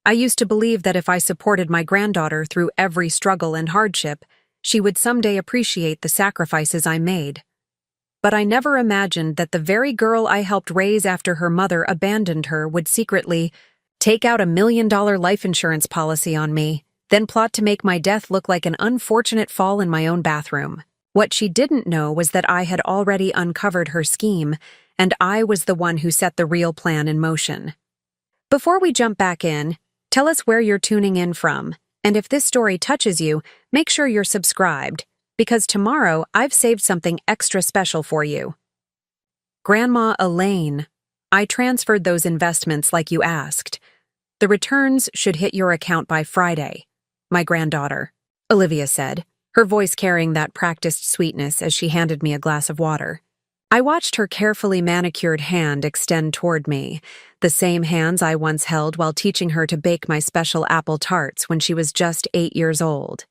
I used to believe that if I supported my granddaughter through every struggle and hardship, she would someday appreciate the sacrifices I made. But I never imagined that the very girl I helped raise after her mother abandoned her would secretly take out $1 million life insurance policy on me, then plot to make my death look like an unfortunate fall in my own bathroom. What she didn't know was that I had already uncovered her scheme, and I was the one who set the real plan in motion. Before we jump back in, tell us where you're tuning in from, and if this story touches you, make sure you're subscribed, because tomorrow I've saved something extra special for you. Grandma Elaine, I transferred those investments like you asked. The returns should hit your account by Friday, my granddaughter, Olivia said, her voice carrying that practiced sweetness as she handed me a glass of water. I watched her carefully manicured hand extend toward me, the same hands I once held while teaching her to bake my special apple tarts when she was just 8 years old.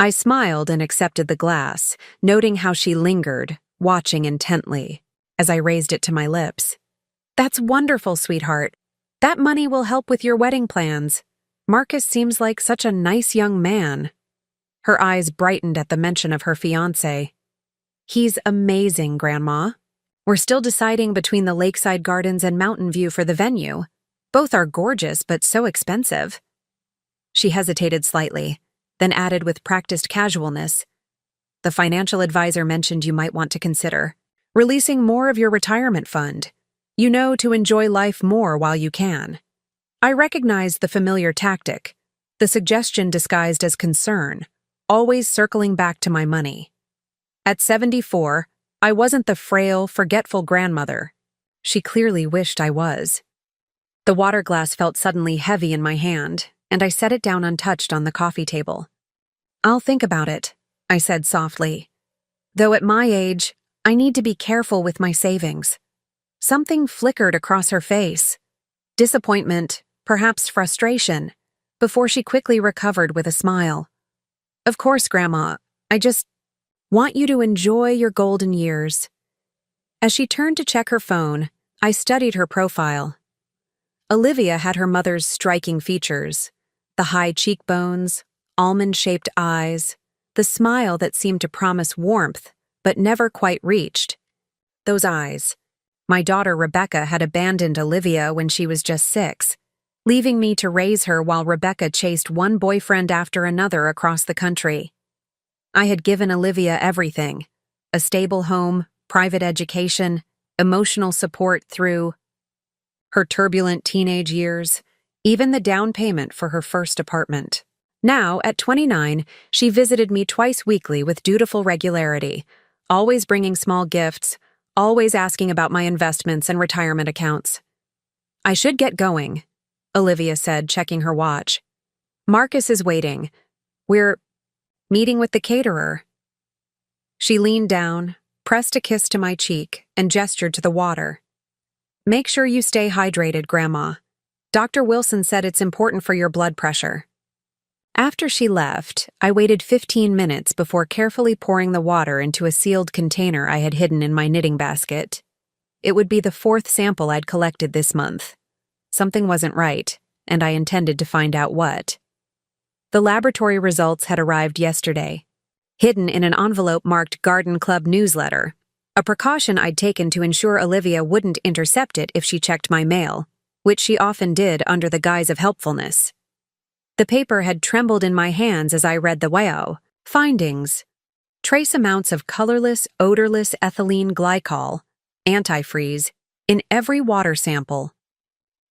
I smiled and accepted the glass, noting how she lingered, watching intently, as I raised it to my lips. That's wonderful, sweetheart. That money will help with your wedding plans. Marcus seems like such a nice young man. Her eyes brightened at the mention of her fiancé. He's amazing, Grandma. We're still deciding between the lakeside gardens and Mountain View for the venue. Both are gorgeous, but so expensive. She hesitated slightly, then added with practiced casualness, the financial advisor mentioned you might want to consider releasing more of your retirement fund, to enjoy life more while you can. I recognized the familiar tactic, the suggestion disguised as concern, always circling back to my money. At 74, I wasn't the frail, forgetful grandmother. She clearly wished I was. The water glass felt suddenly heavy in my hand, and I set it down untouched on the coffee table. I'll think about it, I said softly. Though at my age, I need to be careful with my savings. Something flickered across her face. Disappointment, perhaps frustration, before she quickly recovered with a smile. Of course, Grandma, I just want you to enjoy your golden years. As she turned to check her phone, I studied her profile. Olivia had her mother's striking features, the high cheekbones, almond-shaped eyes, the smile that seemed to promise warmth, but never quite reached. Those eyes. My daughter Rebecca had abandoned Olivia when she was just 6, leaving me to raise her while Rebecca chased one boyfriend after another across the country. I had given Olivia everything: a stable home, private education, emotional support through her turbulent teenage years, even the down payment for her first apartment. Now, at 29, she visited me twice weekly with dutiful regularity, always bringing small gifts, always asking about my investments and retirement accounts. I should get going, Olivia said, checking her watch. Marcus is waiting. We're meeting with the caterer. She leaned down, pressed a kiss to my cheek, and gestured to the water. Make sure you stay hydrated, Grandma. Dr. Wilson said it's important for your blood pressure. After she left, I waited 15 minutes before carefully pouring the water into a sealed container I had hidden in my knitting basket. It would be the 4th sample I'd collected this month. Something wasn't right, and I intended to find out what. The laboratory results had arrived yesterday, hidden in an envelope marked Garden Club newsletter, a precaution I'd taken to ensure Olivia wouldn't intercept it if she checked my mail, which she often did under the guise of helpfulness. The paper had trembled in my hands as I read the WAO. Findings: trace amounts of colorless, odorless ethylene glycol, antifreeze, in every water sample.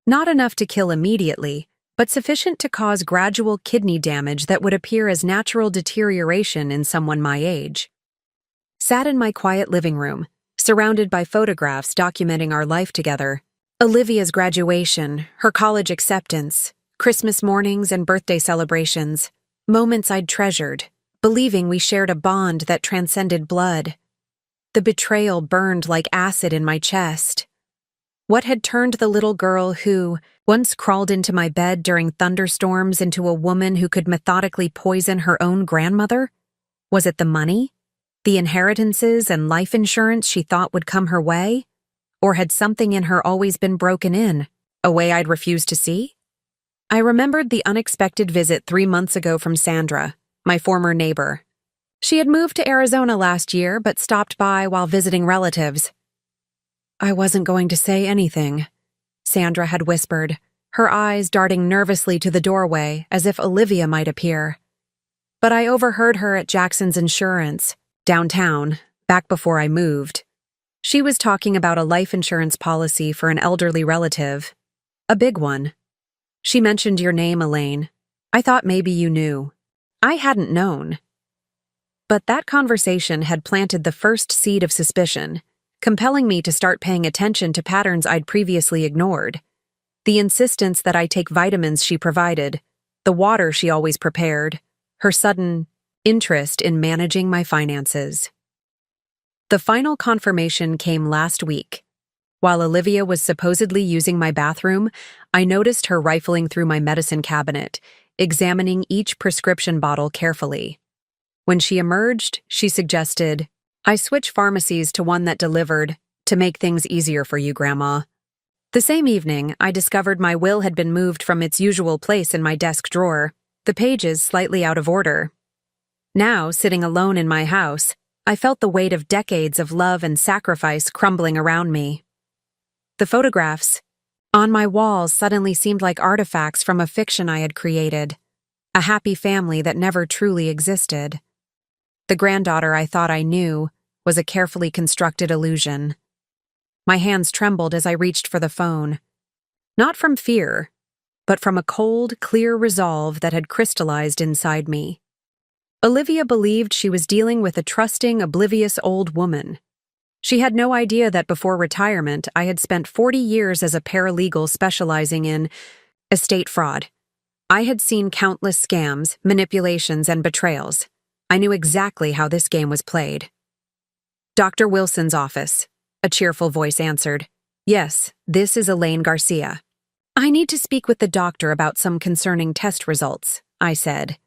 Not enough to kill immediately, but sufficient to cause gradual kidney damage that would appear as natural deterioration in someone my age. Sat in my quiet living room, surrounded by photographs documenting our life together. Olivia's graduation, her college acceptance, Christmas mornings and birthday celebrations, moments I'd treasured, believing we shared a bond that transcended blood. The betrayal burned like acid in my chest. What had turned the little girl who once crawled into my bed during thunderstorms into a woman who could methodically poison her own grandmother? Was it the money? The inheritances and life insurance she thought would come her way? Or had something in her always been broken in, a way I'd refused to see? I remembered the unexpected visit 3 months ago from Sandra, my former neighbor. She had moved to Arizona last year but stopped by while visiting relatives. I wasn't going to say anything, Sandra had whispered, her eyes darting nervously to the doorway as if Olivia might appear. But I overheard her at Jackson's Insurance, downtown, back before I moved. She was talking about a life insurance policy for an elderly relative. A big one. She mentioned your name, Elaine. I thought maybe you knew. I hadn't known. But that conversation had planted the first seed of suspicion, compelling me to start paying attention to patterns I'd previously ignored. The insistence that I take vitamins she provided, the water she always prepared, her sudden interest in managing my finances. The final confirmation came last week. While Olivia was supposedly using my bathroom, I noticed her rifling through my medicine cabinet, examining each prescription bottle carefully. When she emerged, she suggested, "I switch pharmacies to one that delivered, to make things easier for you, Grandma." The same evening, I discovered my will had been moved from its usual place in my desk drawer, the pages slightly out of order. Now, sitting alone in my house, I felt the weight of decades of love and sacrifice crumbling around me. The photographs on my walls suddenly seemed like artifacts from a fiction I had created, a happy family that never truly existed. The granddaughter I thought I knew was a carefully constructed illusion. My hands trembled as I reached for the phone. Not from fear, but from a cold, clear resolve that had crystallized inside me. Olivia believed she was dealing with a trusting, oblivious old woman. She had no idea that before retirement, I had spent 40 years as a paralegal specializing in estate fraud. I had seen countless scams, manipulations, and betrayals. I knew exactly how this game was played. "Dr. Wilson's office," a cheerful voice answered. "Yes, this is Elaine Garcia." "I need to speak with the doctor about some concerning test results," I said,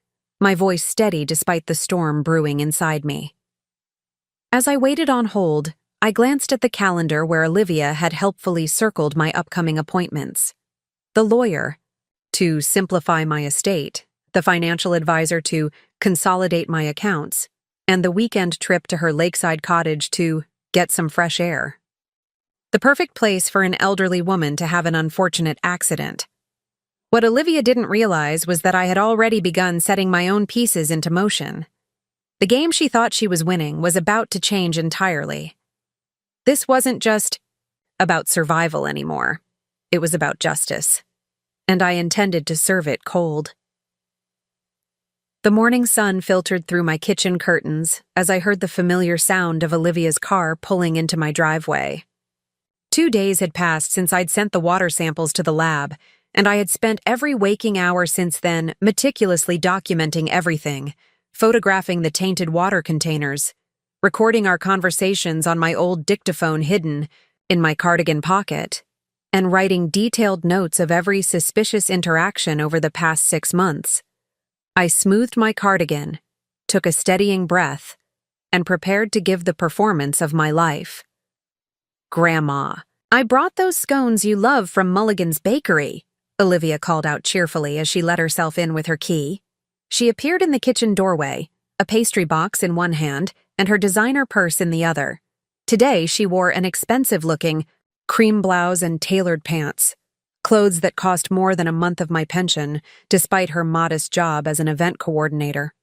my voice steady despite the storm brewing inside me. As I waited on hold, I glanced at the calendar where Olivia had helpfully circled my upcoming appointments. The lawyer, to simplify my estate, the financial advisor to consolidate my accounts, and the weekend trip to her lakeside cottage to get some fresh air. The perfect place for an elderly woman to have an unfortunate accident. What Olivia didn't realize was that I had already begun setting my own pieces into motion. The game she thought she was winning was about to change entirely. This wasn't just about survival anymore. It was about justice. And I intended to serve it cold. The morning sun filtered through my kitchen curtains as I heard the familiar sound of Olivia's car pulling into my driveway. 2 days had passed since I'd sent the water samples to the lab, and I had spent every waking hour since then meticulously documenting everything, photographing the tainted water containers, recording our conversations on my old dictaphone hidden in my cardigan pocket, and writing detailed notes of every suspicious interaction over the past 6 months. I smoothed my cardigan, took a steadying breath, and prepared to give the performance of my life. "Grandma, I brought those scones you love from Mulligan's Bakery," Olivia called out cheerfully as she let herself in with her key. She appeared in the kitchen doorway, a pastry box in one hand and her designer purse in the other. Today she wore an expensive-looking cream blouse and tailored pants, clothes that cost more than a month of my pension, despite her modest job as an event coordinator.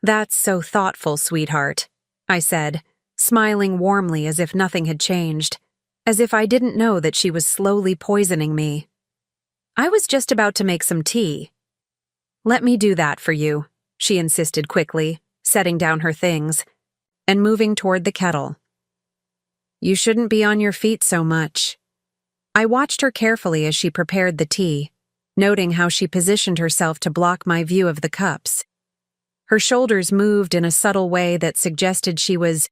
"That's so thoughtful, sweetheart," I said, smiling warmly as if nothing had changed, as if I didn't know that she was slowly poisoning me. "I was just about to make some tea." "Let me do that for you," she insisted quickly, setting down her things and moving toward the kettle. "You shouldn't be on your feet so much." I watched her carefully as she prepared the tea, noting how she positioned herself to block my view of the cups. Her shoulders moved in a subtle way that suggested she was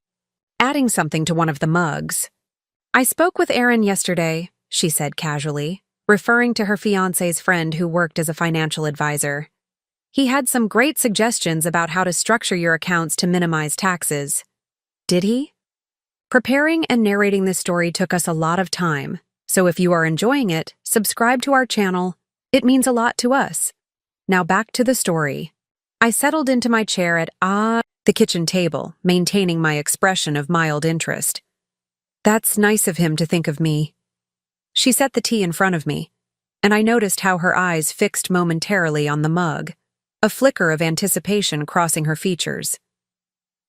adding something to one of the mugs. "I spoke with Aaron yesterday," she said casually, referring to her fiancé's friend who worked as a financial advisor. "He had some great suggestions about how to structure your accounts to minimize taxes." "Did he?" Preparing and narrating this story took us a lot of time, so if you are enjoying it, subscribe to our channel It means a lot to us. Now back to the story. I settled into my chair at the kitchen table, maintaining my expression of mild interest. That's nice of him to think of me. She set the tea in front of me, and I noticed how her eyes fixed momentarily on the mug, a flicker of anticipation crossing her features.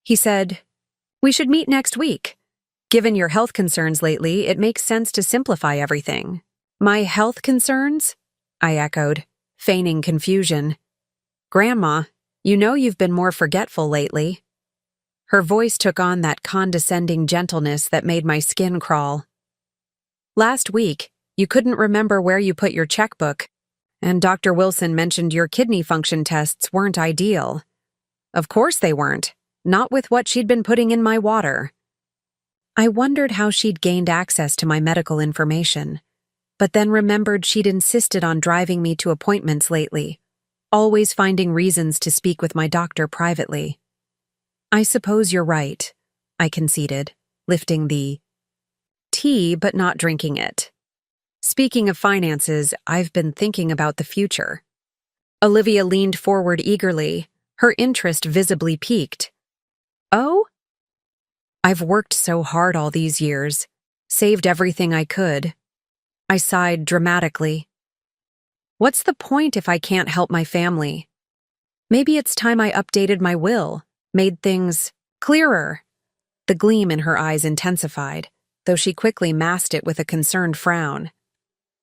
He said, "We should meet next week. Given your health concerns lately, it makes sense to simplify everything." "My health concerns?" I echoed, feigning confusion. "Grandma, you know you've been more forgetful lately." Her voice took on that condescending gentleness that made my skin crawl. "Last week, you couldn't remember where you put your checkbook, and Dr. Wilson mentioned your kidney function tests weren't ideal." Of course they weren't, not with what she'd been putting in my water. I wondered how she'd gained access to my medical information, but then remembered she'd insisted on driving me to appointments lately, always finding reasons to speak with my doctor privately. "I suppose you're right," I conceded, lifting the tea but not drinking it. "Speaking of finances, I've been thinking about the future." Olivia leaned forward eagerly, her interest visibly piqued. "Oh?" "I've worked so hard all these years, saved everything I could." I sighed dramatically. "What's the point if I can't help my family? Maybe it's time I updated my will, made things clearer." The gleam in her eyes intensified, though she quickly masked it with a concerned frown.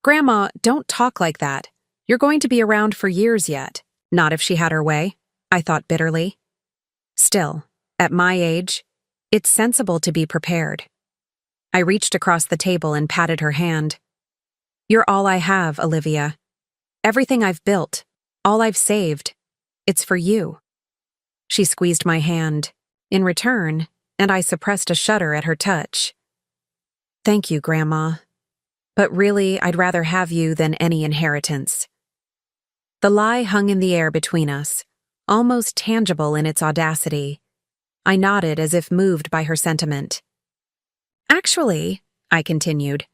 "Grandma, don't talk like that. You're going to be around for years yet." "Not if she had her way," I thought bitterly. Still, at my age, it's sensible to be prepared. I reached across the table and patted her hand. "You're all I have, Olivia. Everything I've built, all I've saved, it's for you." She squeezed my hand, in return, and I suppressed a shudder at her touch. "Thank you, Grandma. But really, I'd rather have you than any inheritance." The lie hung in the air between us, almost tangible in its audacity. I nodded as if moved by her sentiment. "Actually," I continued,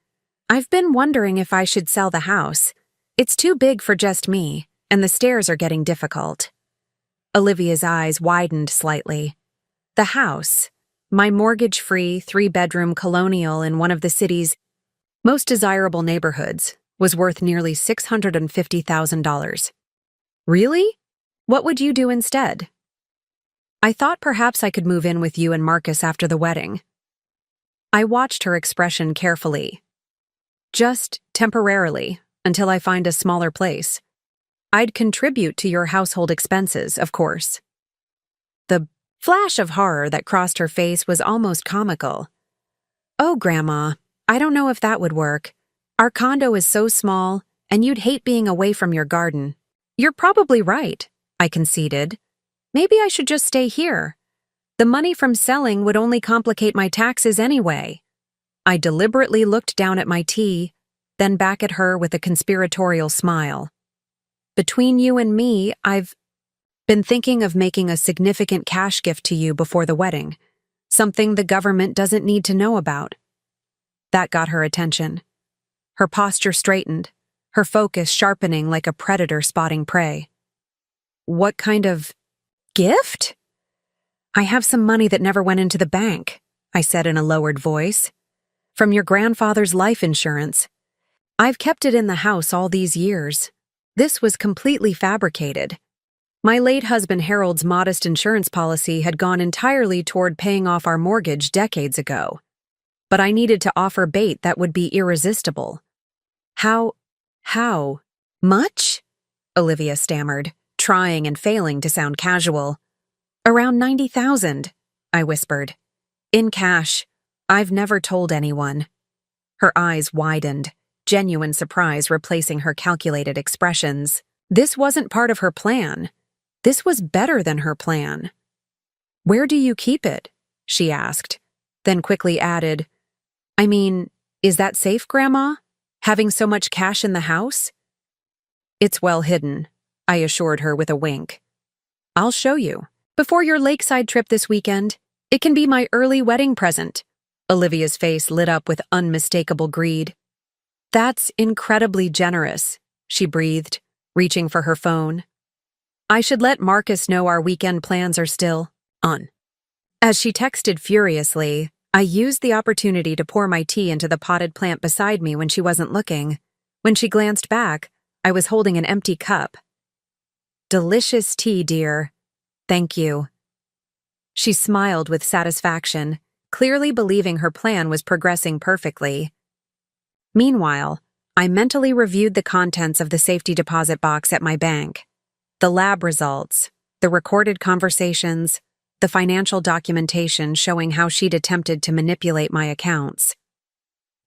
"I've been wondering if I should sell the house. It's too big for just me, and the stairs are getting difficult." Olivia's eyes widened slightly. The house, my mortgage-free, 3-bedroom colonial in one of the city's most desirable neighborhoods, was worth nearly $650,000. "Really? What would you do instead?" "I thought perhaps I could move in with you and Marcus after the wedding." I watched her expression carefully. "Just temporarily, until I find a smaller place. I'd contribute to your household expenses, of course." The flash of horror that crossed her face was almost comical. "Oh, Grandma, I don't know if that would work. Our condo is so small, and you'd hate being away from your garden." "You're probably right," I conceded. "Maybe I should just stay here. The money from selling would only complicate my taxes anyway." I deliberately looked down at my tea, then back at her with a conspiratorial smile. "Between you and me, I've been thinking of making a significant cash gift to you before the wedding, something the government doesn't need to know about." That got her attention. Her posture straightened, her focus sharpening like a predator spotting prey. "What kind of gift?" "I have some money that never went into the bank," I said in a lowered voice. "From your grandfather's life insurance. I've kept it in the house all these years. This was completely fabricated. My late husband Harold's modest insurance policy had gone entirely toward paying off our mortgage decades ago. But I needed to offer bait that would be irresistible." How much?" Olivia stammered, trying and failing to sound casual. "Around 90,000, I whispered. "In cash. I've never told anyone." Her eyes widened, genuine surprise replacing her calculated expressions. This wasn't part of her plan. This was better than her plan. "Where do you keep it?" she asked, then quickly added, "I mean, is that safe, Grandma? Having so much cash in the house?" "It's well hidden," I assured her with a wink. "I'll show you. Before your lakeside trip this weekend, it can be my early wedding present." Olivia's face lit up with unmistakable greed. "That's incredibly generous," she breathed, reaching for her phone. I should let Marcus know our weekend plans are still on. As she texted furiously, I used the opportunity to pour my tea into the potted plant beside me when she wasn't looking. When she glanced back, I was holding an empty cup. Delicious tea, dear. Thank you. She smiled with satisfaction, clearly believing her plan was progressing perfectly. Meanwhile, I mentally reviewed the contents of the safety deposit box at my bank. The lab results, the recorded conversations, the financial documentation showing how she'd attempted to manipulate my accounts.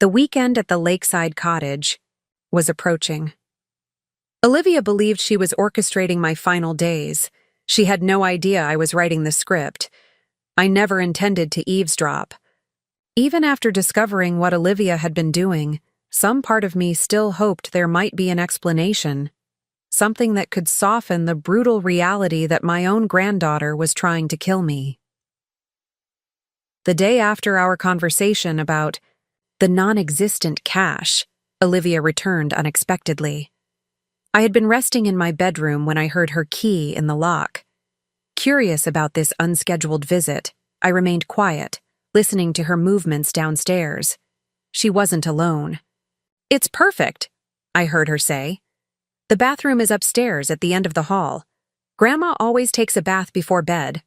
The weekend at the lakeside cottage was approaching. Olivia believed she was orchestrating my final days. She had no idea I was writing the script. I never intended to eavesdrop. Even after discovering what Olivia had been doing, some part of me still hoped there might be an explanation. Something that could soften the brutal reality that my own granddaughter was trying to kill me. The day after our conversation about the non-existent cash, Olivia returned unexpectedly. I had been resting in my bedroom when I heard her key in the lock. Curious about this unscheduled visit, I remained quiet, listening to her movements downstairs. She wasn't alone. "It's perfect," I heard her say. "The bathroom is upstairs at the end of the hall. Grandma always takes a bath before bed.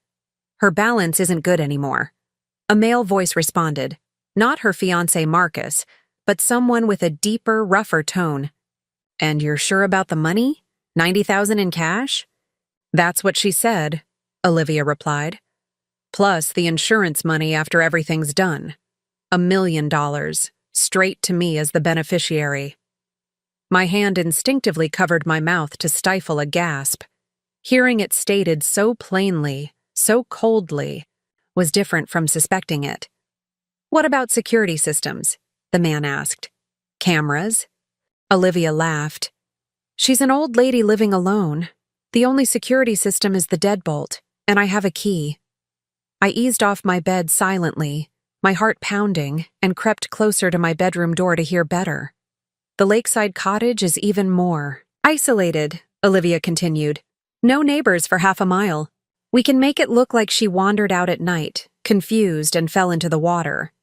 Her balance isn't good anymore." A male voice responded, not her fiancé Marcus, but someone with a deeper, rougher tone. "And you're sure about the money? 90,000 in cash?" "That's what she said," Olivia replied. "Plus the insurance money after everything's done. $1 million, straight to me as the beneficiary." My hand instinctively covered my mouth to stifle a gasp. Hearing it stated so plainly, so coldly, was different from suspecting it. "What about security systems?" the man asked. "Cameras?" Olivia laughed. "She's an old lady living alone. The only security system is the deadbolt, and I have a key." I eased off my bed silently, my heart pounding, and crept closer to my bedroom door to hear better. "The lakeside cottage is even more isolated," Olivia continued. "No neighbors for half a mile. We can make it look like she wandered out at night, confused, and fell into the water.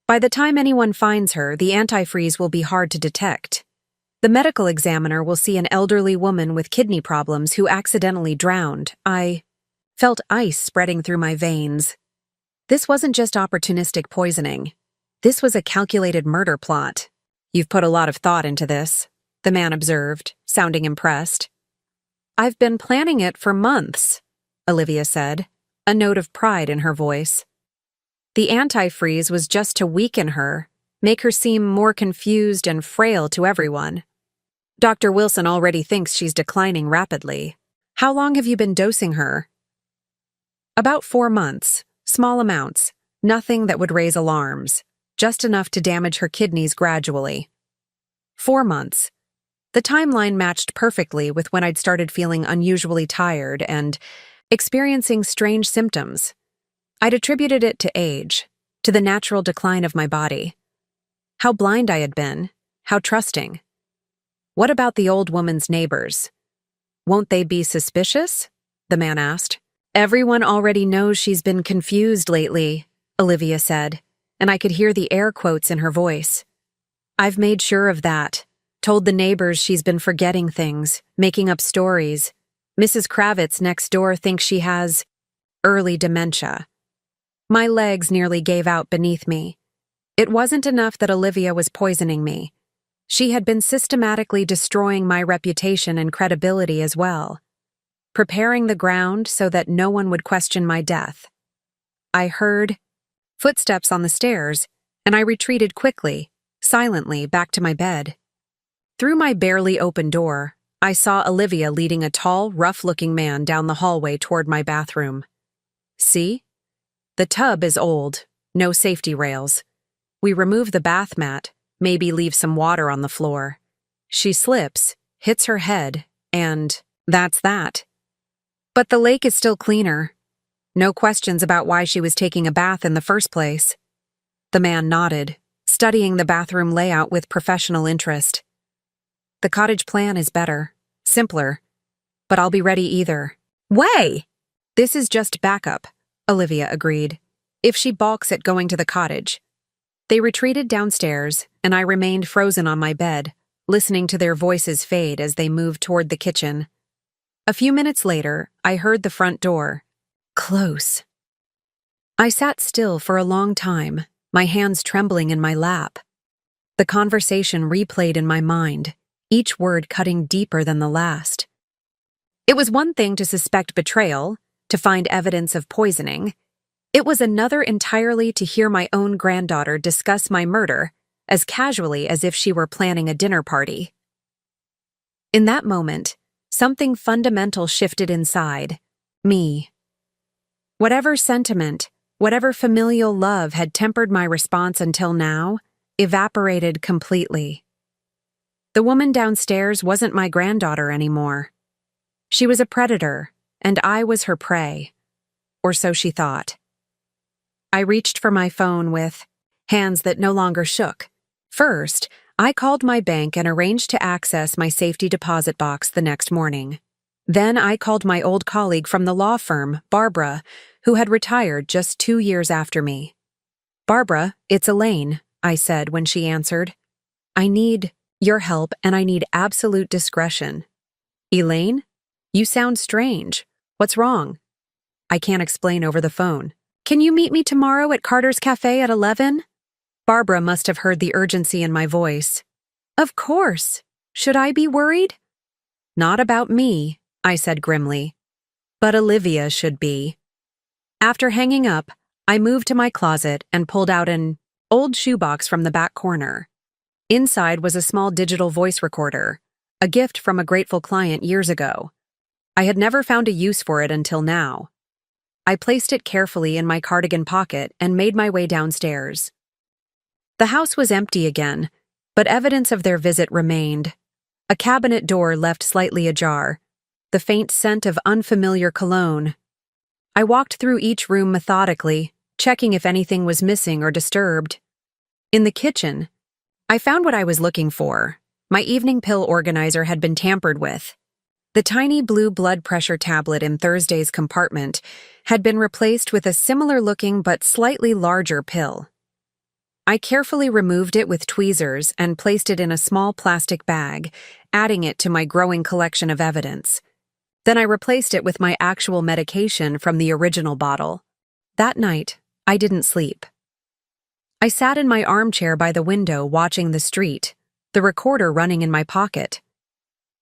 By the time anyone finds her, the antifreeze will be hard to detect. The medical examiner will see an elderly woman with kidney problems who accidentally drowned." I felt ice spreading through my veins. This wasn't just opportunistic poisoning. This was a calculated murder plot. "You've put a lot of thought into this," the man observed, sounding impressed. "I've been planning it for months," Olivia said, a note of pride in her voice. The antifreeze was just to weaken her, make her seem more confused and frail to everyone. "Dr. Wilson already thinks she's declining rapidly. How long have you been dosing her?" "About 4 months, small amounts, nothing that would raise alarms, just enough to damage her kidneys gradually." 4 months. The timeline matched perfectly with when I'd started feeling unusually tired and experiencing strange symptoms. I'd attributed it to age, to the natural decline of my body. How blind I had been, how trusting. "What about the old woman's neighbors? Won't they be suspicious?" the man asked. "Everyone already knows she's been confused lately," Olivia said, and I could hear the air quotes in her voice. "I've made sure of that. Told the neighbors she's been forgetting things, making up stories. Mrs. Kravitz next door thinks she has early dementia." My legs nearly gave out beneath me. It wasn't enough that Olivia was poisoning me. She had been systematically destroying my reputation and credibility as well, preparing the ground so that no one would question my death. I heard footsteps on the stairs, and I retreated quickly, silently, back to my bed. Through my barely open door, I saw Olivia leading a tall, rough-looking man down the hallway toward my bathroom. "See? The tub is old, no safety rails. We remove the bath mat, maybe leave some water on the floor. She slips, hits her head, and that's that. But the lake is still cleaner. No questions about why she was taking a bath in the first place." The man nodded, studying the bathroom layout with professional interest. The cottage plan is better, simpler, but I'll be ready either way. This is just backup, Olivia agreed, if she balks at going to the cottage. They retreated downstairs, and I remained frozen on my bed, listening to their voices fade as they moved toward the kitchen. A few minutes later, I heard the front door close. I sat still for a long time, my hands trembling in my lap. The conversation replayed in my mind, each word cutting deeper than the last. It was one thing to suspect betrayal, to find evidence of poisoning. It was another entirely to hear my own granddaughter discuss my murder as casually as if she were planning a dinner party. In that moment, something fundamental shifted inside me. Whatever sentiment, whatever familial love had tempered my response until now, evaporated completely. The woman downstairs wasn't my granddaughter anymore. She was a predator, and I was her prey. Or so she thought. I reached for my phone with hands that no longer shook. First, I called my bank and arranged to access my safety deposit box the next morning. Then I called my old colleague from the law firm, Barbara, who had retired just 2 years after me. "Barbara, it's Elaine," I said when she answered. "I need your help and I need absolute discretion." "Elaine? You sound strange. What's wrong?" "I can't explain over the phone." "Can you meet me tomorrow at Carter's Cafe at 11? Barbara must have heard the urgency in my voice. "Of course. Should I be worried?" "Not about me," I said grimly. "But Olivia should be." After hanging up, I moved to my closet and pulled out an old shoebox from the back corner. Inside was a small digital voice recorder, a gift from a grateful client years ago. I had never found a use for it until now. I placed it carefully in my cardigan pocket and made my way downstairs. The house was empty again, but evidence of their visit remained. A cabinet door left slightly ajar, the faint scent of unfamiliar cologne. I walked through each room methodically, checking if anything was missing or disturbed. In the kitchen, I found what I was looking for. My evening pill organizer had been tampered with. The tiny blue blood pressure tablet in Thursday's compartment had been replaced with a similar-looking but slightly larger pill. I carefully removed it with tweezers and placed it in a small plastic bag, adding it to my growing collection of evidence. Then I replaced it with my actual medication from the original bottle. That night, I didn't sleep. I sat in my armchair by the window watching the street, the recorder running in my pocket.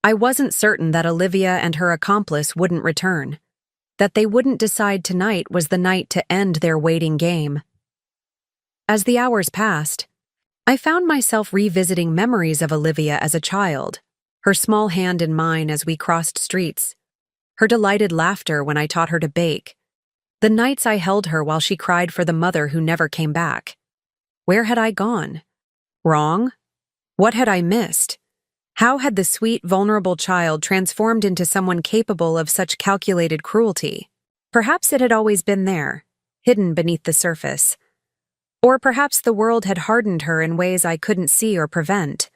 I wasn't certain that Olivia and her accomplice wouldn't return, that they wouldn't decide tonight was the night to end their waiting game. As the hours passed, I found myself revisiting memories of Olivia as a child, her small hand in mine as we crossed streets, her delighted laughter when I taught her to bake, the nights I held her while she cried for the mother who never came back. Where had I gone? Wrong? What had I missed? How had the sweet, vulnerable child transformed into someone capable of such calculated cruelty? Perhaps it had always been there, hidden beneath the surface. Or perhaps the world had hardened her in ways I couldn't see or prevent.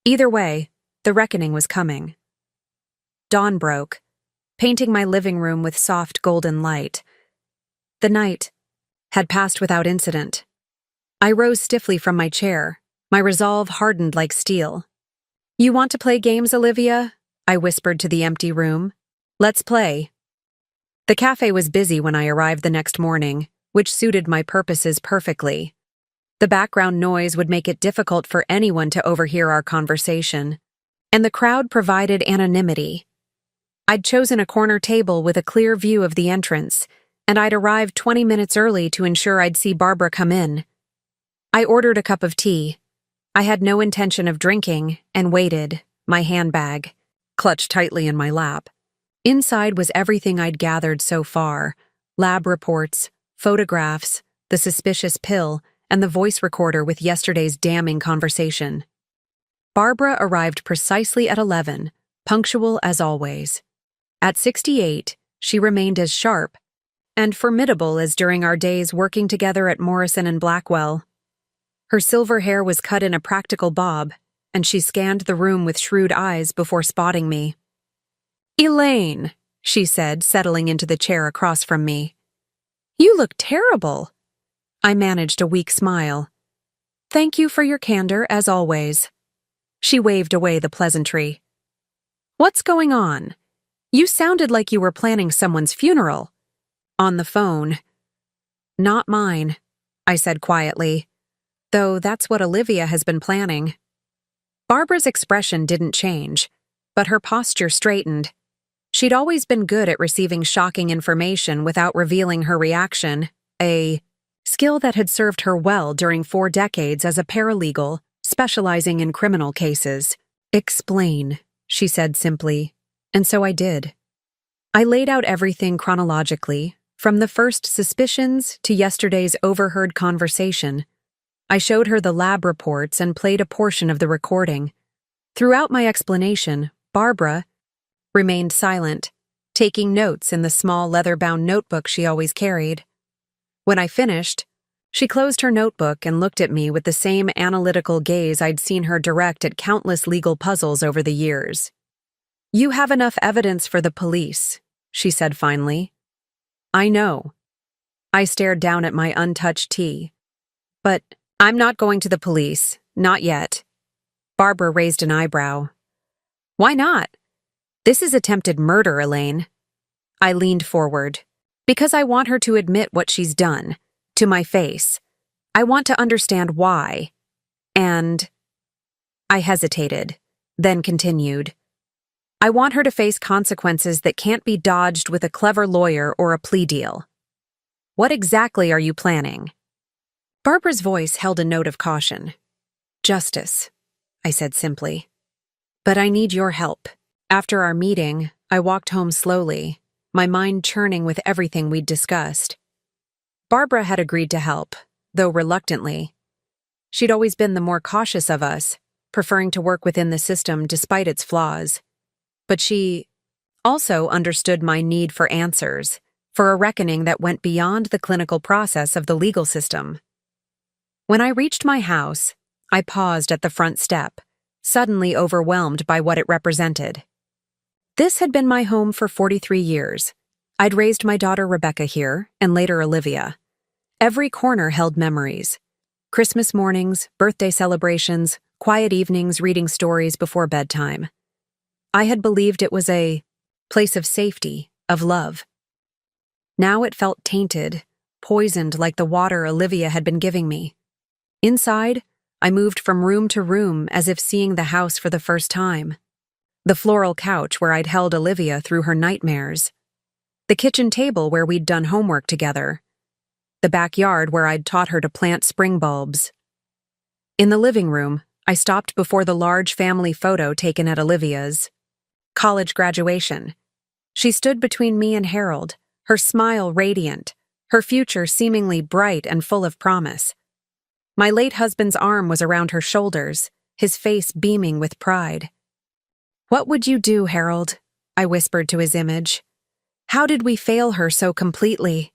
Either way, the reckoning was coming. Dawn broke, painting my living room with soft golden light. The night had passed without incident. I rose stiffly from my chair, my resolve hardened like steel. "You want to play games, Olivia?" I whispered to the empty room. "Let's play." The cafe was busy when I arrived the next morning, which suited my purposes perfectly. The background noise would make it difficult for anyone to overhear our conversation, and the crowd provided anonymity. I'd chosen a corner table with a clear view of the entrance, and I'd arrived 20 minutes early to ensure I'd see Barbara come in. I ordered a cup of tea. I had no intention of drinking and waited, my handbag clutched tightly in my lap. Inside was everything I'd gathered so far: lab reports, photographs, the suspicious pill, and the voice recorder with yesterday's damning conversation. Barbara arrived precisely at 11, punctual as always. At 68, she remained as sharp and formidable as during our days working together at Morrison and Blackwell. Her silver hair was cut in a practical bob, and she scanned the room with shrewd eyes before spotting me. "Elaine," she said, settling into the chair across from me. "You look terrible." I managed a weak smile. "Thank you for your candor, as always." She waved away the pleasantry. "What's going on? You sounded like you were planning someone's funeral." On the phone. "Not mine," I said quietly, "though that's what Olivia has been planning." Barbara's expression didn't change, but her posture straightened. She'd always been good at receiving shocking information without revealing her reaction, a skill that had served her well during 4 decades as a paralegal, specializing in criminal cases. "Explain," she said simply, and so I did. I laid out everything chronologically, from the first suspicions to yesterday's overheard conversation. I showed her the lab reports and played a portion of the recording. Throughout my explanation, Barbara remained silent, taking notes in the small leather-bound notebook she always carried. When I finished, she closed her notebook and looked at me with the same analytical gaze I'd seen her direct at countless legal puzzles over the years. "You have enough evidence for the police," she said finally. "I know." I stared down at my untouched tea. "But I'm not going to the police, not yet." Barbara raised an eyebrow. "Why not? This is attempted murder, Elaine." I leaned forward. "Because I want her to admit what she's done, to my face. I want to understand why. And—" I hesitated, then continued. "I want her to face consequences that can't be dodged with a clever lawyer or a plea deal." "What exactly are you planning?" Barbara's voice held a note of caution. "Justice," I said simply. "But I need your help." After our meeting, I walked home slowly, my mind churning with everything we'd discussed. Barbara had agreed to help, though reluctantly. She'd always been the more cautious of us, preferring to work within the system despite its flaws. But she also understood my need for answers, for a reckoning that went beyond the clinical process of the legal system. When I reached my house, I paused at the front step, suddenly overwhelmed by what it represented. This had been my home for 43 years. I'd raised my daughter Rebecca here, and later Olivia. Every corner held memories. Christmas mornings, birthday celebrations, quiet evenings reading stories before bedtime. I had believed it was a place of safety, of love. Now it felt tainted, poisoned like the water Olivia had been giving me. Inside, I moved from room to room as if seeing the house for the first time. The floral couch where I'd held Olivia through her nightmares. The kitchen table where we'd done homework together. The backyard where I'd taught her to plant spring bulbs. In the living room, I stopped before the large family photo taken at Olivia's college graduation. She stood between me and Harold, her smile radiant, her future seemingly bright and full of promise. My late husband's arm was around her shoulders, his face beaming with pride. "What would you do, Harold?" I whispered to his image. "How did we fail her so completely?"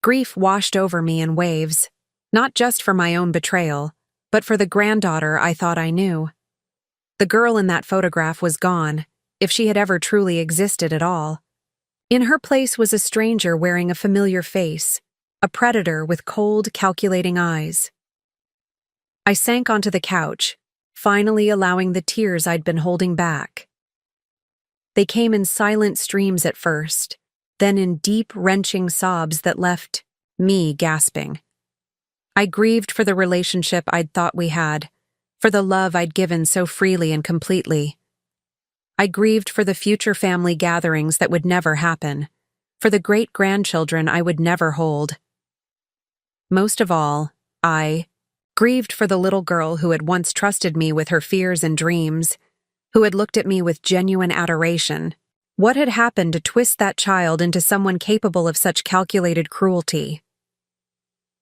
Grief washed over me in waves, not just for my own betrayal, but for the granddaughter I thought I knew. The girl in that photograph was gone, if she had ever truly existed at all. In her place was a stranger wearing a familiar face, a predator with cold, calculating eyes. I sank onto the couch, finally allowing the tears I'd been holding back. They came in silent streams at first, then in deep, wrenching sobs that left me gasping. I grieved for the relationship I'd thought we had, for the love I'd given so freely and completely. I grieved for the future family gatherings that would never happen, for the great-grandchildren I would never hold. Most of all, I grieved for the little girl who had once trusted me with her fears and dreams, who had looked at me with genuine adoration. What had happened to twist that child into someone capable of such calculated cruelty?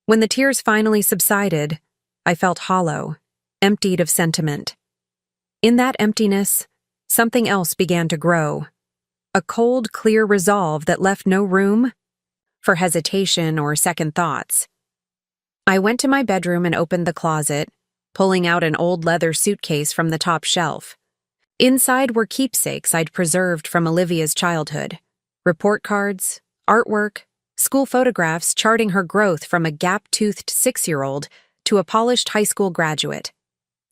When the tears finally subsided, I felt hollow, emptied of sentiment. In that emptiness, something else began to grow. A cold, clear resolve that left no room for hesitation or second thoughts. I went to my bedroom and opened the closet, pulling out an old leather suitcase from the top shelf. Inside were keepsakes I'd preserved from Olivia's childhood. Report cards, artwork, school photographs charting her growth from a gap-toothed 6-year-old to a polished high school graduate.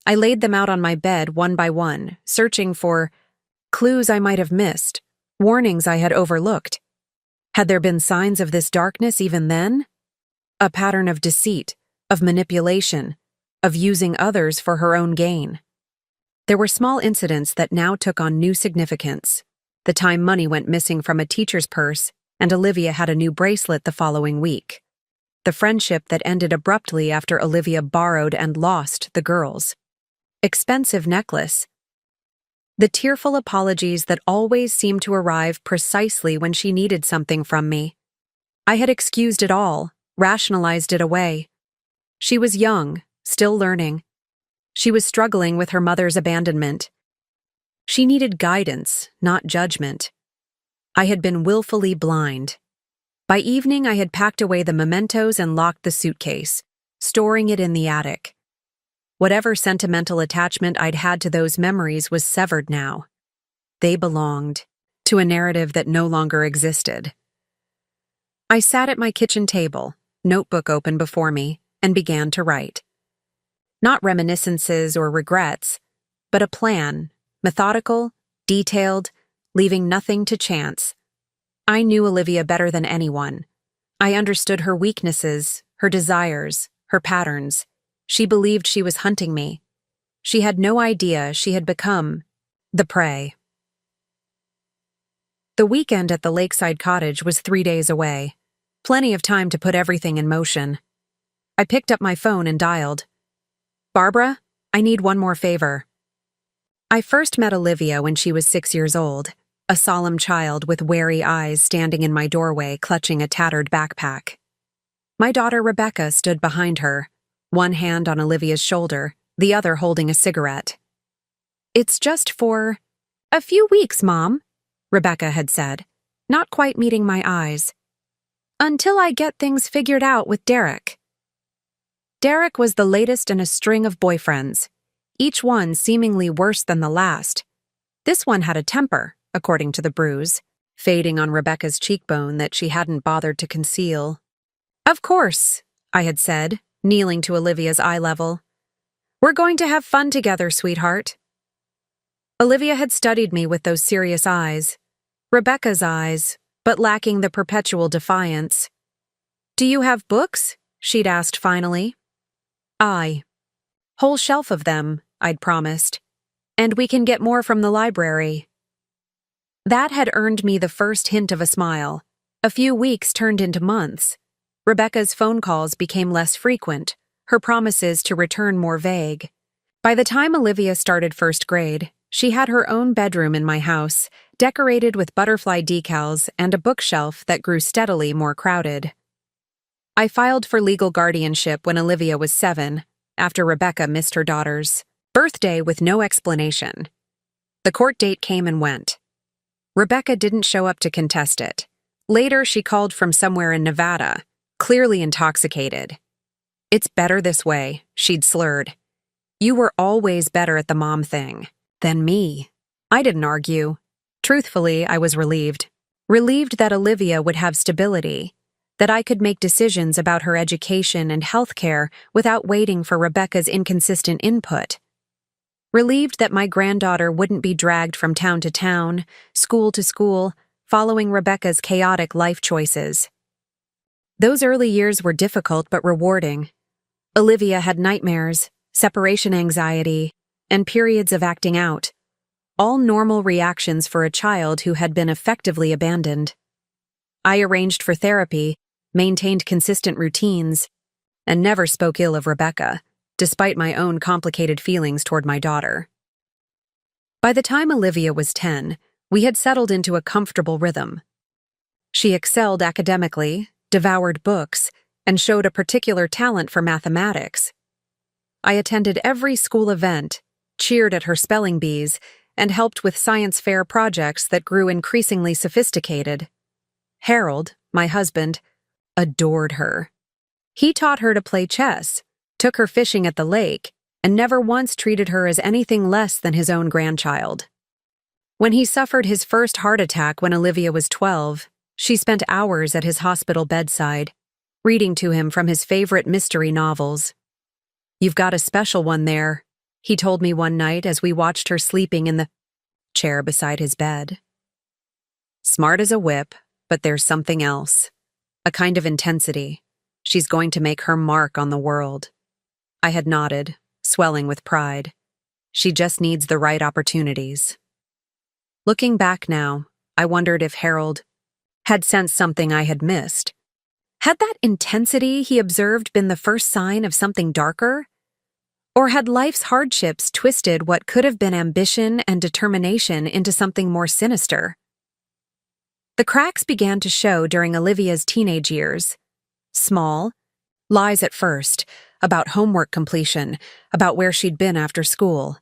I laid them out on my bed one by one, searching for clues I might have missed, warnings I had overlooked. Had there been signs of this darkness even then? A pattern of deceit, of manipulation, of using others for her own gain. There were small incidents that now took on new significance. The time money went missing from a teacher's purse, and Olivia had a new bracelet the following week. The friendship that ended abruptly after Olivia borrowed and lost the girls. Expensive necklace. The tearful apologies that always seemed to arrive precisely when she needed something from me. I had excused it all, rationalized it away. She was young, still learning. She was struggling with her mother's abandonment. She needed guidance, not judgment. I had been willfully blind. By evening, I had packed away the mementos and locked the suitcase, storing it in the attic. Whatever sentimental attachment I'd had to those memories was severed now. They belonged to a narrative that no longer existed. I sat at my kitchen table, notebook open before me, and began to write. Not reminiscences or regrets, but a plan, methodical, detailed, leaving nothing to chance. I knew Olivia better than anyone. I understood her weaknesses, her desires, her patterns. She believed she was hunting me. She had no idea she had become the prey. The weekend at the lakeside cottage was 3 days away. Plenty of time to put everything in motion. I picked up my phone and dialed. "Barbara, I need one more favor." I first met Olivia when she was 6 years old, a solemn child with wary eyes standing in my doorway clutching a tattered backpack. My daughter Rebecca stood behind her, one hand on Olivia's shoulder, the other holding a cigarette. "It's just for a few weeks, Mom," Rebecca had said, not quite meeting my eyes. "Until I get things figured out with Derek." Derek was the latest in a string of boyfriends, each one seemingly worse than the last. This one had a temper, according to the bruise, fading on Rebecca's cheekbone that she hadn't bothered to conceal. "Of course," I had said, kneeling to Olivia's eye level. "We're going to have fun together, sweetheart." Olivia had studied me with those serious eyes. Rebecca's eyes, but lacking the perpetual defiance. "Do you have books?" she'd asked finally. "Aye. Whole shelf of them," I'd promised. "And we can get more from the library." That had earned me the first hint of a smile. A few weeks turned into months. Rebecca's phone calls became less frequent, her promises to return more vague. By the time Olivia started first grade, she had her own bedroom in my house, decorated with butterfly decals and a bookshelf that grew steadily more crowded. I filed for legal guardianship when Olivia was 7, after Rebecca missed her daughter's birthday with no explanation. The court date came and went. Rebecca didn't show up to contest it. Later, she called from somewhere in Nevada, clearly intoxicated. "It's better this way," she'd slurred. "You were always better at the mom thing than me." I didn't argue. Truthfully, I was relieved. Relieved that Olivia would have stability, that I could make decisions about her education and health care without waiting for Rebecca's inconsistent input. Relieved that my granddaughter wouldn't be dragged from town to town, school to school, following Rebecca's chaotic life choices. Those early years were difficult but rewarding. Olivia had nightmares, separation anxiety, and periods of acting out, all normal reactions for a child who had been effectively abandoned. I arranged for therapy, maintained consistent routines, and never spoke ill of Rebecca, despite my own complicated feelings toward my daughter. By the time Olivia was 10, we had settled into a comfortable rhythm. She excelled academically, devoured books, and showed a particular talent for mathematics. I attended every school event, cheered at her spelling bees, and helped with science fair projects that grew increasingly sophisticated. Harold, my husband, adored her. He taught her to play chess, took her fishing at the lake, and never once treated her as anything less than his own grandchild. When he suffered his first heart attack when Olivia was 12, she spent hours at his hospital bedside, reading to him from his favorite mystery novels. "You've got a special one there," he told me one night as we watched her sleeping in the chair beside his bed. "Smart as a whip, but there's something else. A kind of intensity. She's going to make her mark on the world." I had nodded, swelling with pride. She just needs the right opportunities. Looking back now, I wondered if Harold had sensed something I had missed. Had that intensity he observed been the first sign of something darker? Or had life's hardships twisted what could have been ambition and determination into something more sinister? The cracks began to show during Olivia's teenage years. Small lies at first, about homework completion, about where she'd been after school.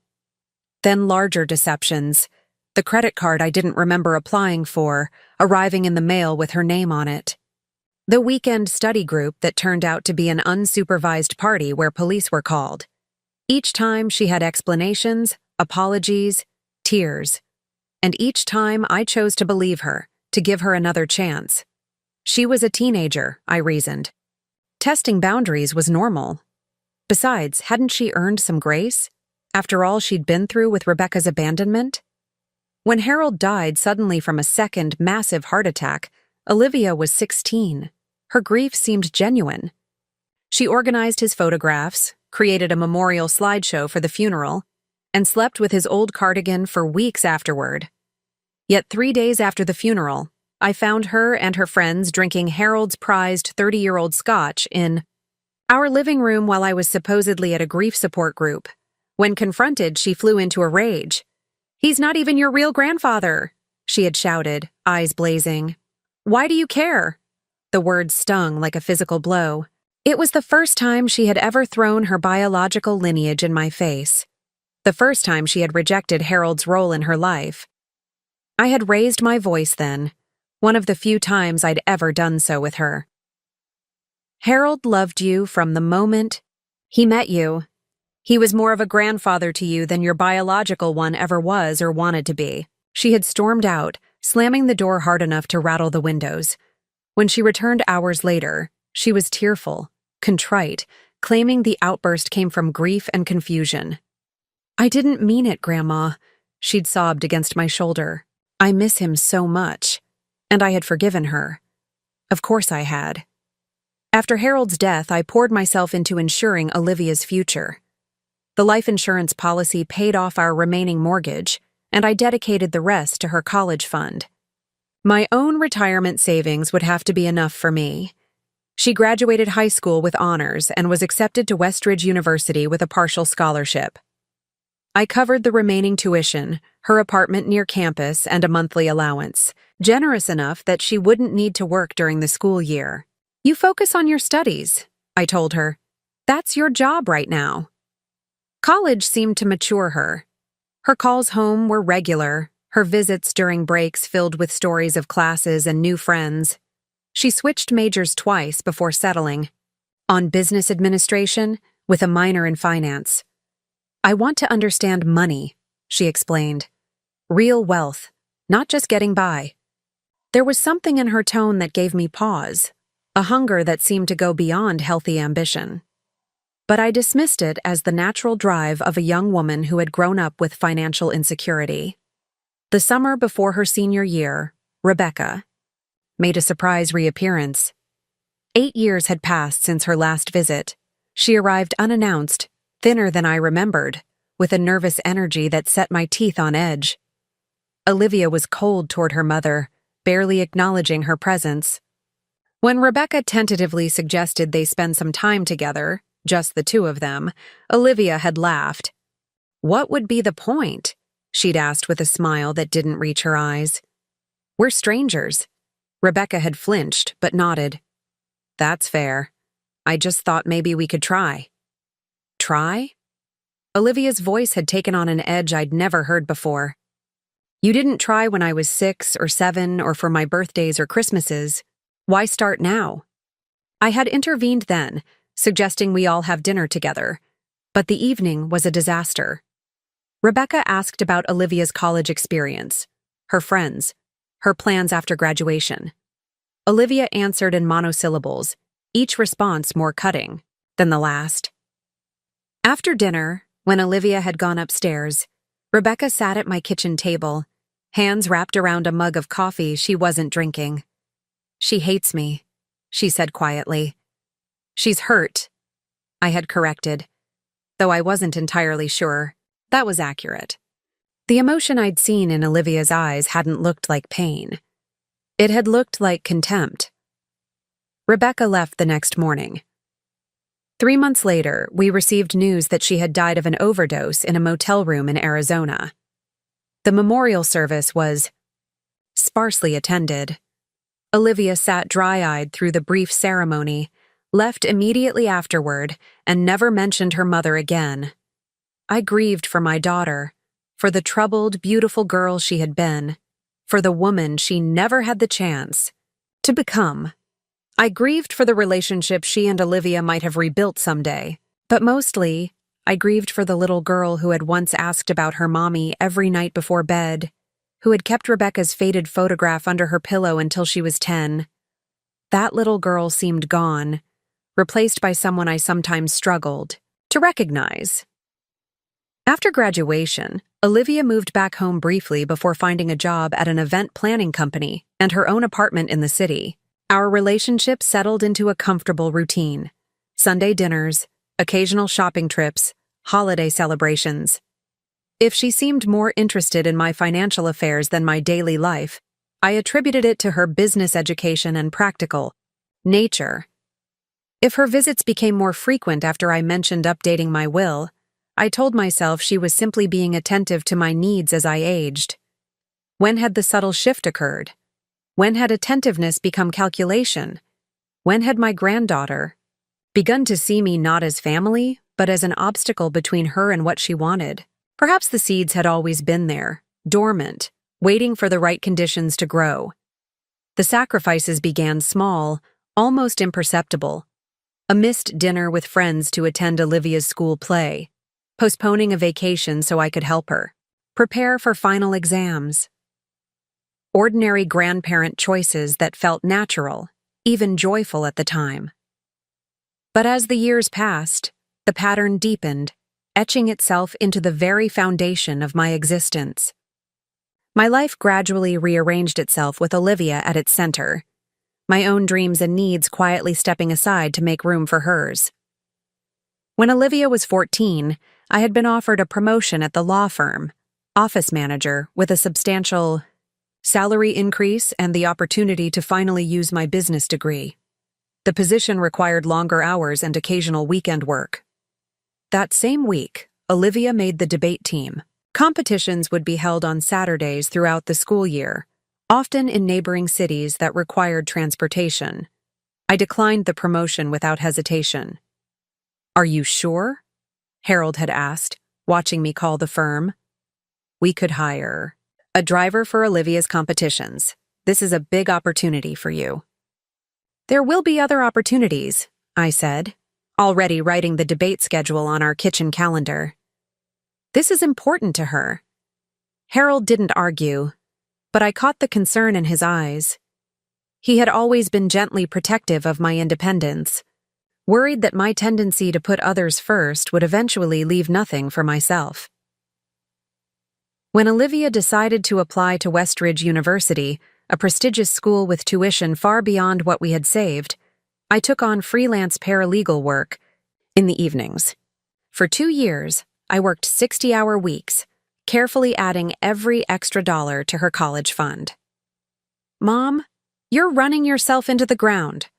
Then larger deceptions. The credit card I didn't remember applying for, arriving in the mail with her name on it. The weekend study group that turned out to be an unsupervised party where police were called. Each time she had explanations, apologies, tears. And each time I chose to believe her, to give her another chance. She was a teenager, I reasoned. Testing boundaries was normal. Besides, hadn't she earned some grace? After all she'd been through with Rebecca's abandonment? When Harold died suddenly from a second massive heart attack, Olivia was 16. Her grief seemed genuine. She organized his photographs, created a memorial slideshow for the funeral, and slept with his old cardigan for weeks afterward. Yet 3 days after the funeral, I found her and her friends drinking Harold's prized 30-year-old scotch in our living room while I was supposedly at a grief support group. When confronted, she flew into a rage. "He's not even your real grandfather," she had shouted, eyes blazing. "Why do you care?" The words stung like a physical blow. It was the first time she had ever thrown her biological lineage in my face. The first time she had rejected Harold's role in her life. I had raised my voice then, one of the few times I'd ever done so with her. "Harold loved you from the moment he met you. He was more of a grandfather to you than your biological one ever was or wanted to be." She had stormed out, slamming the door hard enough to rattle the windows. When she returned hours later, she was tearful, contrite, claiming the outburst came from grief and confusion. "I didn't mean it, Grandma," she'd sobbed against my shoulder. "I miss him so much." And I had forgiven her. Of course I had. After Harold's death, I poured myself into ensuring Olivia's future. The life insurance policy paid off our remaining mortgage, and I dedicated the rest to her college fund. My own retirement savings would have to be enough for me. She graduated high school with honors and was accepted to Westridge University with a partial scholarship. I covered the remaining tuition, her apartment near campus, and a monthly allowance, generous enough that she wouldn't need to work during the school year. "You focus on your studies," I told her. "That's your job right now." College seemed to mature her. Her calls home were regular, her visits during breaks filled with stories of classes and new friends. She switched majors twice before settling. On business administration, with a minor in finance. "I want to understand money," she explained. "Real wealth, not just getting by." There was something in her tone that gave me pause, a hunger that seemed to go beyond healthy ambition. But I dismissed it as the natural drive of a young woman who had grown up with financial insecurity. The summer before her senior year, Rebecca made a surprise reappearance. 8 years had passed since her last visit. She arrived unannounced, thinner than I remembered, with a nervous energy that set my teeth on edge. Olivia was cold toward her mother, barely acknowledging her presence. When Rebecca tentatively suggested they spend some time together, just the two of them, Olivia had laughed. "What would be the point?" she'd asked with a smile that didn't reach her eyes. "We're strangers." Rebecca had flinched, but nodded. "That's fair. I just thought maybe we could try." "Try?" Olivia's voice had taken on an edge I'd never heard before. "You didn't try when I was 6 or 7 or for my birthdays or Christmases. Why start now?" I had intervened then, suggesting we all have dinner together. But the evening was a disaster. Rebecca asked about Olivia's college experience, her friends, her plans after graduation. Olivia answered in monosyllables, each response more cutting than the last. After dinner, when Olivia had gone upstairs, Rebecca sat at my kitchen table, hands wrapped around a mug of coffee she wasn't drinking. "She hates me," she said quietly. "She's hurt," I had corrected, though I wasn't entirely sure that was accurate. The emotion I'd seen in Olivia's eyes hadn't looked like pain. It had looked like contempt. Rebecca left the next morning. 3 months later, we received news that she had died of an overdose in a motel room in Arizona. The memorial service was sparsely attended. Olivia sat dry-eyed through the brief ceremony, left immediately afterward, and never mentioned her mother again. I grieved for my daughter, for the troubled, beautiful girl she had been, for the woman she never had the chance to become. I grieved for the relationship she and Olivia might have rebuilt someday, but mostly, I grieved for the little girl who had once asked about her mommy every night before bed, who had kept Rebecca's faded photograph under her pillow until she was 10. That little girl seemed gone, replaced by someone I sometimes struggled to recognize. After graduation, Olivia moved back home briefly before finding a job at an event planning company and her own apartment in the city. Our relationship settled into a comfortable routine: Sunday dinners, occasional shopping trips, holiday celebrations. If she seemed more interested in my financial affairs than my daily life, I attributed it to her business education and practical nature. If her visits became more frequent after I mentioned updating my will, I told myself she was simply being attentive to my needs as I aged. When had the subtle shift occurred? When had attentiveness become calculation? When had my granddaughter begun to see me not as family, but as an obstacle between her and what she wanted? Perhaps the seeds had always been there, dormant, waiting for the right conditions to grow. The sacrifices began small, almost imperceptible. A missed dinner with friends to attend Olivia's school play, postponing a vacation so I could help her prepare for final exams. Ordinary grandparent choices that felt natural, even joyful at the time. But as the years passed, the pattern deepened, etching itself into the very foundation of my existence. My life gradually rearranged itself with Olivia at its center, my own dreams and needs quietly stepping aside to make room for hers. When Olivia was 14, I had been offered a promotion at the law firm, office manager, with a substantial salary increase and the opportunity to finally use my business degree. The position required longer hours and occasional weekend work. That same week, Olivia made the debate team. Competitions would be held on Saturdays throughout the school year, often in neighboring cities that required transportation. I declined the promotion without hesitation. "Are you sure?" Harold had asked, watching me call the firm. "We could hire a driver for Olivia's competitions. This is a big opportunity for you." "There will be other opportunities," I said, already writing the debate schedule on our kitchen calendar. "This is important to her." Harold didn't argue, but I caught the concern in his eyes. He had always been gently protective of my independence, worried that my tendency to put others first would eventually leave nothing for myself. When Olivia decided to apply to Westridge University, a prestigious school with tuition far beyond what we had saved, I took on freelance paralegal work in the evenings. For 2 years, I worked 60-hour weeks, carefully adding every extra dollar to her college fund. "Mom, you're running yourself into the ground,"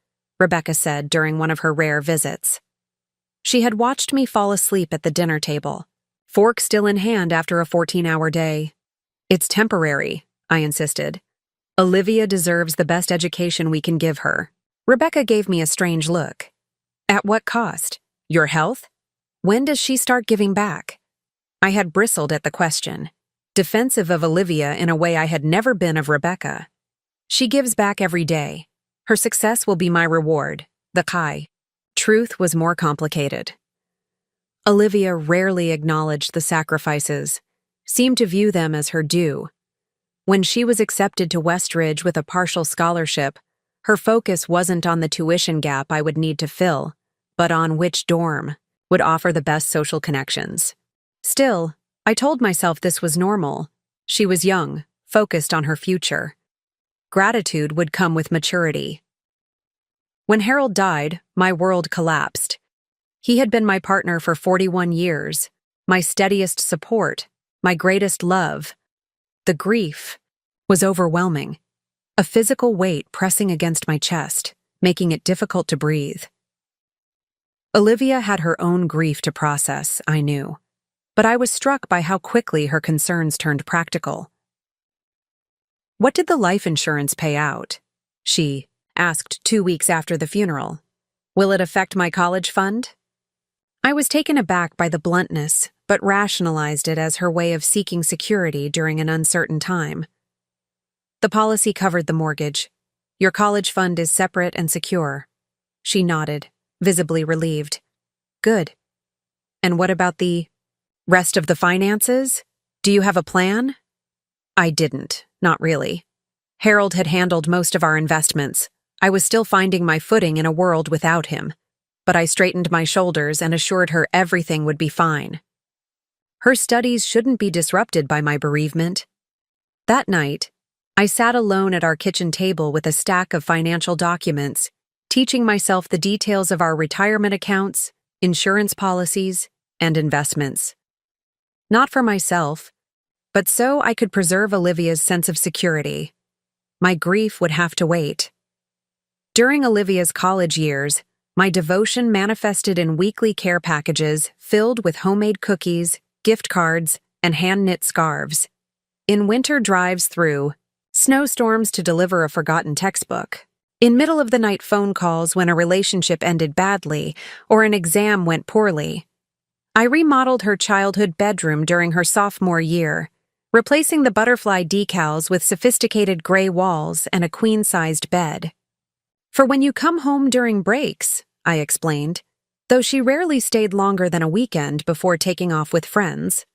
Rebecca said during one of her rare visits. She had watched me fall asleep at the dinner table, fork still in hand after a 14-hour day. "It's temporary," I insisted. "Olivia deserves the best education we can give her." Rebecca gave me a strange look. "At what cost? Your health? When does she start giving back?" I had bristled at the question, defensive of Olivia in a way I had never been of Rebecca. "She gives back every day. Her success will be my reward, the kai." Truth was more complicated. Olivia rarely acknowledged the sacrifices, seemed to view them as her due. When she was accepted to Westridge with a partial scholarship, her focus wasn't on the tuition gap I would need to fill, but on which dorm would offer the best social connections. Still, I told myself this was normal. She was young, focused on her future. Gratitude would come with maturity. When Harold died, my world collapsed. He had been my partner for 41 years, my steadiest support, my greatest love. The grief was overwhelming, a physical weight pressing against my chest, making it difficult to breathe. Olivia had her own grief to process, I knew, but I was struck by how quickly her concerns turned practical. "What did the life insurance pay out?" she asked 2 weeks after the funeral. "Will it affect my college fund?" I was taken aback by the bluntness, but rationalized it as her way of seeking security during an uncertain time. "The policy covered the mortgage. Your college fund is separate and secure." She nodded, visibly relieved. "Good. And what about the rest of the finances? Do you have a plan?" I didn't, not really. Harold had handled most of our investments. I was still finding my footing in a world without him, but I straightened my shoulders and assured her everything would be fine. Her studies shouldn't be disrupted by my bereavement. That night, I sat alone at our kitchen table with a stack of financial documents, teaching myself the details of our retirement accounts, insurance policies, and investments. Not for myself, but so I could preserve Olivia's sense of security. My grief would have to wait. During Olivia's college years, my devotion manifested in weekly care packages filled with homemade cookies, gift cards, and hand-knit scarves. In winter drives through snowstorms to deliver a forgotten textbook. In middle-of-the-night phone calls when a relationship ended badly or an exam went poorly. I remodeled her childhood bedroom during her sophomore year, replacing the butterfly decals with sophisticated gray walls and a queen-sized bed. "For when you come home during breaks," I explained, though she rarely stayed longer than a weekend before taking off with friends.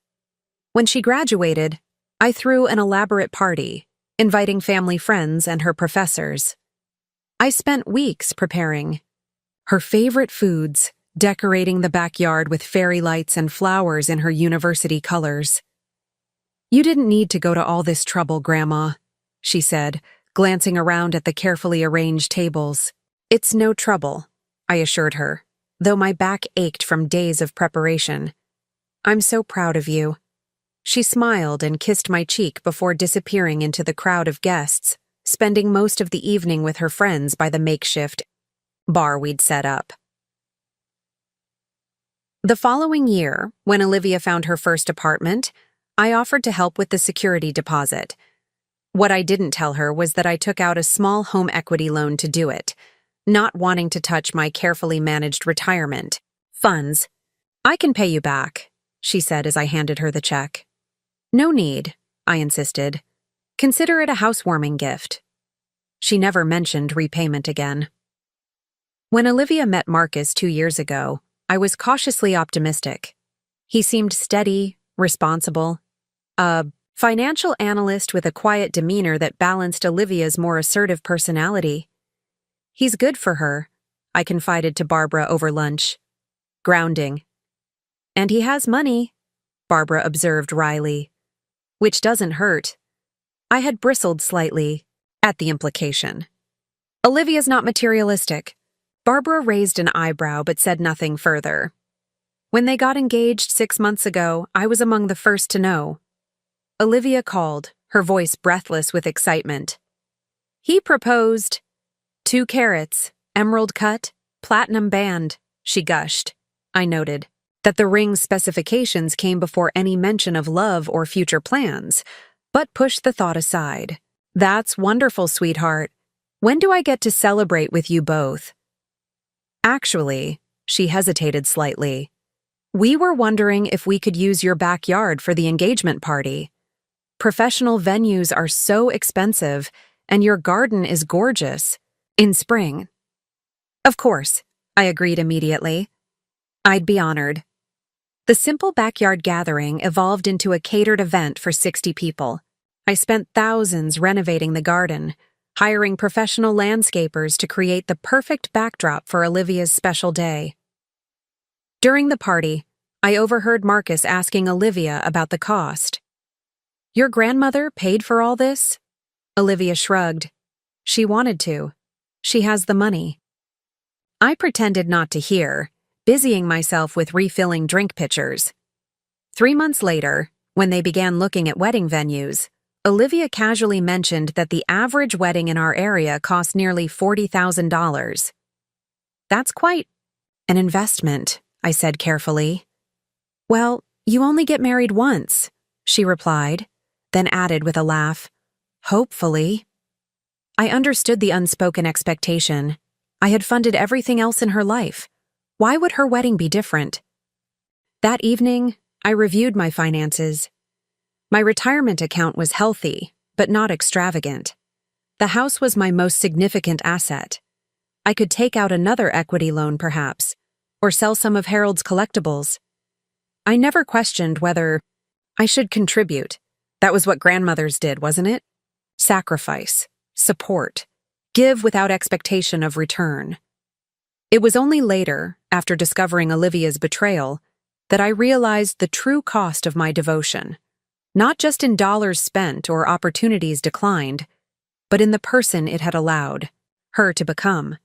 When she graduated, I threw an elaborate party, inviting family friends and her professors. I spent weeks preparing her favorite foods, decorating the backyard with fairy lights and flowers in her university colors. "You didn't need to go to all this trouble, Grandma," she said, glancing around at the carefully arranged tables. "It's no trouble," I assured her, though my back ached from days of preparation. "I'm so proud of you." She smiled and kissed my cheek before disappearing into the crowd of guests, spending most of the evening with her friends by the makeshift bar we'd set up. The following year, when Olivia found her first apartment, I offered to help with the security deposit. What I didn't tell her was that I took out a small home equity loan to do it, not wanting to touch my carefully managed retirement funds. "I can pay you back," she said as I handed her the check. "No need," I insisted. "Consider it a housewarming gift." She never mentioned repayment again. When Olivia met Marcus 2 years ago, I was cautiously optimistic. He seemed steady, responsible, a financial analyst with a quiet demeanor that balanced Olivia's more assertive personality. "He's good for her," I confided to Barbara over lunch. "Grounding." "And he has money," Barbara observed wryly. "Which doesn't hurt." I had bristled slightly at the implication. "Olivia's not materialistic." Barbara raised an eyebrow but said nothing further. When they got engaged 6 months ago, I was among the first to know. Olivia called, her voice breathless with excitement. "He proposed 2 carats, emerald cut, platinum band," she gushed. I noted that the ring's specifications came before any mention of love or future plans, but pushed the thought aside. "That's wonderful, sweetheart. When do I get to celebrate with you both?" Actually, she hesitated slightly. "We were wondering if we could use your backyard for the engagement party. Professional venues are so expensive, and your garden is gorgeous. In spring." "Of course," I agreed immediately. "I'd be honored." The simple backyard gathering evolved into a catered event for 60 people. I spent thousands renovating the garden, hiring professional landscapers to create the perfect backdrop for Olivia's special day. During the party, I overheard Marcus asking Olivia about the cost. "Your grandmother paid for all this?" Olivia shrugged. "She wanted to. She has the money." I pretended not to hear, busying myself with refilling drink pitchers. 3 months later, when they began looking at wedding venues, Olivia casually mentioned that the average wedding in our area cost nearly $40,000. "That's quite an investment," I said carefully. "Well, you only get married once," she replied, then added with a laugh, "Hopefully." I understood the unspoken expectation. I had funded everything else in her life. Why would her wedding be different? That evening, I reviewed my finances. My retirement account was healthy, but not extravagant. The house was my most significant asset. I could take out another equity loan, perhaps, or sell some of Harold's collectibles. I never questioned whether I should contribute. That was what grandmothers did, wasn't it? Sacrifice, support, give without expectation of return. It was only later, after discovering Olivia's betrayal, that I realized the true cost of my devotion, not just in dollars spent or opportunities declined, but in the person it had allowed her to become.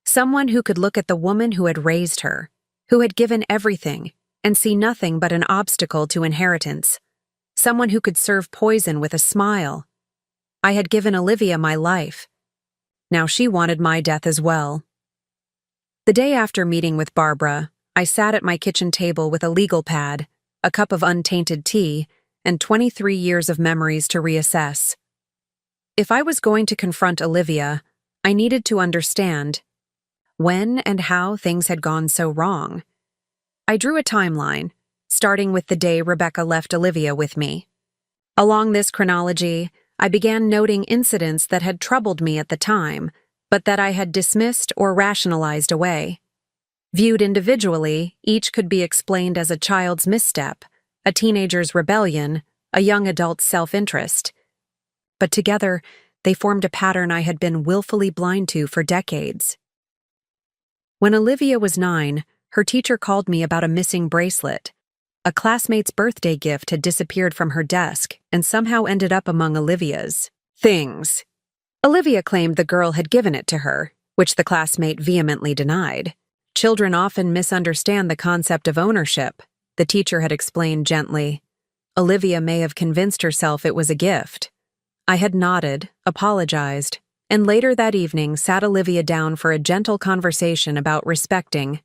Someone who could look at the woman who had raised her, who had given everything, and see nothing but an obstacle to inheritance. Someone who could serve poison with a smile. I had given Olivia my life. Now she wanted my death as well. The day after meeting with Barbara, I sat at my kitchen table with a legal pad, a cup of untainted tea, and 23 years of memories to reassess. If I was going to confront Olivia, I needed to understand when and how things had gone so wrong. I drew a timeline, starting with the day Rebecca left Olivia with me. Along this chronology, I began noting incidents that had troubled me at the time, but that I had dismissed or rationalized away. Viewed individually, each could be explained as a child's misstep, a teenager's rebellion, a young adult's self-interest. But together, they formed a pattern I had been willfully blind to for decades. When Olivia was 9, her teacher called me about a missing bracelet. A classmate's birthday gift had disappeared from her desk and somehow ended up among Olivia's things. Olivia claimed the girl had given it to her, which the classmate vehemently denied. Children often misunderstand the concept of ownership, the teacher had explained gently. Olivia may have convinced herself it was a gift. I had nodded, apologized, and later that evening sat Olivia down for a gentle conversation about respecting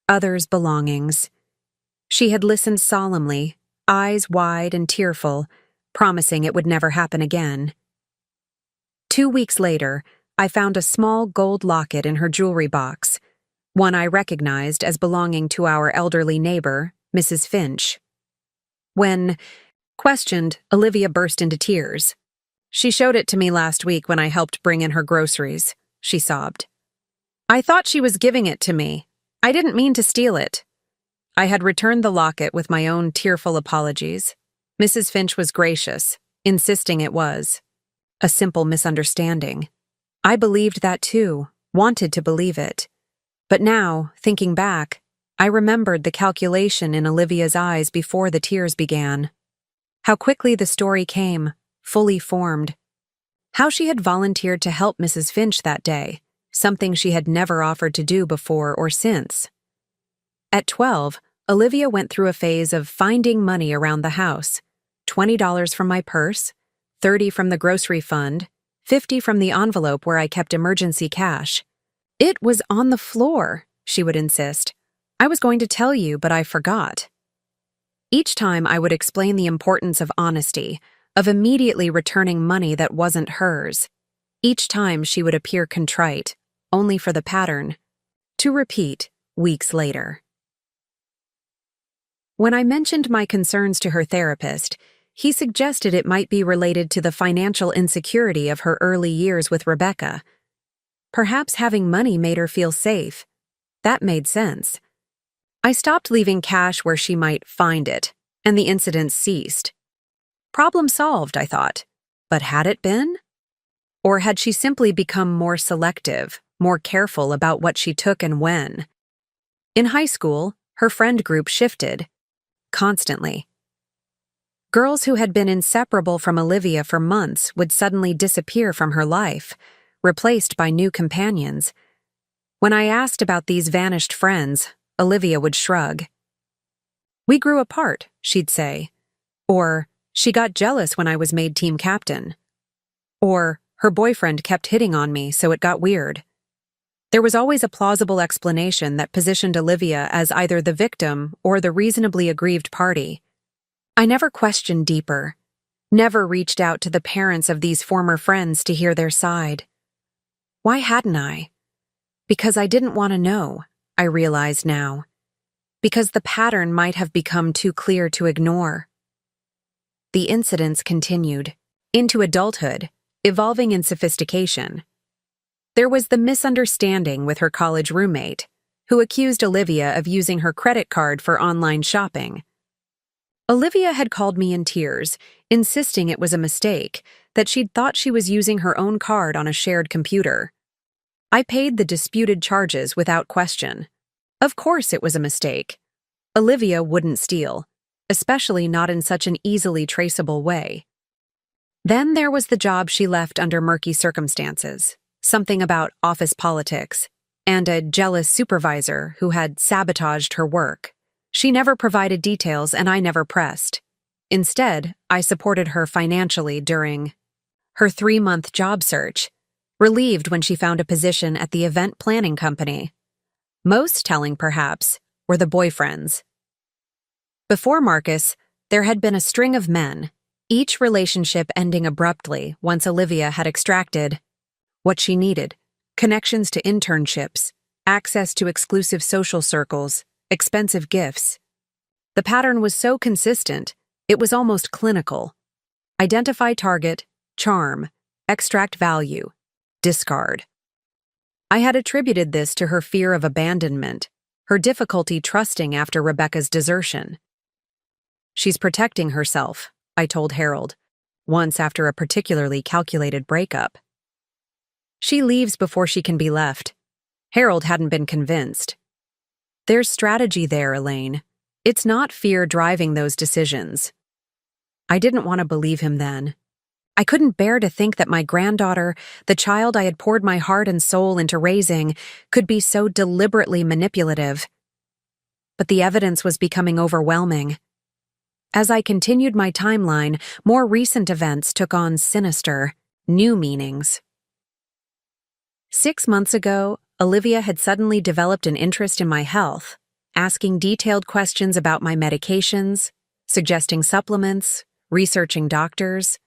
others' belongings. She had listened solemnly, eyes wide and tearful, promising it would never happen again. 2 weeks later, I found a small gold locket in her jewelry box, one I recognized as belonging to our elderly neighbor, Mrs. Finch. When questioned, Olivia burst into tears. "She showed it to me last week when I helped bring in her groceries," she sobbed. "I thought she was giving it to me. I didn't mean to steal it." I had returned the locket with my own tearful apologies. Mrs. Finch was gracious, insisting it was a simple misunderstanding. I believed that too, wanted to believe it. But now, thinking back, I remembered the calculation in Olivia's eyes before the tears began. How quickly the story came, fully formed. How she had volunteered to help Mrs. Finch that day, something she had never offered to do before or since. At 12, Olivia went through a phase of finding money around the house. $20 from my purse, $30 from the grocery fund, $50 from the envelope where I kept emergency cash. "It was on the floor," she would insist. "I was going to tell you, but I forgot." Each time I would explain the importance of honesty, of immediately returning money that wasn't hers. Each time she would appear contrite, only for the pattern to repeat weeks later. When I mentioned my concerns to her therapist, he suggested it might be related to the financial insecurity of her early years with Rebecca. Perhaps having money made her feel safe. That made sense. I stopped leaving cash where she might find it, and the incident ceased. Problem solved, I thought. But had it been? Or had she simply become more selective, more careful about what she took and when? In high school, her friend group shifted. Constantly. Girls who had been inseparable from Olivia for months would suddenly disappear from her life, replaced by new companions. When I asked about these vanished friends, Olivia would shrug. "We grew apart," she'd say. Or, "She got jealous when I was made team captain." Or, "Her boyfriend kept hitting on me, so it got weird." There was always a plausible explanation that positioned Olivia as either the victim or the reasonably aggrieved party. I never questioned deeper, never reached out to the parents of these former friends to hear their side. Why hadn't I? Because I didn't want to know, I realize now. Because the pattern might have become too clear to ignore. The incidents continued, into adulthood, evolving in sophistication. There was the misunderstanding with her college roommate, who accused Olivia of using her credit card for online shopping. Olivia had called me in tears, insisting it was a mistake, that she'd thought she was using her own card on a shared computer. I paid the disputed charges without question. Of course it was a mistake. Olivia wouldn't steal, especially not in such an easily traceable way. Then there was the job she left under murky circumstances, something about office politics, and a jealous supervisor who had sabotaged her work. She never provided details and I never pressed. Instead, I supported her financially during her 3-month job search, relieved when she found a position at the event planning company. Most telling, perhaps, were the boyfriends. Before Marcus, there had been a string of men, each relationship ending abruptly once Olivia had extracted what she needed: connections to internships, access to exclusive social circles, expensive gifts. The pattern was so consistent, it was almost clinical. Identify target, charm, extract value, discard. I had attributed this to her fear of abandonment, her difficulty trusting after Rebecca's desertion. "She's protecting herself," I told Harold, once after a particularly calculated breakup. "She leaves before she can be left." Harold hadn't been convinced. "There's strategy there, Elaine. It's not fear driving those decisions." I didn't want to believe him then. I couldn't bear to think that my granddaughter, the child I had poured my heart and soul into raising, could be so deliberately manipulative. But the evidence was becoming overwhelming. As I continued my timeline, more recent events took on sinister, new meanings. 6 months ago, Olivia had suddenly developed an interest in my health, asking detailed questions about my medications, suggesting supplements, researching doctors.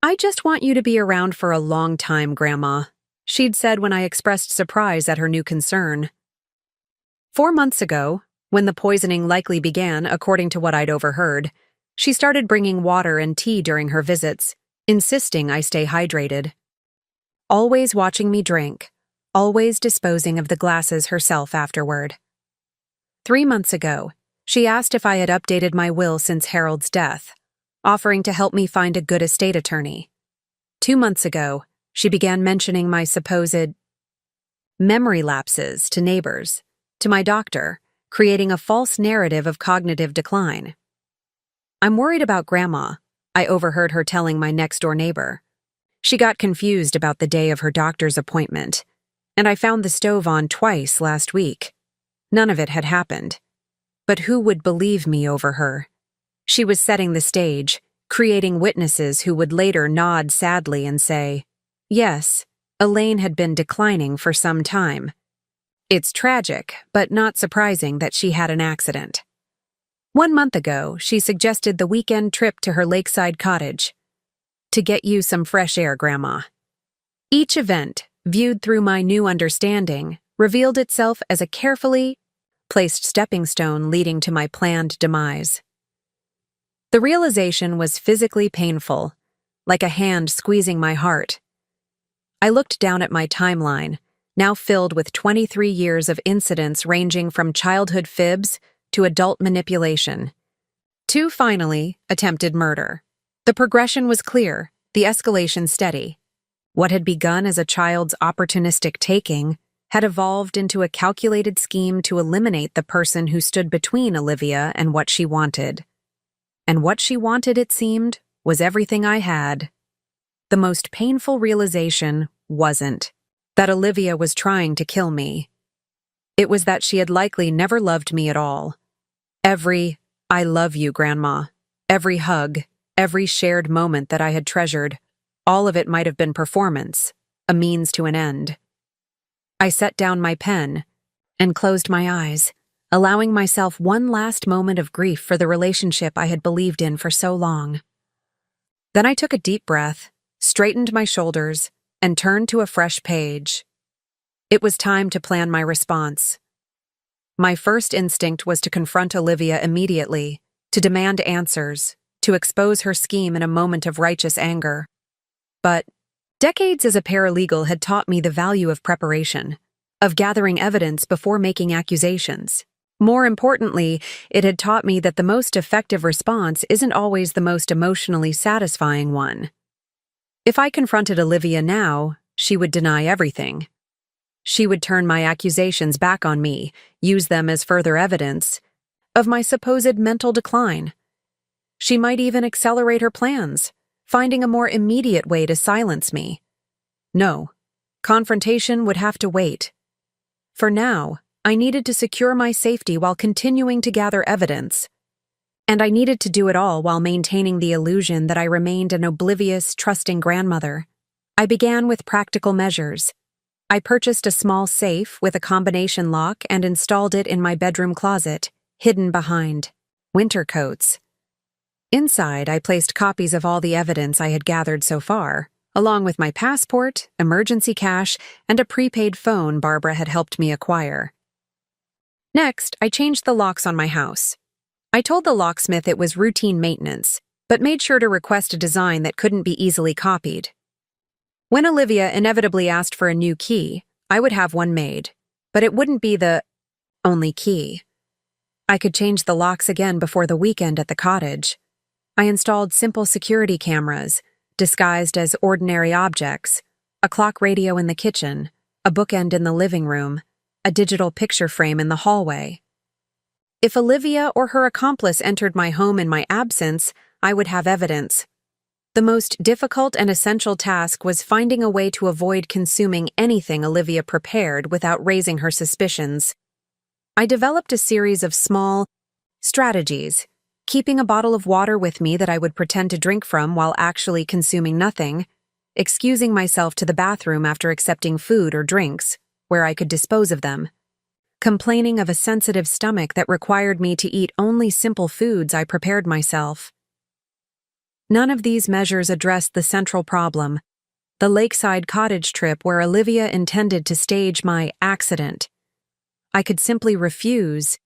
"I just want you to be around for a long time, Grandma," she'd said when I expressed surprise at her new concern. 4 months ago, when the poisoning likely began according to what I'd overheard, she started bringing water and tea during her visits, insisting I stay hydrated. Always watching me drink, always disposing of the glasses herself afterward. 3 months ago, she asked if I had updated my will since Harold's death, offering to help me find a good estate attorney. 2 months ago, she began mentioning my supposed memory lapses to neighbors, to my doctor, creating a false narrative of cognitive decline. "I'm worried about Grandma," I overheard her telling my next-door neighbor. She got confused about the day of her doctor's appointment, and I found the stove on twice last week. None of it had happened. But who would believe me over her? She was setting the stage, creating witnesses who would later nod sadly and say, "Yes, Elaine had been declining for some time." It's tragic, but not surprising that she had an accident. 1 month ago, she suggested the weekend trip to her lakeside cottage. "To get you some fresh air, Grandma." Each event, viewed through my new understanding, revealed itself as a carefully placed stepping stone leading to my planned demise. The realization was physically painful, like a hand squeezing my heart. I looked down at my timeline, now filled with 23 years of incidents ranging from childhood fibs to adult manipulation, to, finally, attempted murder. The progression was clear, the escalation steady. What had begun as a child's opportunistic taking had evolved into a calculated scheme to eliminate the person who stood between Olivia and what she wanted. And what she wanted, it seemed, was everything I had. The most painful realization wasn't that Olivia was trying to kill me. It was that she had likely never loved me at all. Every "I love you, Grandma," every hug, every shared moment that I had treasured, all of it might have been performance, a means to an end. I set down my pen and closed my eyes, allowing myself one last moment of grief for the relationship I had believed in for so long. Then I took a deep breath, straightened my shoulders, and turned to a fresh page. It was time to plan my response. My first instinct was to confront Olivia immediately, to demand answers, to expose her scheme in a moment of righteous anger. But decades as a paralegal had taught me the value of preparation, of gathering evidence before making accusations. More importantly, it had taught me that the most effective response isn't always the most emotionally satisfying one. If I confronted Olivia now, she would deny everything. She would turn my accusations back on me, use them as further evidence of my supposed mental decline. She might even accelerate her plans, finding a more immediate way to silence me. No, confrontation would have to wait. For now, I needed to secure my safety while continuing to gather evidence. And I needed to do it all while maintaining the illusion that I remained an oblivious, trusting grandmother. I began with practical measures. I purchased a small safe with a combination lock and installed it in my bedroom closet, hidden behind winter coats. Inside, I placed copies of all the evidence I had gathered so far, along with my passport, emergency cash, and a prepaid phone Barbara had helped me acquire. Next, I changed the locks on my house. I told the locksmith it was routine maintenance, but made sure to request a design that couldn't be easily copied. When Olivia inevitably asked for a new key, I would have one made, but it wouldn't be the only key. I could change the locks again before the weekend at the cottage. I installed simple security cameras, disguised as ordinary objects, a clock radio in the kitchen, a bookend in the living room, a digital picture frame in the hallway. If Olivia or her accomplice entered my home in my absence, I would have evidence. The most difficult and essential task was finding a way to avoid consuming anything Olivia prepared without raising her suspicions. I developed a series of small strategies, keeping a bottle of water with me that I would pretend to drink from while actually consuming nothing, excusing myself to the bathroom after accepting food or drinks, where I could dispose of them, complaining of a sensitive stomach that required me to eat only simple foods I prepared myself. None of these measures addressed the central problem, the lakeside cottage trip where Olivia intended to stage my accident. I could simply refuse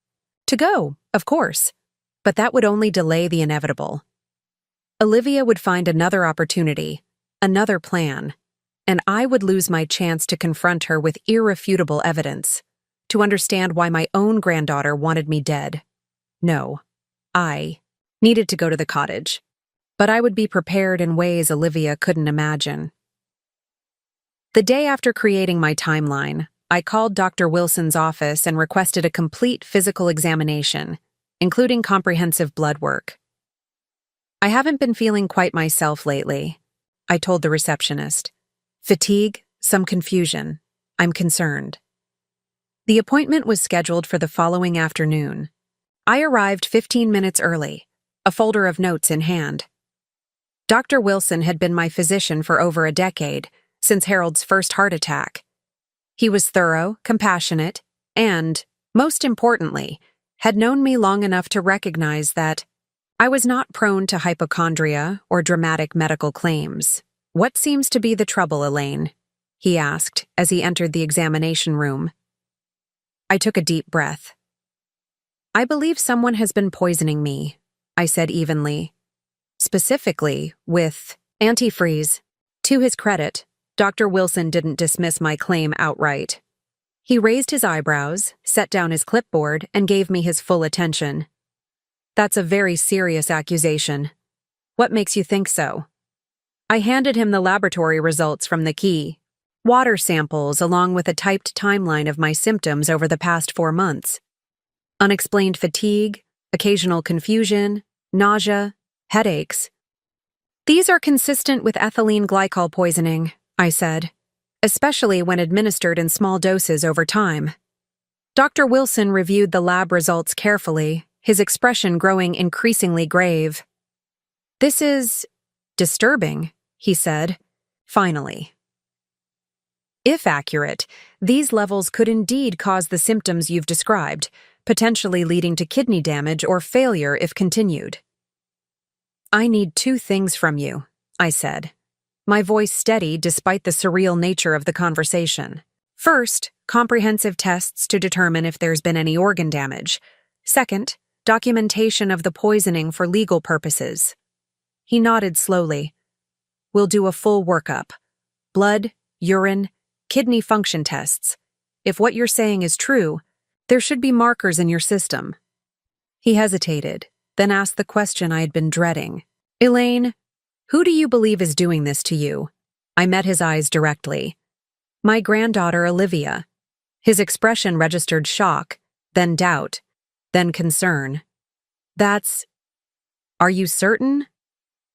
to go, of course, but that would only delay the inevitable. Olivia would find another opportunity, another plan, and I would lose my chance to confront her with irrefutable evidence, to understand why my own granddaughter wanted me dead. No, I needed to go to the cottage, but I would be prepared in ways Olivia couldn't imagine. The day after creating my timeline, I called Dr. Wilson's office and requested a complete physical examination, including comprehensive blood work. "I haven't been feeling quite myself lately," I told the receptionist. "Fatigue, some confusion. I'm concerned." The appointment was scheduled for the following afternoon. I arrived 15 minutes early, a folder of notes in hand. Dr. Wilson had been my physician for over a decade, since Harold's first heart attack. He was thorough, compassionate, and, most importantly, had known me long enough to recognize that I was not prone to hypochondria or dramatic medical claims. "What seems to be the trouble, Elaine?" he asked as he entered the examination room. I took a deep breath. "I believe someone has been poisoning me," I said evenly. "Specifically, with antifreeze." To his credit, Dr. Wilson didn't dismiss my claim outright. He raised his eyebrows, set down his clipboard, and gave me his full attention. That's a very serious accusation. What makes you think so? I handed him the laboratory results from the key, water samples along with a typed timeline of my symptoms over the past 4 months. Unexplained fatigue, occasional confusion, nausea, headaches. These are consistent with ethylene glycol poisoning, I said, especially when administered in small doses over time. Dr. Wilson reviewed the lab results carefully, his expression growing increasingly grave. This is disturbing, he said, finally. If accurate, these levels could indeed cause the symptoms you've described, potentially leading to kidney damage or failure if continued. I need 2 things from you, I said, my voice steady despite the surreal nature of the conversation. First, comprehensive tests to determine if there's been any organ damage. Second, documentation of the poisoning for legal purposes. He nodded slowly. We'll do a full workup. Blood, urine, kidney function tests. If what you're saying is true, there should be markers in your system. He hesitated, then asked the question I had been dreading. Elaine, who do you believe is doing this to you? I met his eyes directly. My granddaughter, Olivia. His expression registered shock, then doubt, then concern. Are you certain?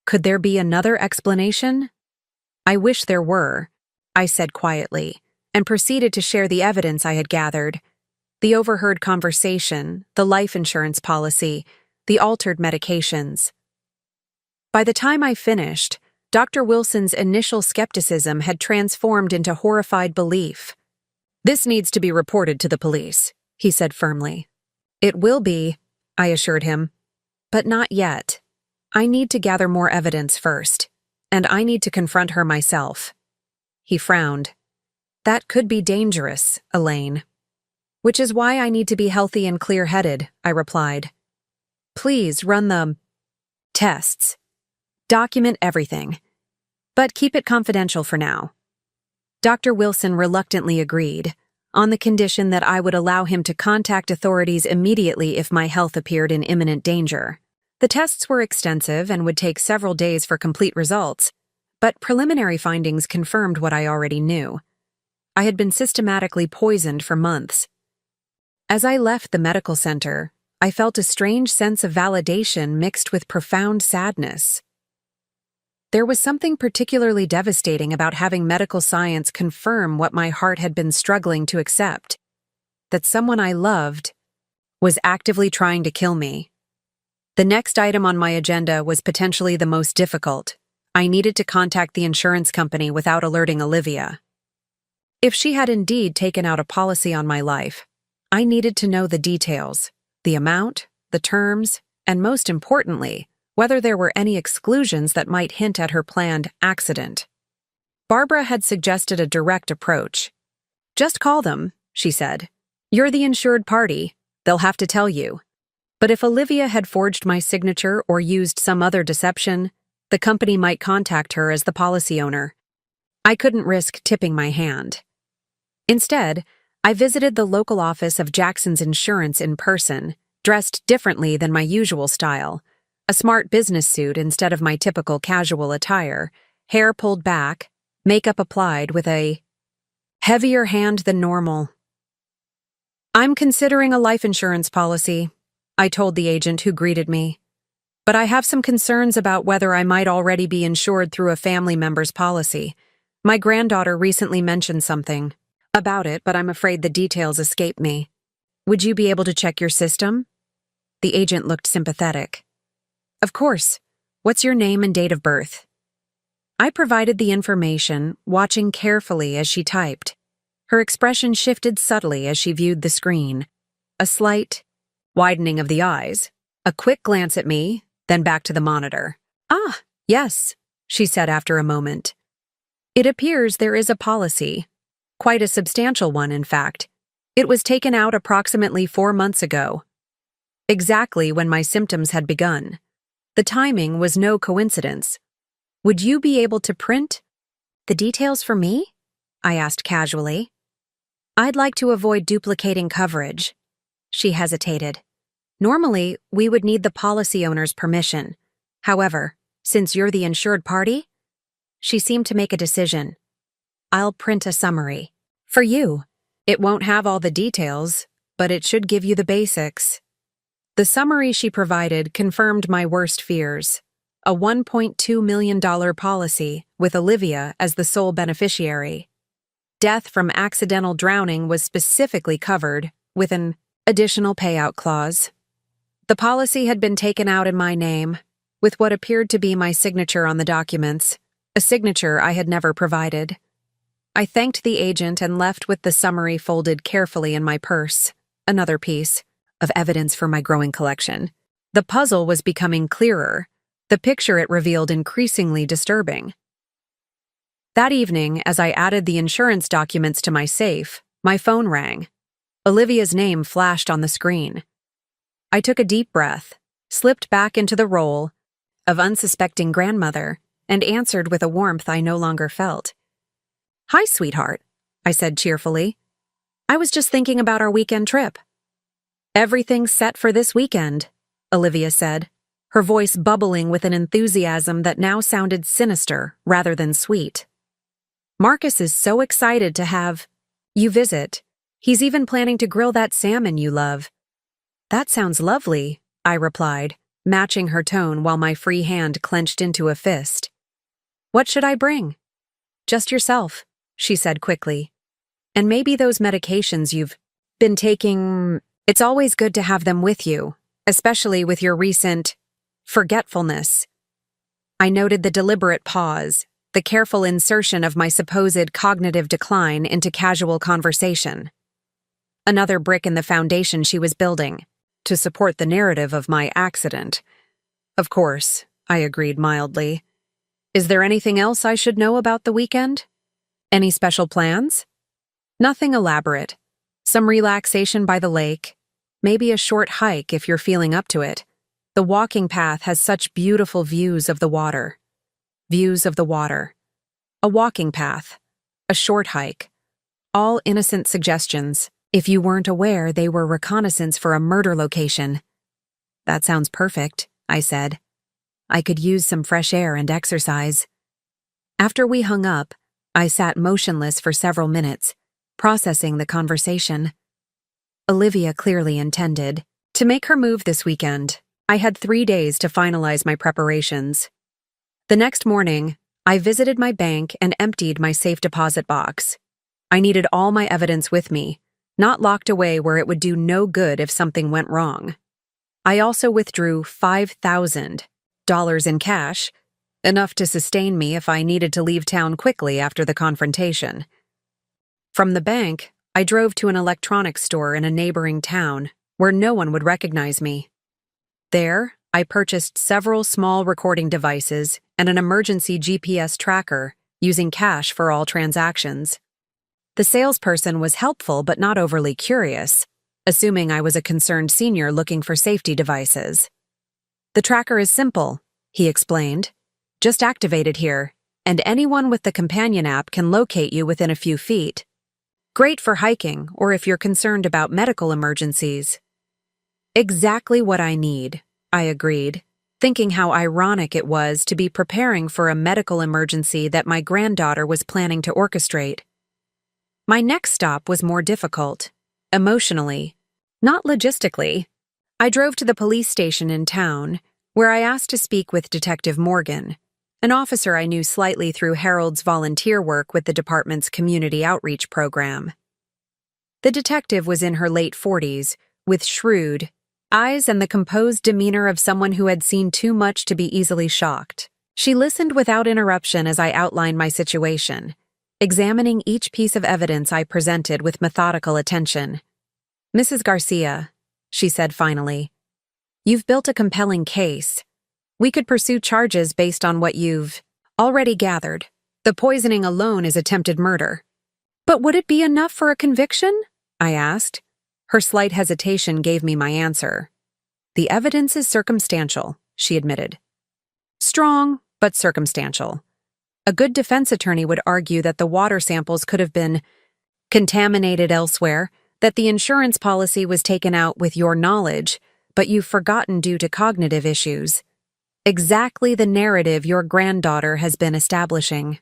Could there be another explanation? I wish there were, I said quietly, and proceeded to share the evidence I had gathered. The overheard conversation, the life insurance policy, the altered medications. By the time I finished, Dr. Wilson's initial skepticism had transformed into horrified belief. This needs to be reported to the police, he said firmly. It will be, I assured him. But not yet. I need to gather more evidence first, and I need to confront her myself. He frowned. That could be dangerous, Elaine. Which is why I need to be healthy and clear-headed, I replied. Please run the tests. Document everything. But keep it confidential for now. Dr. Wilson reluctantly agreed, on the condition that I would allow him to contact authorities immediately if my health appeared in imminent danger. The tests were extensive and would take several days for complete results, but preliminary findings confirmed what I already knew. I had been systematically poisoned for months. As I left the medical center, I felt a strange sense of validation mixed with profound sadness. There was something particularly devastating about having medical science confirm what my heart had been struggling to accept, that someone I loved was actively trying to kill me. The next item on my agenda was potentially the most difficult. I needed to contact the insurance company without alerting Olivia. If she had indeed taken out a policy on my life, I needed to know the details, the amount, the terms, and most importantly, whether there were any exclusions that might hint at her planned accident. Barbara had suggested a direct approach. Just call them, she said. You're the insured party. They'll have to tell you. But if Olivia had forged my signature or used some other deception, the company might contact her as the policy owner. I couldn't risk tipping my hand. Instead, I visited the local office of Jackson's Insurance in person, dressed differently than my usual style. A smart business suit instead of my typical casual attire, hair pulled back, makeup applied with a heavier hand than normal. I'm considering a life insurance policy, I told the agent who greeted me. But I have some concerns about whether I might already be insured through a family member's policy. My granddaughter recently mentioned something about it, but I'm afraid the details escape me. Would you be able to check your system? The agent looked sympathetic. Of course. What's your name and date of birth? I provided the information, watching carefully as she typed. Her expression shifted subtly as she viewed the screen. A slight widening of the eyes, a quick glance at me, then back to the monitor. Ah, yes, she said after a moment. It appears there is a policy. Quite a substantial one, in fact. It was taken out approximately 4 months ago. Exactly when my symptoms had begun. The timing was no coincidence. Would you be able to print the details for me? I asked casually. I'd like to avoid duplicating coverage. She hesitated. Normally, we would need the policy owner's permission. However, since you're the insured party, she seemed to make a decision. I'll print a summary. For you. It won't have all the details, but it should give you the basics. The summary she provided confirmed my worst fears. A $1.2 million policy with Olivia as the sole beneficiary. Death from accidental drowning was specifically covered with an additional payout clause. The policy had been taken out in my name, with what appeared to be my signature on the documents, a signature I had never provided. I thanked the agent and left with the summary folded carefully in my purse, another piece of evidence for my growing collection. The puzzle was becoming clearer, the picture it revealed increasingly disturbing. That evening, as I added the insurance documents to my safe, my phone rang. Olivia's name flashed on the screen. I took a deep breath, slipped back into the role of unsuspecting grandmother, and answered with a warmth I no longer felt. "Hi, sweetheart," I said cheerfully. "I was just thinking about our weekend trip." "Everything's set for this weekend," Olivia said, her voice bubbling with an enthusiasm that now sounded sinister rather than sweet. "Marcus is so excited to have you visit. He's even planning to grill that salmon you love." "That sounds lovely," I replied, matching her tone while my free hand clenched into a fist. "What should I bring?" "Just yourself," she said quickly. "And maybe those medications you've been taking. It's always good to have them with you, especially with your recent forgetfulness." I noted the deliberate pause, the careful insertion of my supposed cognitive decline into casual conversation. Another brick in the foundation she was building, to support the narrative of my accident. "Of course," I agreed mildly. "Is there anything else I should know about the weekend? Any special plans?" "Nothing elaborate. Some relaxation by the lake, maybe a short hike if you're feeling up to it. The walking path has such beautiful views of the water." Views of the water. A walking path. A short hike. All innocent suggestions, if you weren't aware they were reconnaissance for a murder location. "That sounds perfect," I said. "I could use some fresh air and exercise." After we hung up, I sat motionless for several minutes, processing the conversation. Olivia clearly intended to make her move this weekend. I had 3 days to finalize my preparations. The next morning, I visited my bank and emptied my safe deposit box. I needed all my evidence with me, not locked away where it would do no good if something went wrong. I also withdrew $5,000 in cash, enough to sustain me if I needed to leave town quickly after the confrontation. From the bank, I drove to an electronics store in a neighboring town where no one would recognize me. There, I purchased several small recording devices and an emergency GPS tracker, using cash for all transactions. The salesperson was helpful but not overly curious, assuming I was a concerned senior looking for safety devices. "The tracker is simple," he explained. "Just activate it here, and anyone with the companion app can locate you within a few feet. Great for hiking or if you're concerned about medical emergencies." "Exactly what I need," I agreed, thinking how ironic it was to be preparing for a medical emergency that my granddaughter was planning to orchestrate. My next stop was more difficult, emotionally, not logistically. I drove to the police station in town, where I asked to speak with Detective Morgan, an officer I knew slightly through Harold's volunteer work with the department's community outreach program. The detective was in her late 40s, with shrewd eyes and the composed demeanor of someone who had seen too much to be easily shocked. She listened without interruption as I outlined my situation, examining each piece of evidence I presented with methodical attention. "Mrs. Garcia," she said finally, "you've built a compelling case. We could pursue charges based on what you've already gathered. The poisoning alone is attempted murder." "But would it be enough for a conviction?" I asked. Her slight hesitation gave me my answer. "The evidence is circumstantial," she admitted. "Strong, but circumstantial. A good defense attorney would argue that the water samples could have been contaminated elsewhere, that the insurance policy was taken out with your knowledge, but you've forgotten due to cognitive issues. Exactly the narrative your granddaughter has been establishing.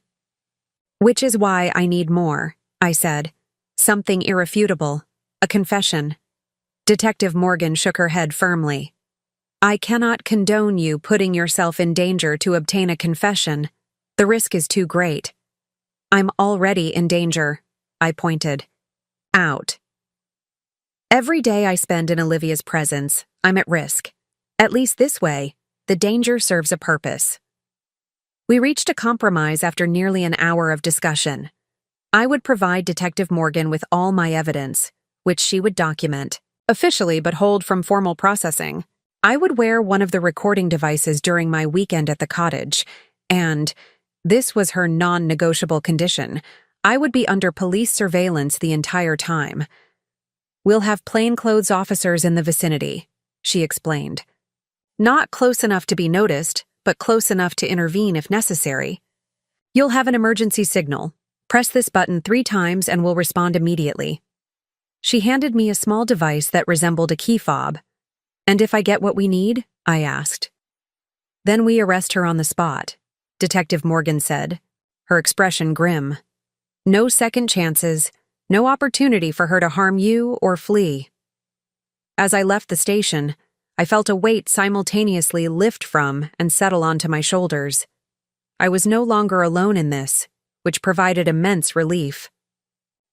Which is why I need more, I said. Something irrefutable. A confession. Detective Morgan shook her head firmly. I cannot condone you putting yourself in danger to obtain a confession. The risk is too great. I'm already in danger, I pointed. Out. Every day I spend in Olivia's presence, I'm at risk. At least this way, the danger serves a purpose. We reached a compromise after nearly an hour of discussion. I would provide Detective Morgan with all my evidence, which she would document, officially but hold from formal processing. I would wear one of the recording devices during my weekend at the cottage, and, this was her non-negotiable condition, I would be under police surveillance the entire time. We'll have plainclothes officers in the vicinity, she explained. Not close enough to be noticed, but close enough to intervene if necessary. You'll have an emergency signal. Press this button 3 times and we'll respond immediately. She handed me a small device that resembled a key fob. And if I get what we need? I asked. Then we arrest her on the spot, Detective Morgan said, her expression grim. No second chances, no opportunity for her to harm you or flee. As I left the station, I felt a weight simultaneously lift from and settle onto my shoulders. I was no longer alone in this, which provided immense relief.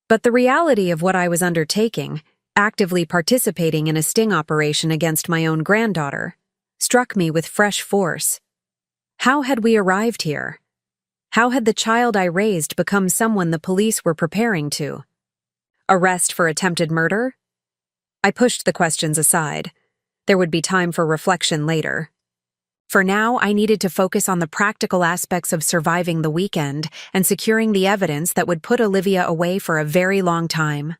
But the reality of what I was undertaking, actively participating in a sting operation against my own granddaughter, struck me with fresh force. How had we arrived here? How had the child I raised become someone the police were preparing to? Arrest for attempted murder? I pushed the questions aside. There would be time for reflection later. For now, I needed to focus on the practical aspects of surviving the weekend and securing the evidence that would put Olivia away for a very long time.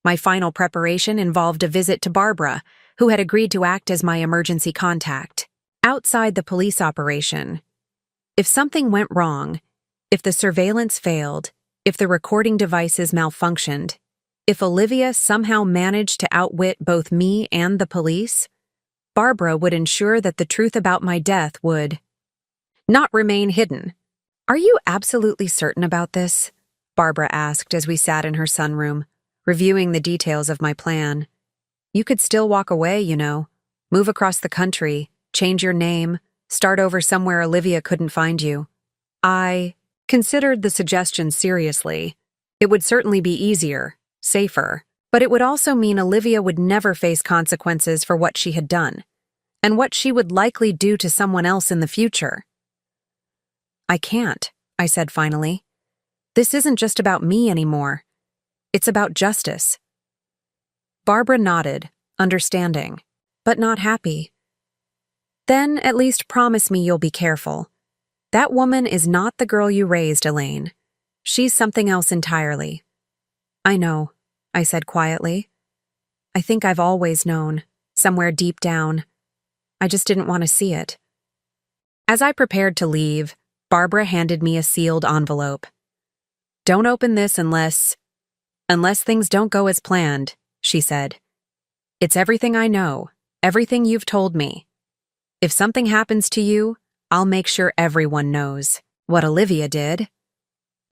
My final preparation involved a visit to Barbara, who had agreed to act as my emergency contact. Outside the police operation, if something went wrong, if the surveillance failed, if the recording devices malfunctioned, if Olivia somehow managed to outwit both me and the police, Barbara would ensure that the truth about my death would not remain hidden. Are you absolutely certain about this? Barbara asked as we sat in her sunroom, reviewing the details of my plan. You could still walk away, you know, move across the country, change your name, start over somewhere Olivia couldn't find you. I considered the suggestion seriously. It would certainly be easier, safer, but it would also mean Olivia would never face consequences for what she had done, and what she would likely do to someone else in the future. I can't, I said finally. This isn't just about me anymore. It's about justice. Barbara nodded, understanding, but not happy. Then at least promise me you'll be careful. That woman is not the girl you raised, Elaine. She's something else entirely. I know, I said quietly. I think I've always known, somewhere deep down. I just didn't want to see it. As I prepared to leave, Barbara handed me a sealed envelope. Don't open this unless things don't go as planned, she said. It's everything I know, everything you've told me. If something happens to you, I'll make sure everyone knows what Olivia did.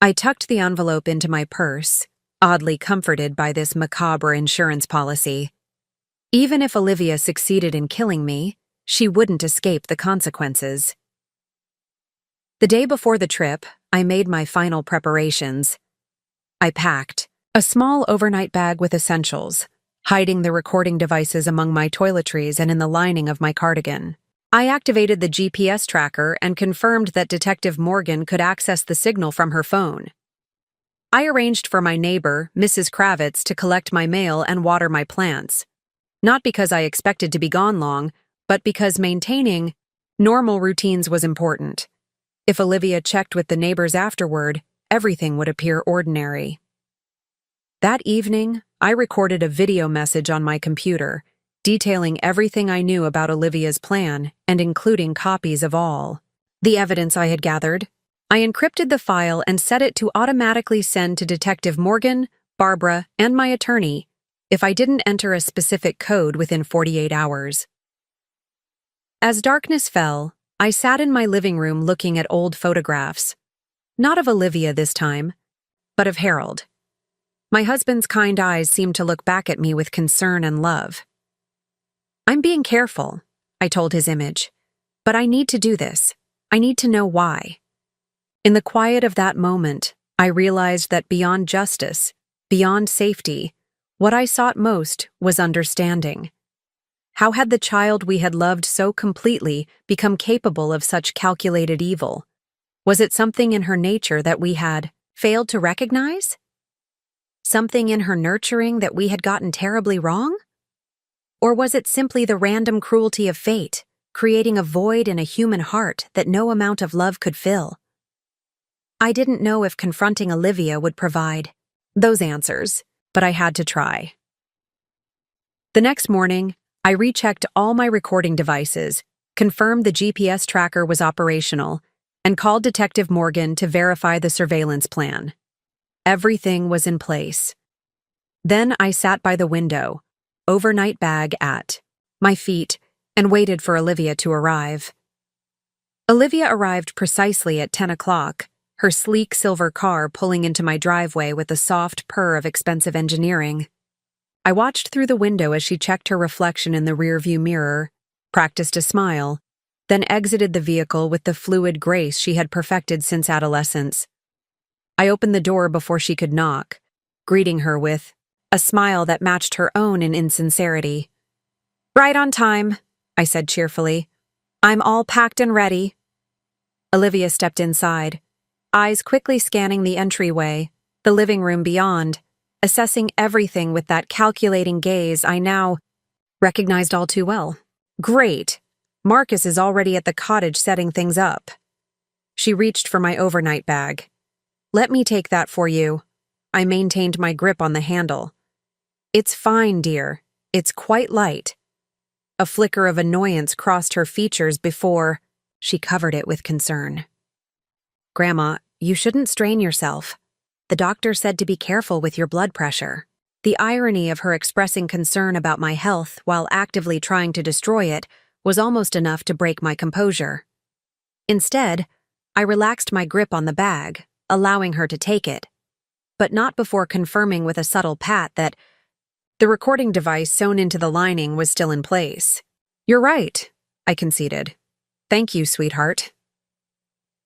I tucked the envelope into my purse, oddly comforted by this macabre insurance policy. Even if Olivia succeeded in killing me, she wouldn't escape the consequences. The day before the trip, I made my final preparations. I packed a small overnight bag with essentials, hiding the recording devices among my toiletries and in the lining of my cardigan. I activated the GPS tracker and confirmed that Detective Morgan could access the signal from her phone. I arranged for my neighbor, Mrs. Kravitz, to collect my mail and water my plants. Not because I expected to be gone long, but because maintaining normal routines was important. If Olivia checked with the neighbors afterward, everything would appear ordinary. That evening, I recorded a video message on my computer, detailing everything I knew about Olivia's plan and including copies of all the evidence I had gathered. I encrypted the file and set it to automatically send to Detective Morgan, Barbara, and my attorney if I didn't enter a specific code within 48 hours. As darkness fell, I sat in my living room looking at old photographs. Not of Olivia this time, but of Harold. My husband's kind eyes seemed to look back at me with concern and love. "I'm being careful," I told his image. "But I need to do this. I need to know why." In the quiet of that moment, I realized that beyond justice, beyond safety, what I sought most was understanding. How had the child we had loved so completely become capable of such calculated evil? Was it something in her nature that we had failed to recognize? Something in her nurturing that we had gotten terribly wrong? Or was it simply the random cruelty of fate, creating a void in a human heart that no amount of love could fill? I didn't know if confronting Olivia would provide those answers, but I had to try. The next morning, I rechecked all my recording devices, confirmed the GPS tracker was operational, and called Detective Morgan to verify the surveillance plan. Everything was in place. Then I sat by the window, overnight bag at my feet, and waited for Olivia to arrive. Olivia arrived precisely at 10 o'clock, her sleek silver car pulling into my driveway with a soft purr of expensive engineering. I watched through the window as she checked her reflection in the rearview mirror, practiced a smile, then exited the vehicle with the fluid grace she had perfected since adolescence. I opened the door before she could knock, greeting her with a smile that matched her own in insincerity. "Right on time," I said cheerfully. "I'm all packed and ready." Olivia stepped inside, eyes quickly scanning the entryway, the living room beyond, assessing everything with that calculating gaze I now recognized all too well. "Great. Marcus is already at the cottage setting things up." She reached for my overnight bag. "Let me take that for you." I maintained my grip on the handle. "It's fine, dear. It's quite light." A flicker of annoyance crossed her features before she covered it with concern. "Grandma, you shouldn't strain yourself. The doctor said to be careful with your blood pressure." The irony of her expressing concern about my health while actively trying to destroy it was almost enough to break my composure. Instead, I relaxed my grip on the bag, allowing her to take it, but not before confirming with a subtle pat that the recording device sewn into the lining was still in place. "You're right," I conceded. "Thank you, sweetheart."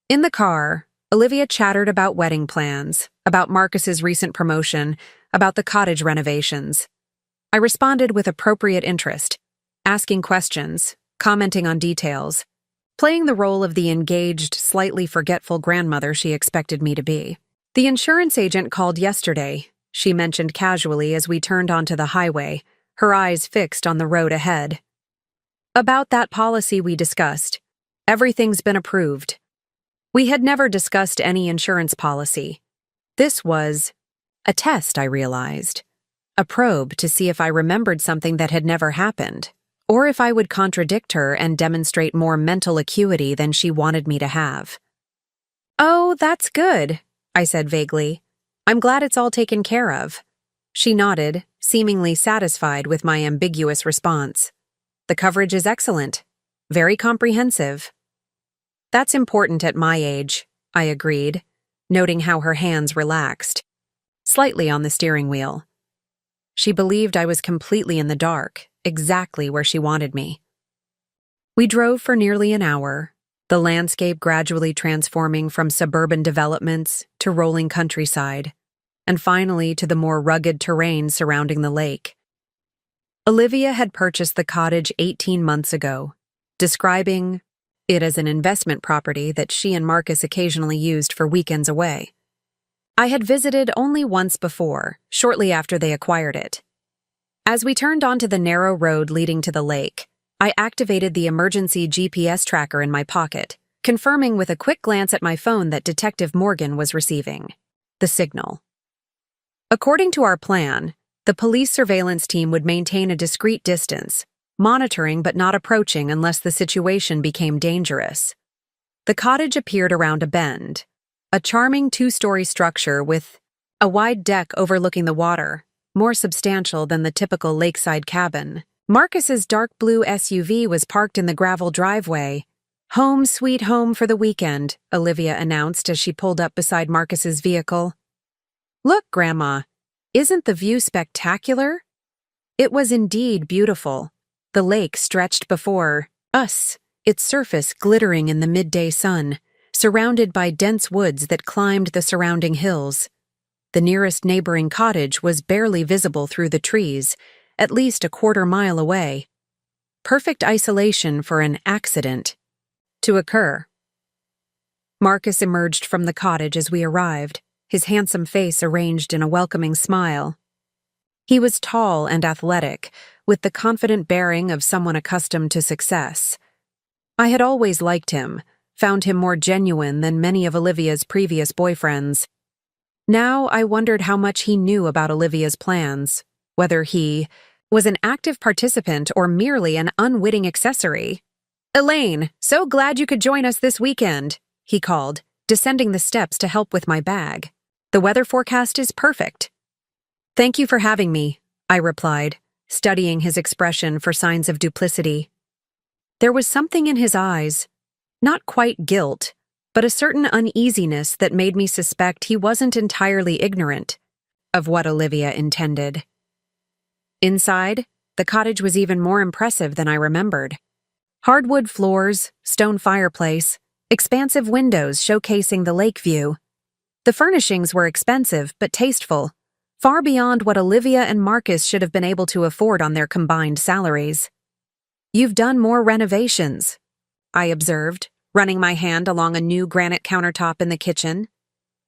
In the car, Olivia chattered about wedding plans, about Marcus's recent promotion, about the cottage renovations. I responded with appropriate interest, asking questions, commenting on details, playing the role of the engaged, slightly forgetful grandmother she expected me to be. "The insurance agent called yesterday," she mentioned casually as we turned onto the highway, her eyes fixed on the road ahead. "About that policy we discussed. Everything's been approved." We had never discussed any insurance policy. This was a test, I realized. A probe to see if I remembered something that had never happened, or if I would contradict her and demonstrate more mental acuity than she wanted me to have. "Oh, that's good," I said vaguely. "I'm glad it's all taken care of." She nodded, seemingly satisfied with my ambiguous response. "The coverage is excellent. Very comprehensive." "That's important at my age," I agreed, noting how her hands relaxed slightly on the steering wheel. She believed I was completely in the dark, exactly where she wanted me. We drove for nearly an hour, the landscape gradually transforming from suburban developments to rolling countryside, and finally to the more rugged terrain surrounding the lake. Olivia had purchased the cottage 18 months ago, describing it as an investment property that she and Marcus occasionally used for weekends away. I had visited only once before, shortly after they acquired it. As we turned onto the narrow road leading to the lake, I activated the emergency GPS tracker in my pocket, confirming with a quick glance at my phone that Detective Morgan was receiving the signal. According to our plan, the police surveillance team would maintain a discreet distance, monitoring but not approaching unless the situation became dangerous. The cottage appeared around a bend, A charming two-story structure with a wide deck overlooking the water, more substantial than the typical lakeside cabin. Marcus's dark blue SUV was parked in the gravel driveway. "Home sweet home for the weekend," Olivia announced as she pulled up beside Marcus's vehicle. "Look, Grandma, isn't the view spectacular?" It was indeed beautiful. The lake stretched before us, its surface glittering in the midday sun, surrounded by dense woods that climbed the surrounding hills. The nearest neighboring cottage was barely visible through the trees, at least a quarter-mile away. Perfect isolation for an accident to occur. Marcus emerged from the cottage as we arrived, his handsome face arranged in a welcoming smile. He was tall and athletic, with the confident bearing of someone accustomed to success. I had always liked him, found him more genuine than many of Olivia's previous boyfriends. Now I wondered how much he knew about Olivia's plans, whether he was an active participant or merely an unwitting accessory. "Elaine, so glad you could join us this weekend," he called, descending the steps to help with my bag. "The weather forecast is perfect." "Thank you for having me," I replied, studying his expression for signs of duplicity. There was something in his eyes, not quite guilt, but a certain uneasiness that made me suspect he wasn't entirely ignorant of what Olivia intended. Inside, the cottage was even more impressive than I remembered. Hardwood floors, stone fireplace, expansive windows showcasing the lake view. The furnishings were expensive but tasteful, far beyond what Olivia and Marcus should have been able to afford on their combined salaries. "You've done more renovations," I observed, running my hand along a new granite countertop in the kitchen.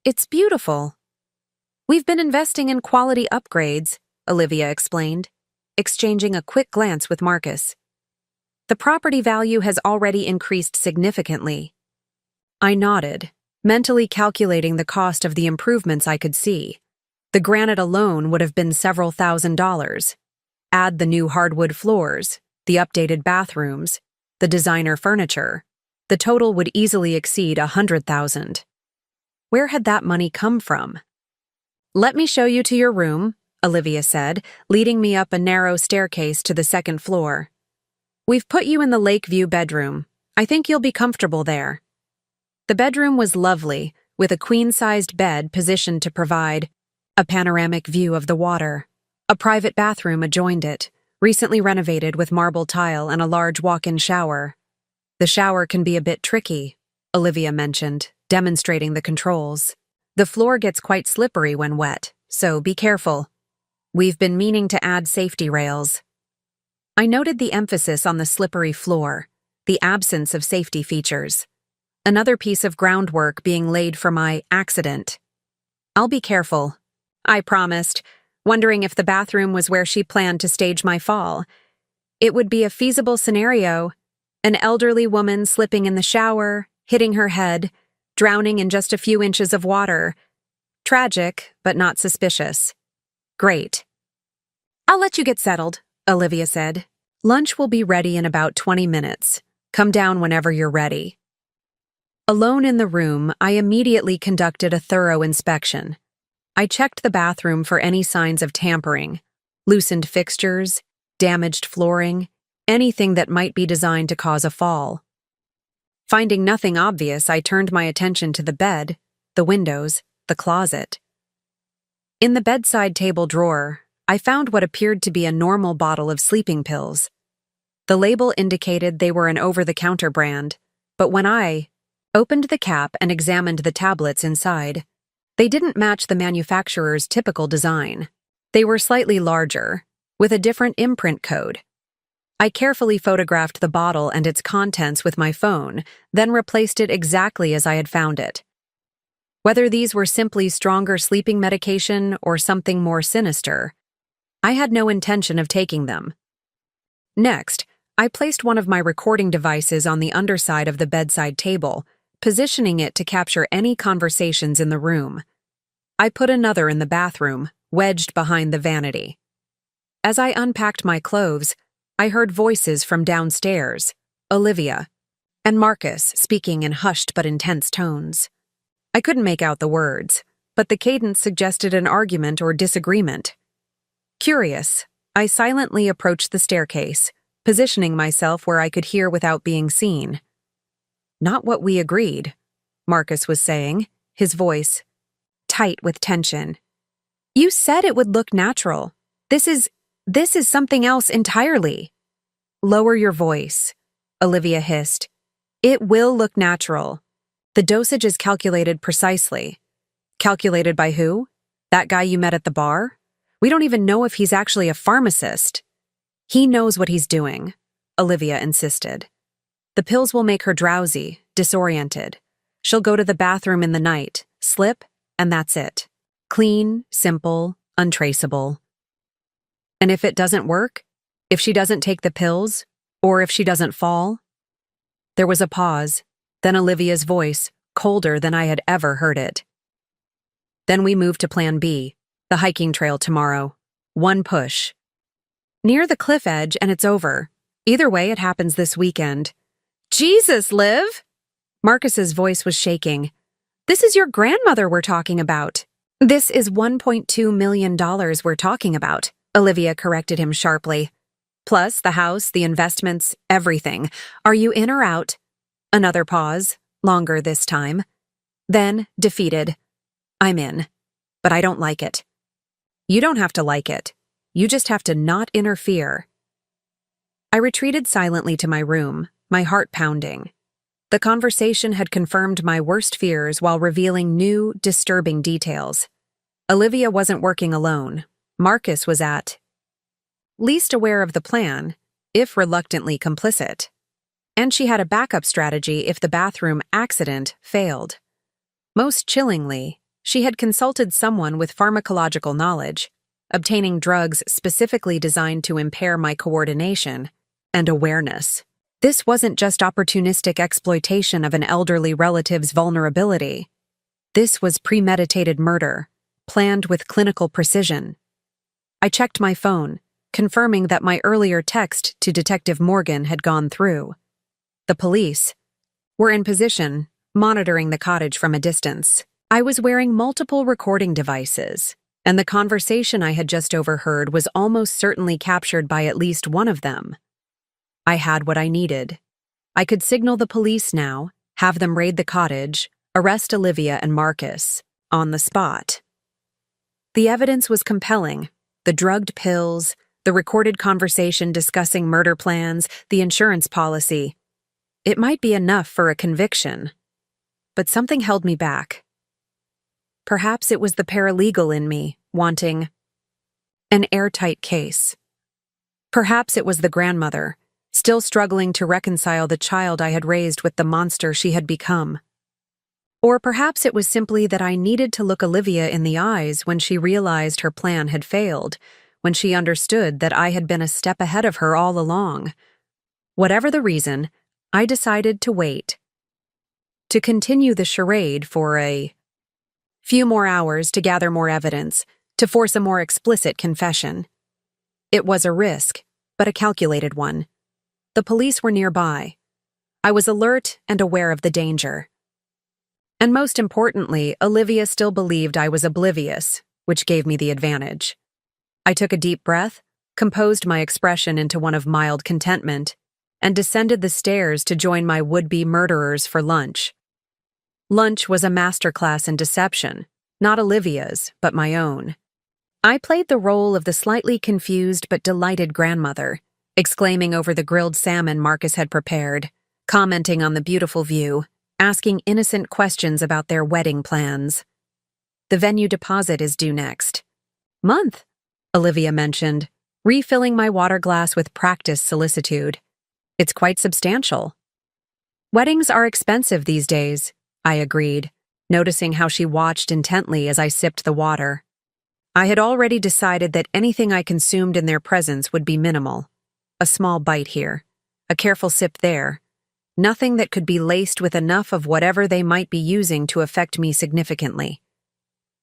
"It's beautiful." "We've been investing in quality upgrades," Olivia explained, exchanging a quick glance with Marcus. "The property value has already increased significantly." I nodded, mentally calculating the cost of the improvements I could see. The granite alone would have been several $1,000s. Add the new hardwood floors, the updated bathrooms, the designer furniture. The total would easily exceed $100,000. Where had that money come from? "Let me show you to your room," Olivia said, leading me up a narrow staircase to the second floor. "We've put you in the Lakeview bedroom. I think you'll be comfortable there." The bedroom was lovely, with a queen-sized bed positioned to provide a panoramic view of the water. A private bathroom adjoined it, recently renovated with marble tile and a large walk-in shower. "The shower can be a bit tricky," Olivia mentioned, demonstrating the controls. "The floor gets quite slippery when wet, so be careful. We've been meaning to add safety rails." I noted the emphasis on the slippery floor, the absence of safety features. Another piece of groundwork being laid for my accident. "I'll be careful," I promised, wondering if the bathroom was where she planned to stage my fall. It would be a feasible scenario: an elderly woman slipping in the shower, hitting her head, drowning in just a few inches of water. Tragic, but not suspicious. "Great. I'll let you get settled," Olivia said. "Lunch will be ready in about 20 minutes. Come down whenever you're ready." Alone in the room, I immediately conducted a thorough inspection. I checked the bathroom for any signs of tampering, loosened fixtures, damaged flooring, anything that might be designed to cause a fall. Finding nothing obvious, I turned my attention to the bed, the windows, the closet. In the bedside table drawer, I found what appeared to be a normal bottle of sleeping pills. The label indicated they were an over-the-counter brand, but when I opened the cap and examined the tablets inside, they didn't match the manufacturer's typical design. They were slightly larger, with a different imprint code. I carefully photographed the bottle and its contents with my phone, then replaced it exactly as I had found it. Whether these were simply stronger sleeping medication or something more sinister, I had no intention of taking them. Next, I placed one of my recording devices on the underside of the bedside table, positioning it to capture any conversations in the room. I put another in the bathroom, wedged behind the vanity. As I unpacked my clothes, I heard voices from downstairs, Olivia, and Marcus speaking in hushed but intense tones. I couldn't make out the words, but the cadence suggested an argument or disagreement. Curious, I silently approached the staircase, positioning myself where I could hear without being seen. "Not what we agreed," Marcus was saying, his voice tight with tension. "You said it would look natural. This is something else entirely." "Lower your voice," Olivia hissed. "It will look natural. The dosage is calculated precisely." "Calculated by who? That guy you met at the bar? We don't even know if he's actually a pharmacist." "He knows what he's doing," Olivia insisted. "The pills will make her drowsy, disoriented. She'll go to the bathroom in the night, slip, and that's it. Clean, simple, untraceable." "And if it doesn't work? If she doesn't take the pills? Or if she doesn't fall?" There was a pause, then Olivia's voice, colder than I had ever heard it. "Then we move to Plan B, the hiking trail tomorrow. One push. Near the cliff edge and it's over. Either way, it happens this weekend." "Jesus, Liv!" Marcus's voice was shaking. "This is your grandmother we're talking about." "This is $1.2 million we're talking about," Olivia corrected him sharply. "Plus the house, the investments, everything. Are you in or out?" Another pause, longer this time. Then, defeated. "I'm in. But I don't like it." "You don't have to like it. You just have to not interfere." I retreated silently to my room, my heart pounding. The conversation had confirmed my worst fears while revealing new, disturbing details. Olivia wasn't working alone. Marcus was at least aware of the plan, if reluctantly complicit. And she had a backup strategy if the bathroom accident failed. Most chillingly, she had consulted someone with pharmacological knowledge, obtaining drugs specifically designed to impair my coordination and awareness. This wasn't just opportunistic exploitation of an elderly relative's vulnerability. This was premeditated murder, planned with clinical precision. I checked my phone, confirming that my earlier text to Detective Morgan had gone through. The police were in position, monitoring the cottage from a distance. I was wearing multiple recording devices, and the conversation I had just overheard was almost certainly captured by at least one of them. I had what I needed. I could signal the police now, have them raid the cottage, arrest Olivia and Marcus, on the spot. The evidence was compelling. The drugged pills, the recorded conversation discussing murder plans, the insurance policy. It might be enough for a conviction. But something held me back. Perhaps it was the paralegal in me, wanting an airtight case. Perhaps it was the grandmother, still struggling to reconcile the child I had raised with the monster she had become. Or perhaps it was simply that I needed to look Olivia in the eyes when she realized her plan had failed, when she understood that I had been a step ahead of her all along. Whatever the reason, I decided to wait. To continue the charade for a few more hours to gather more evidence, to force a more explicit confession. It was a risk, but a calculated one. The police were nearby. I was alert and aware of the danger. And most importantly, Olivia still believed I was oblivious, which gave me the advantage. I took a deep breath, composed my expression into one of mild contentment, and descended the stairs to join my would-be murderers for lunch. Lunch was a masterclass in deception, not Olivia's, but my own. I played the role of the slightly confused but delighted grandmother, exclaiming over the grilled salmon Marcus had prepared, commenting on the beautiful view, asking innocent questions about their wedding plans. "The venue deposit is due next month," Olivia mentioned, refilling my water glass with practiced solicitude. "It's quite substantial." "Weddings are expensive these days," I agreed, noticing how she watched intently as I sipped the water. I had already decided that anything I consumed in their presence would be minimal. A small bite here, a careful sip there. Nothing that could be laced with enough of whatever they might be using to affect me significantly.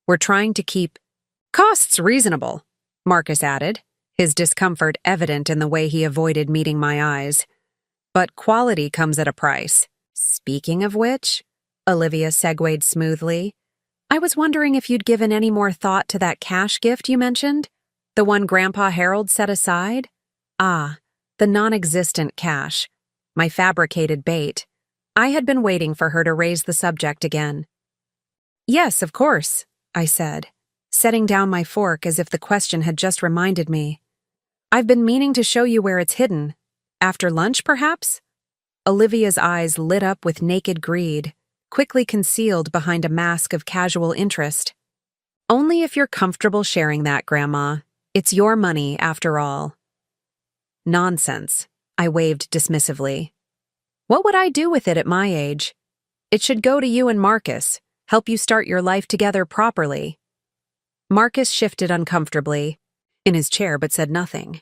"We're trying to keep costs reasonable," Marcus added, his discomfort evident in the way he avoided meeting my eyes. "But quality comes at a price. Speaking of which, Olivia segued smoothly. I was wondering if you'd given any more thought to that cash gift you mentioned? The one Grandpa Harold set aside? Ah, the non-existent cash. My fabricated bait. I had been waiting for her to raise the subject again. Yes, of course, I said, setting down my fork as if the question had just reminded me. I've been meaning to show you where it's hidden. After lunch, perhaps? Olivia's eyes lit up with naked greed, quickly concealed behind a mask of casual interest. Only if you're comfortable sharing that, Grandma. It's your money, after all. Nonsense, I waved dismissively. What would I do with it at my age? It should go to you and Marcus, help you start your life together properly. Marcus shifted uncomfortably in his chair but said nothing.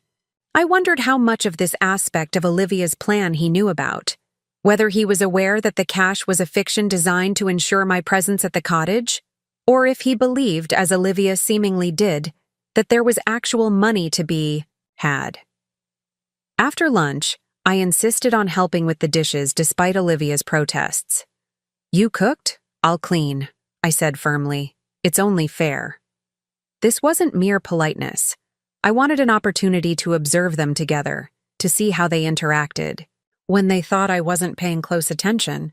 I wondered how much of this aspect of Olivia's plan he knew about. Whether he was aware that the cash was a fiction designed to ensure my presence at the cottage, or if he believed, as Olivia seemingly did, that there was actual money to be had. After lunch, I insisted on helping with the dishes despite Olivia's protests. You cooked? I'll clean, I said firmly. It's only fair. This wasn't mere politeness. I wanted an opportunity to observe them together, to see how they interacted, when they thought I wasn't paying close attention.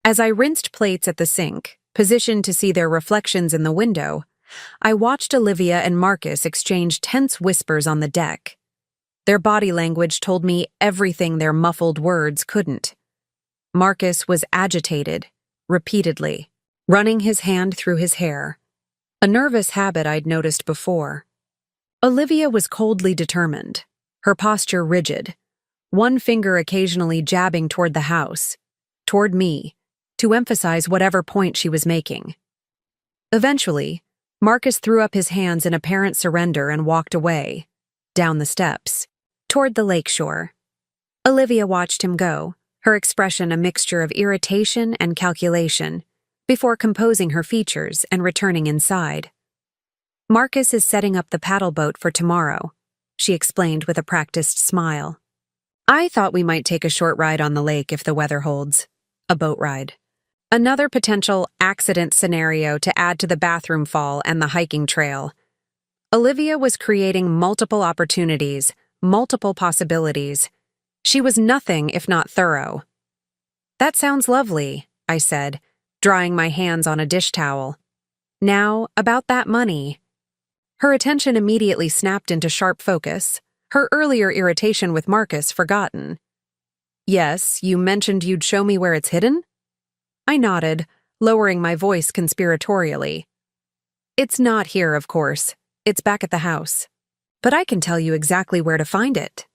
As I rinsed plates at the sink, positioned to see their reflections in the window, I watched Olivia and Marcus exchange tense whispers on the deck. Their body language told me everything their muffled words couldn't. Marcus was agitated, repeatedly, running his hand through his hair, a nervous habit I'd noticed before. Olivia was coldly determined, her posture rigid, one finger occasionally jabbing toward the house, toward me, to emphasize whatever point she was making. Eventually, Marcus threw up his hands in apparent surrender and walked away, down the steps, toward the lakeshore. Olivia watched him go, her expression a mixture of irritation and calculation, before composing her features and returning inside. Marcus is setting up the paddle boat for tomorrow, she explained with a practiced smile. I thought we might take a short ride on the lake if the weather holds. A boat ride. Another potential accident scenario to add to the bathroom fall and the hiking trail. Olivia was creating multiple opportunities, multiple possibilities. She was nothing if not thorough. That sounds lovely, I said, drying my hands on a dish towel. Now, about that money. Her attention immediately snapped into sharp focus, her earlier irritation with Marcus forgotten. Yes, you mentioned you'd show me where it's hidden? I nodded, lowering my voice conspiratorially. It's not here, of course. It's back at the house. But I can tell you exactly where to find it.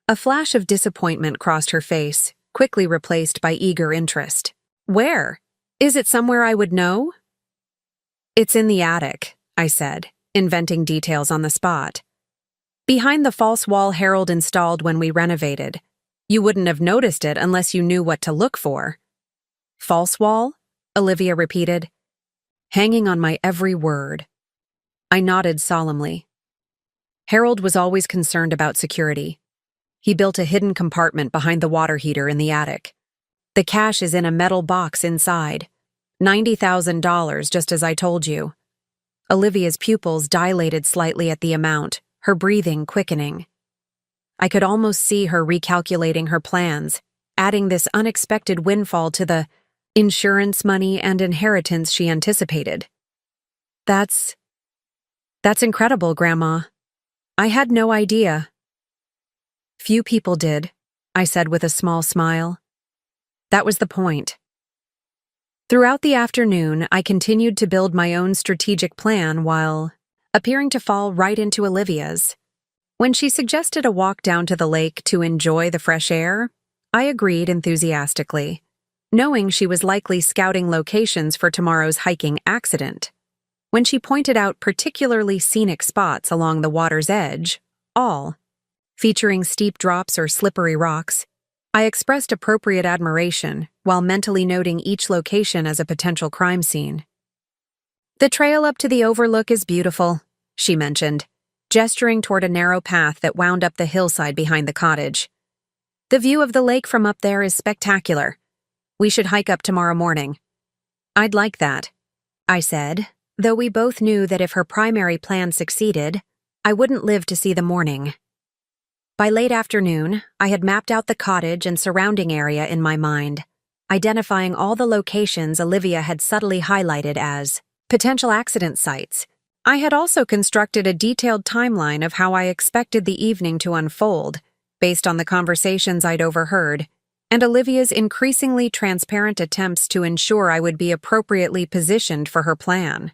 A flash of disappointment crossed her face, quickly replaced by eager interest. Where? Is it somewhere I would know? It's in the attic, I said, inventing details on the spot. Behind the false wall Harold installed when we renovated. You wouldn't have noticed it unless you knew what to look for. False wall? Olivia repeated, hanging on my every word. I nodded solemnly. Harold was always concerned about security. He built a hidden compartment behind the water heater in the attic. The cash is in a metal box inside. $90,000, just as I told you. Olivia's pupils dilated slightly at the amount, her breathing quickening. I could almost see her recalculating her plans, adding this unexpected windfall to the insurance money and inheritance she anticipated. That's incredible, Grandma. I had no idea. Few people did, I said with a small smile. That was the point. Throughout the afternoon, I continued to build my own strategic plan while appearing to fall right into Olivia's. When she suggested a walk down to the lake to enjoy the fresh air, I agreed enthusiastically, knowing she was likely scouting locations for tomorrow's hiking accident. When she pointed out particularly scenic spots along the water's edge, all featuring steep drops or slippery rocks, I expressed appropriate admiration while mentally noting each location as a potential crime scene. The trail up to the overlook is beautiful, she mentioned, gesturing toward a narrow path that wound up the hillside behind the cottage. The view of the lake from up there is spectacular. We should hike up tomorrow morning. I'd like that, I said, though we both knew that if her primary plan succeeded, I wouldn't live to see the morning. By late afternoon, I had mapped out the cottage and surrounding area in my mind, identifying all the locations Olivia had subtly highlighted as potential accident sites. I had also constructed a detailed timeline of how I expected the evening to unfold, based on the conversations I'd overheard, and Olivia's increasingly transparent attempts to ensure I would be appropriately positioned for her plan.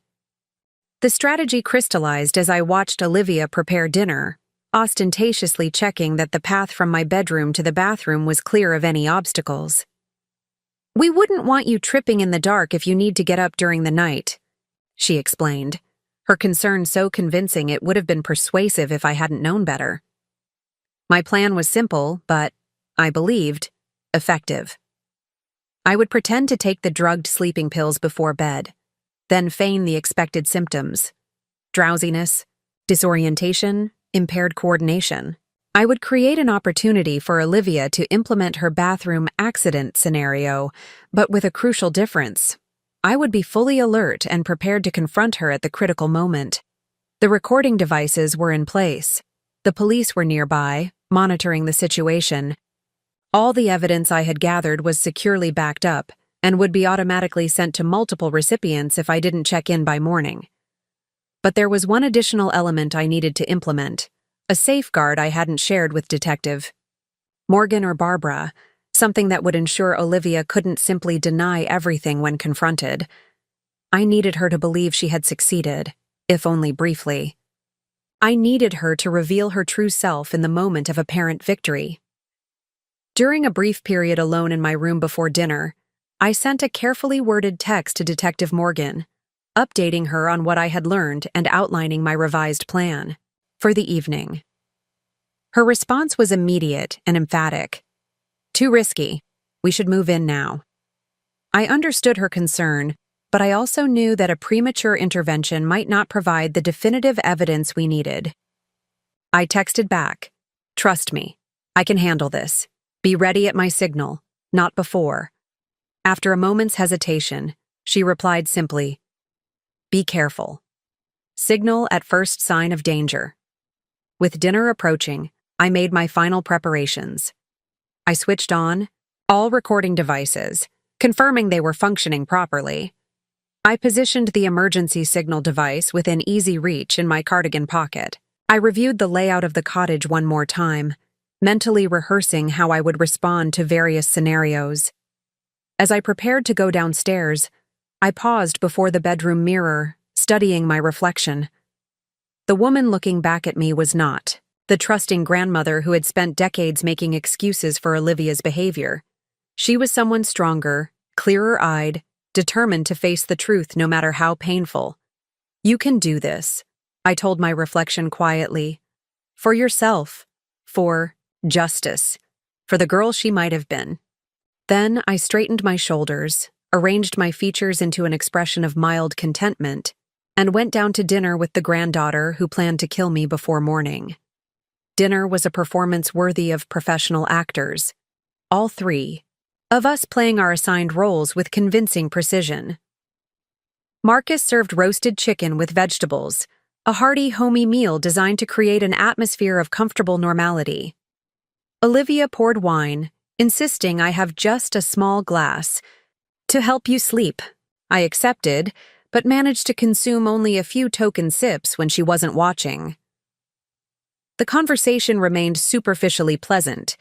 The strategy crystallized as I watched Olivia prepare dinner, ostentatiously checking that the path from my bedroom to the bathroom was clear of any obstacles. "We wouldn't want you tripping in the dark if you need to get up during the night," she explained, her concern so convincing it would have been persuasive if I hadn't known better. My plan was simple, but, I believed, effective. I would pretend to take the drugged sleeping pills before bed, then feign the expected symptoms: drowsiness, disorientation, impaired coordination. I would create an opportunity for Olivia to implement her bathroom accident scenario, but with a crucial difference. I would be fully alert and prepared to confront her at the critical moment. The recording devices were in place. The police were nearby, monitoring the situation. All the evidence I had gathered was securely backed up and would be automatically sent to multiple recipients if I didn't check in by morning. But there was one additional element I needed to implement, a safeguard I hadn't shared with Detective Morgan or Barbara, something that would ensure Olivia couldn't simply deny everything when confronted. I needed her to believe she had succeeded, if only briefly. I needed her to reveal her true self in the moment of apparent victory. During a brief period alone in my room before dinner, I sent a carefully worded text to Detective Morgan, updating her on what I had learned and outlining my revised plan for the evening. Her response was immediate and emphatic. "Too risky. We should move in now." I understood her concern, but I also knew that a premature intervention might not provide the definitive evidence we needed. I texted back, "Trust me, I can handle this. Be ready at my signal, not before." After a moment's hesitation, she replied simply, "Be careful. Signal at first sign of danger." With dinner approaching, I made my final preparations. I switched on all recording devices, confirming they were functioning properly. I positioned the emergency signal device within easy reach in my cardigan pocket. I reviewed the layout of the cottage one more time, mentally rehearsing how I would respond to various scenarios. As I prepared to go downstairs, I paused before the bedroom mirror, studying my reflection. The woman looking back at me was not the trusting grandmother who had spent decades making excuses for Olivia's behavior. She was someone stronger, clearer-eyed, determined to face the truth no matter how painful. "You can do this," I told my reflection quietly. "For yourself. For justice. For the girl she might have been." Then I straightened my shoulders, arranged my features into an expression of mild contentment, and went down to dinner with the granddaughter who planned to kill me before morning. Dinner was a performance worthy of professional actors, all three of us playing our assigned roles with convincing precision. Marcus served roasted chicken with vegetables, a hearty, homey meal designed to create an atmosphere of comfortable normality. Olivia poured wine, insisting I have just a small glass. "To help you sleep," I accepted, but managed to consume only a few token sips when she wasn't watching. The conversation remained superficially pleasant,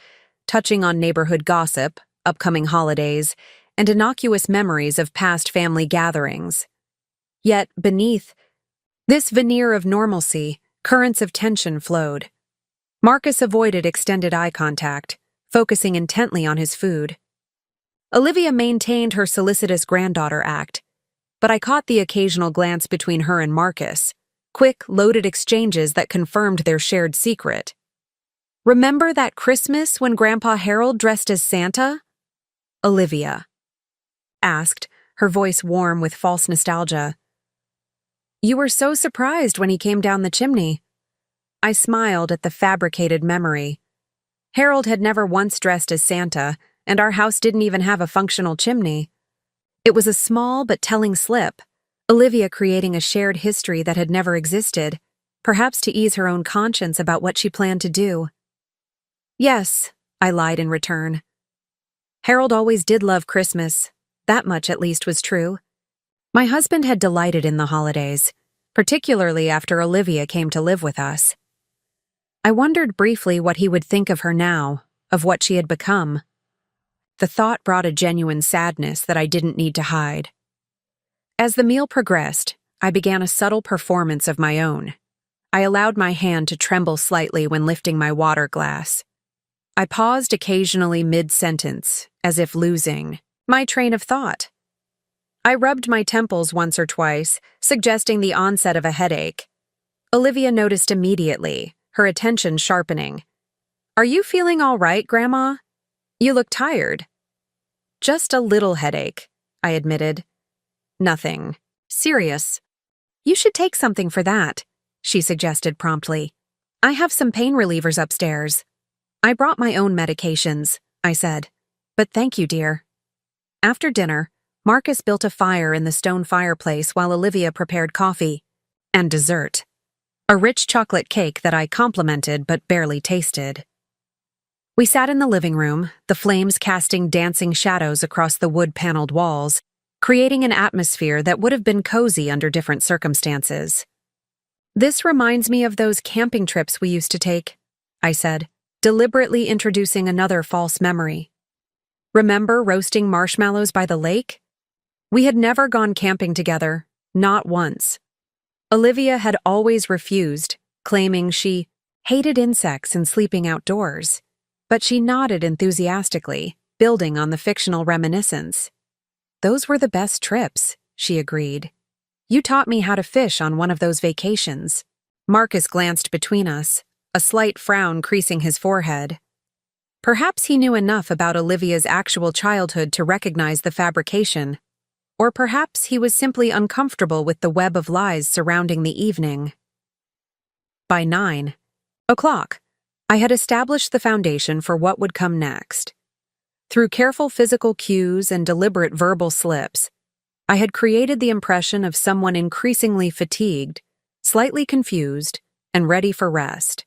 touching on neighborhood gossip, upcoming holidays, and innocuous memories of past family gatherings. Yet, beneath this veneer of normalcy, currents of tension flowed. Marcus avoided extended eye contact, focusing intently on his food. Olivia maintained her solicitous granddaughter act, but I caught the occasional glance between her and Marcus, quick, loaded exchanges that confirmed their shared secret. "Remember that Christmas when Grandpa Harold dressed as Santa?" Olivia asked, her voice warm with false nostalgia. "You were so surprised when he came down the chimney." I smiled at the fabricated memory. Harold had never once dressed as Santa, and our house didn't even have a functional chimney. It was a small but telling slip, Olivia creating a shared history that had never existed, perhaps to ease her own conscience about what she planned to do. Yes, I lied in return. Harold always did love Christmas. That much at least was true. My husband had delighted in the holidays, particularly after Olivia came to live with us. I wondered briefly what he would think of her now, of what she had become. The thought brought a genuine sadness that I didn't need to hide. As the meal progressed, I began a subtle performance of my own. I allowed my hand to tremble slightly when lifting my water glass. I paused occasionally mid-sentence, as if losing my train of thought. I rubbed my temples once or twice, suggesting the onset of a headache. Olivia noticed immediately, her attention sharpening. "Are you feeling all right, Grandma? You look tired." "Just a little headache," I admitted. "Nothing serious." "You should take something for that," she suggested promptly. "I have some pain relievers upstairs." "I brought my own medications," I said. "But thank you, dear." After dinner, Marcus built a fire in the stone fireplace while Olivia prepared coffee and dessert, a rich chocolate cake that I complimented but barely tasted. We sat in the living room, the flames casting dancing shadows across the wood-paneled walls, creating an atmosphere that would have been cozy under different circumstances. "This reminds me of those camping trips we used to take," I said, deliberately introducing another false memory. "Remember roasting marshmallows by the lake? We had never gone camping together, not once. Olivia had always refused, claiming she hated insects and sleeping outdoors. But she nodded enthusiastically, building on the fictional reminiscence. "Those were the best trips," she agreed. "You taught me how to fish on one of those vacations." Marcus glanced between us, a slight frown creasing his forehead. Perhaps he knew enough about Olivia's actual childhood to recognize the fabrication, or perhaps he was simply uncomfortable with the web of lies surrounding the evening. By 9:00, I had established the foundation for what would come next. Through careful physical cues and deliberate verbal slips, I had created the impression of someone increasingly fatigued, slightly confused, and ready for rest.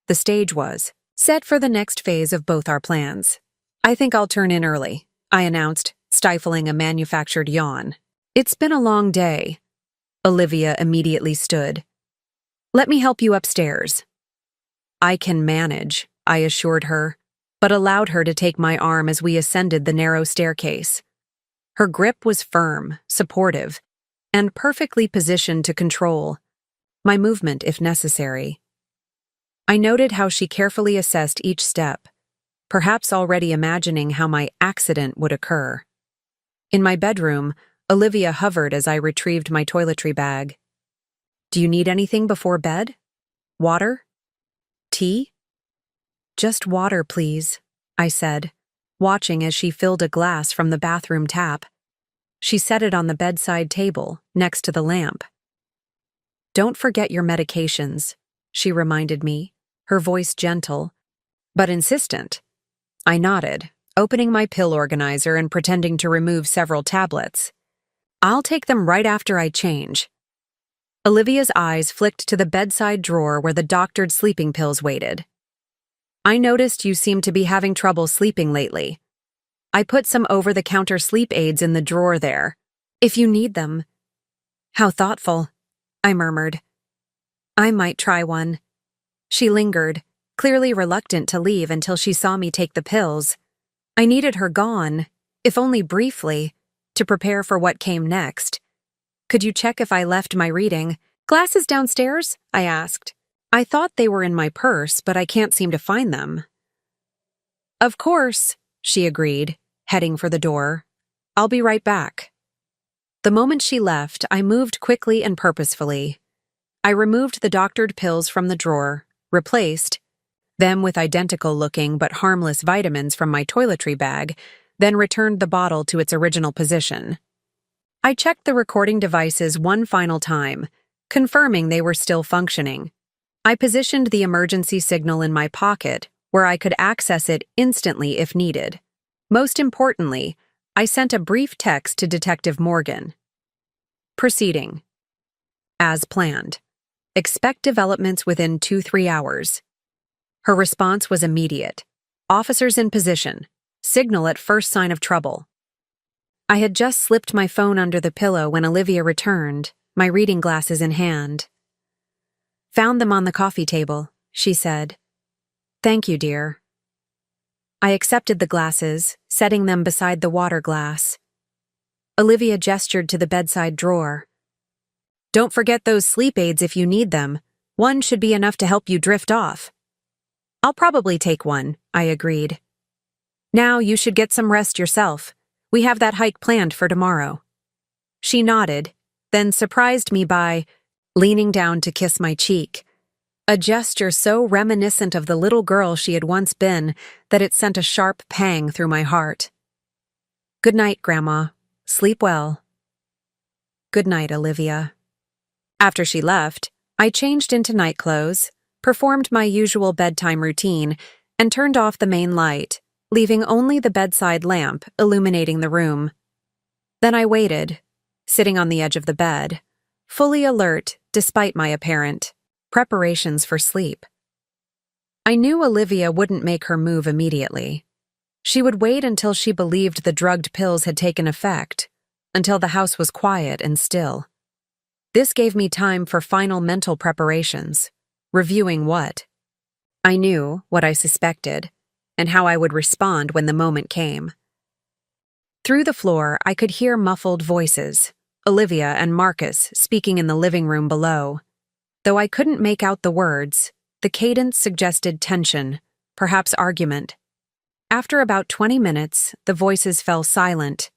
The stage was set for the next phase of both our plans. "I think I'll turn in early," I announced, stifling a manufactured yawn. "It's been a long day." Olivia immediately stood. "Let me help you upstairs." "I can manage," I assured her, but allowed her to take my arm as we ascended the narrow staircase. Her grip was firm, supportive, and perfectly positioned to control my movement if necessary. I noted how she carefully assessed each step, perhaps already imagining how my accident would occur. In my bedroom, Olivia hovered as I retrieved my toiletry bag. "Do you need anything before bed? Water? Tea?" "Just water, please," I said, watching as she filled a glass from the bathroom tap. She set it on the bedside table, next to the lamp. "Don't forget your medications," she reminded me, her voice gentle, but insistent. I nodded, opening my pill organizer and pretending to remove several tablets. "I'll take them right after I change." Olivia's eyes flicked to the bedside drawer where the doctored sleeping pills waited. "I noticed you seem to be having trouble sleeping lately. I put some over-the-counter sleep aids in the drawer there, if you need them." "How thoughtful," I murmured. "I might try one." She lingered, clearly reluctant to leave until she saw me take the pills. I needed her gone, if only briefly, to prepare for what came next. "Could you check if I left my reading glasses downstairs?" I asked. "I thought they were in my purse, but I can't seem to find them." "Of course," she agreed, heading for the door. "I'll be right back." The moment she left, I moved quickly and purposefully. I removed the doctored pills from the drawer, replaced them with identical-looking but harmless vitamins from my toiletry bag, then returned the bottle to its original position. I checked the recording devices one final time, confirming they were still functioning. I positioned the emergency signal in my pocket, where I could access it instantly if needed. Most importantly, I sent a brief text to Detective Morgan. Proceeding. As planned. Expect developments within 2-3 hours. Her response was immediate. Officers in position. Signal at first sign of trouble. I had just slipped my phone under the pillow when Olivia returned, my reading glasses in hand. Found them on the coffee table, she said. Thank you, dear. I accepted the glasses, setting them beside the water glass. Olivia gestured to the bedside drawer. Don't forget those sleep aids if you need them. One should be enough to help you drift off. I'll probably take one, I agreed. Now you should get some rest yourself. We have that hike planned for tomorrow. She nodded, then surprised me by leaning down to kiss my cheek, a gesture so reminiscent of the little girl she had once been that it sent a sharp pang through my heart. Good night, Grandma. Sleep well. Good night, Olivia. After she left, I changed into night clothes, performed my usual bedtime routine, and turned off the main light, leaving only the bedside lamp illuminating the room. Then I waited, sitting on the edge of the bed, fully alert despite my apparent preparations for sleep. I knew Olivia wouldn't make her move immediately. She would wait until she believed the drugged pills had taken effect, until the house was quiet and still. This gave me time for final mental preparations, reviewing what I knew, what I suspected, and how I would respond when the moment came. Through the floor, I could hear muffled voices, Olivia and Marcus speaking in the living room below. Though I couldn't make out the words, the cadence suggested tension, perhaps argument. After about 20 minutes, the voices fell silent,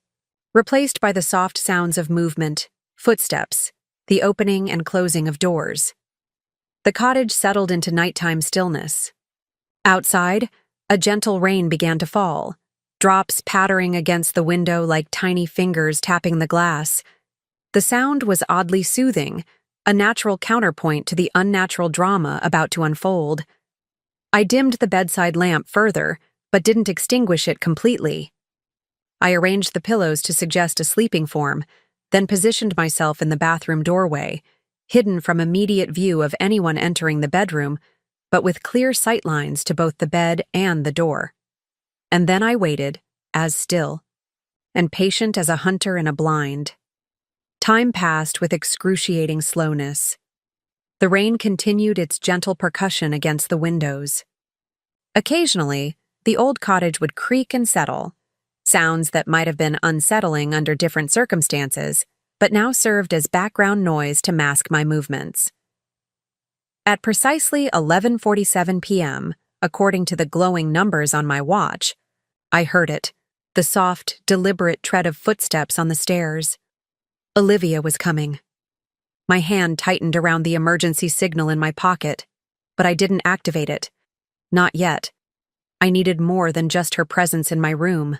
replaced by the soft sounds of movement, footsteps, the opening and closing of doors. The cottage settled into nighttime stillness. Outside, a gentle rain began to fall, drops pattering against the window like tiny fingers tapping the glass. The sound was oddly soothing, a natural counterpoint to the unnatural drama about to unfold. I dimmed the bedside lamp further, but didn't extinguish it completely. I arranged the pillows to suggest a sleeping form, then positioned myself in the bathroom doorway, hidden from immediate view of anyone entering the bedroom, but with clear sightlines to both the bed and the door. And then I waited, as still, and patient as a hunter in a blind. Time passed with excruciating slowness. The rain continued its gentle percussion against the windows. Occasionally, the old cottage would creak and settle, sounds that might have been unsettling under different circumstances, but now served as background noise to mask my movements. At precisely 11:47 p.m., according to the glowing numbers on my watch, I heard it, the soft, deliberate tread of footsteps on the stairs. Olivia was coming. My hand tightened around the emergency signal in my pocket, but I didn't activate it. Not yet. I needed more than just her presence in my room.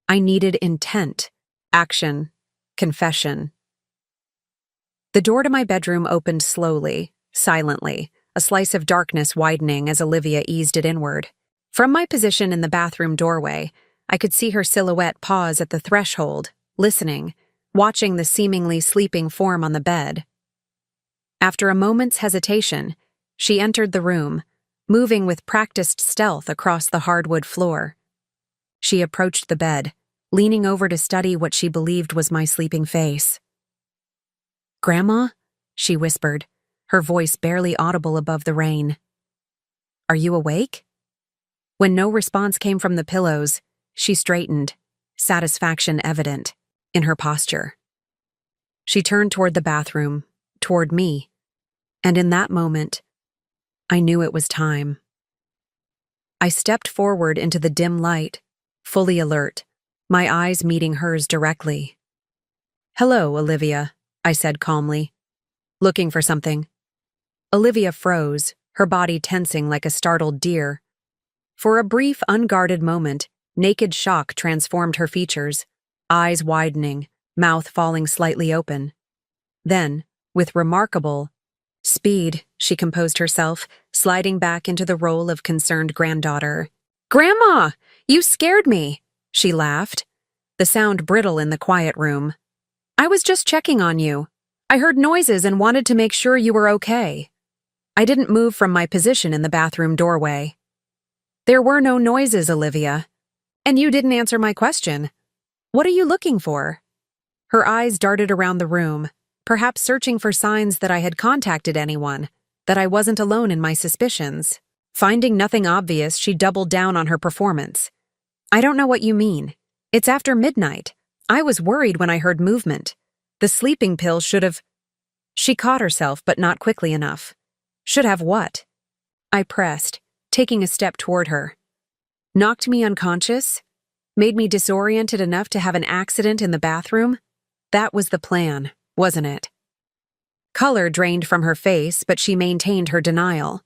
I needed intent, action, confession. The door to my bedroom opened slowly, silently, a slice of darkness widening as Olivia eased it inward. From my position in the bathroom doorway, I could see her silhouette pause at the threshold, listening, watching the seemingly sleeping form on the bed. After a moment's hesitation, she entered the room, moving with practiced stealth across the hardwood floor. She approached the bed, leaning over to study what she believed was my sleeping face. "Grandma?" she whispered, her voice barely audible above the rain. "Are you awake?" When no response came from the pillows, she straightened, satisfaction evident in her posture. She turned toward the bathroom, toward me, and in that moment, I knew it was time. I stepped forward into the dim light, fully alert, my eyes meeting hers directly. "Hello, Olivia," I said calmly. "Looking for something?" Olivia froze, her body tensing like a startled deer. For a brief, unguarded moment, naked shock transformed her features, eyes widening, mouth falling slightly open. Then, with remarkable speed, she composed herself, sliding back into the role of concerned granddaughter. "Grandma, you scared me," she laughed. the sound brittle in the quiet room. I was just checking on you. I heard noises and wanted to make sure you were okay. I didn't move from my position in the bathroom doorway. There were no noises, Olivia. And you didn't answer my question. What are you looking for? Her eyes darted around the room, perhaps searching for signs that I had contacted anyone, that I wasn't alone in my suspicions. Finding nothing obvious, she doubled down on her performance. I don't know what you mean. It's after midnight. I was worried when I heard movement. The sleeping pill should have... She caught herself, but not quickly enough. Should have what? I pressed, taking a step toward her. Knocked me unconscious? Made me disoriented enough to have an accident in the bathroom? That was the plan, wasn't it? Color drained from her face, but she maintained her denial.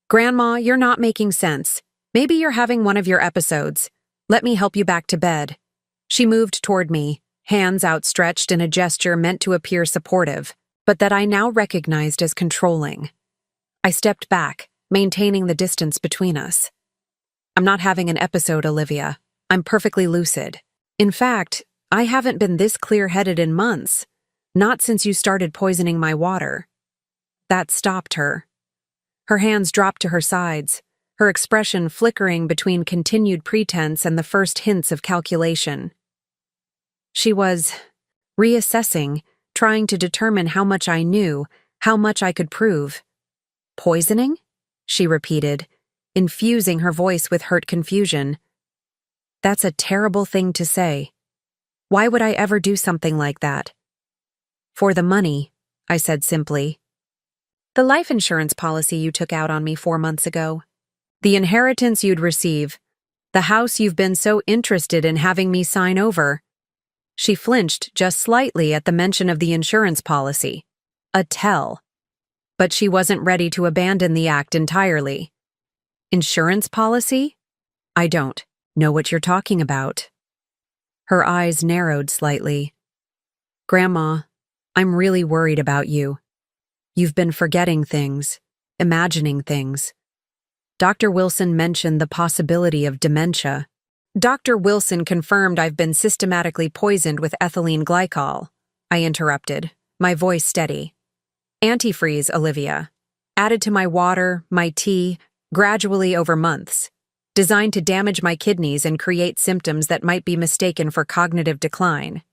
Grandma, you're not making sense. Maybe you're having one of your episodes. Let me help you back to bed. She moved toward me, hands outstretched in a gesture meant to appear supportive, but that I now recognized as controlling. I stepped back, maintaining the distance between us. I'm not having an episode, Olivia. I'm perfectly lucid. In fact, I haven't been this clear-headed in months. Not since you started poisoning my water. That stopped her. Her hands dropped to her sides, her expression flickering between continued pretense and the first hints of calculation. She was reassessing, trying to determine how much I knew, how much I could prove. Poisoning? She repeated, infusing her voice with hurt confusion. That's a terrible thing to say. Why would I ever do something like that? For the money, I said simply. The life insurance policy you took out on me 4 months ago. The inheritance you'd receive. The house you've been so interested in having me sign over. She flinched just slightly at the mention of the insurance policy. A tell. But she wasn't ready to abandon the act entirely. Insurance policy? I don't know what you're talking about. Her eyes narrowed slightly. Grandma, I'm really worried about you. You've been forgetting things, imagining things. Dr. Wilson mentioned the possibility of dementia. Dr. Wilson confirmed I've been systematically poisoned with ethylene glycol. I interrupted, my voice steady. Antifreeze, Olivia. Added to my water, my tea, gradually over months. Designed to damage my kidneys and create symptoms that might be mistaken for cognitive decline.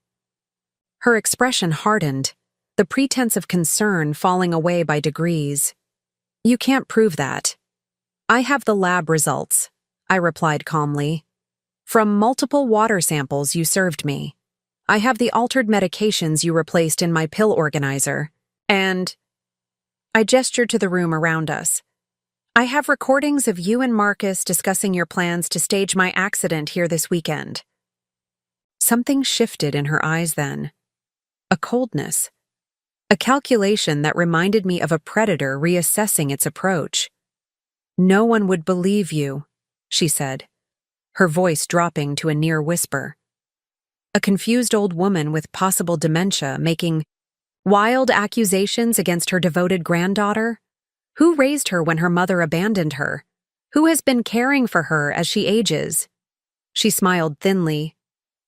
Her expression hardened, the pretense of concern falling away by degrees. You can't prove that. I have the lab results, I replied calmly. From multiple water samples you served me. I have the altered medications you replaced in my pill organizer. And I gestured to the room around us. I have recordings of you and Marcus discussing your plans to stage my accident here this weekend. Something shifted in her eyes then. A coldness. A calculation that reminded me of a predator reassessing its approach. No one would believe you, she said, her voice dropping to a near whisper. A confused old woman with possible dementia making wild accusations against her devoted granddaughter? Who raised her when her mother abandoned her? Who has been caring for her as she ages? She smiled thinly.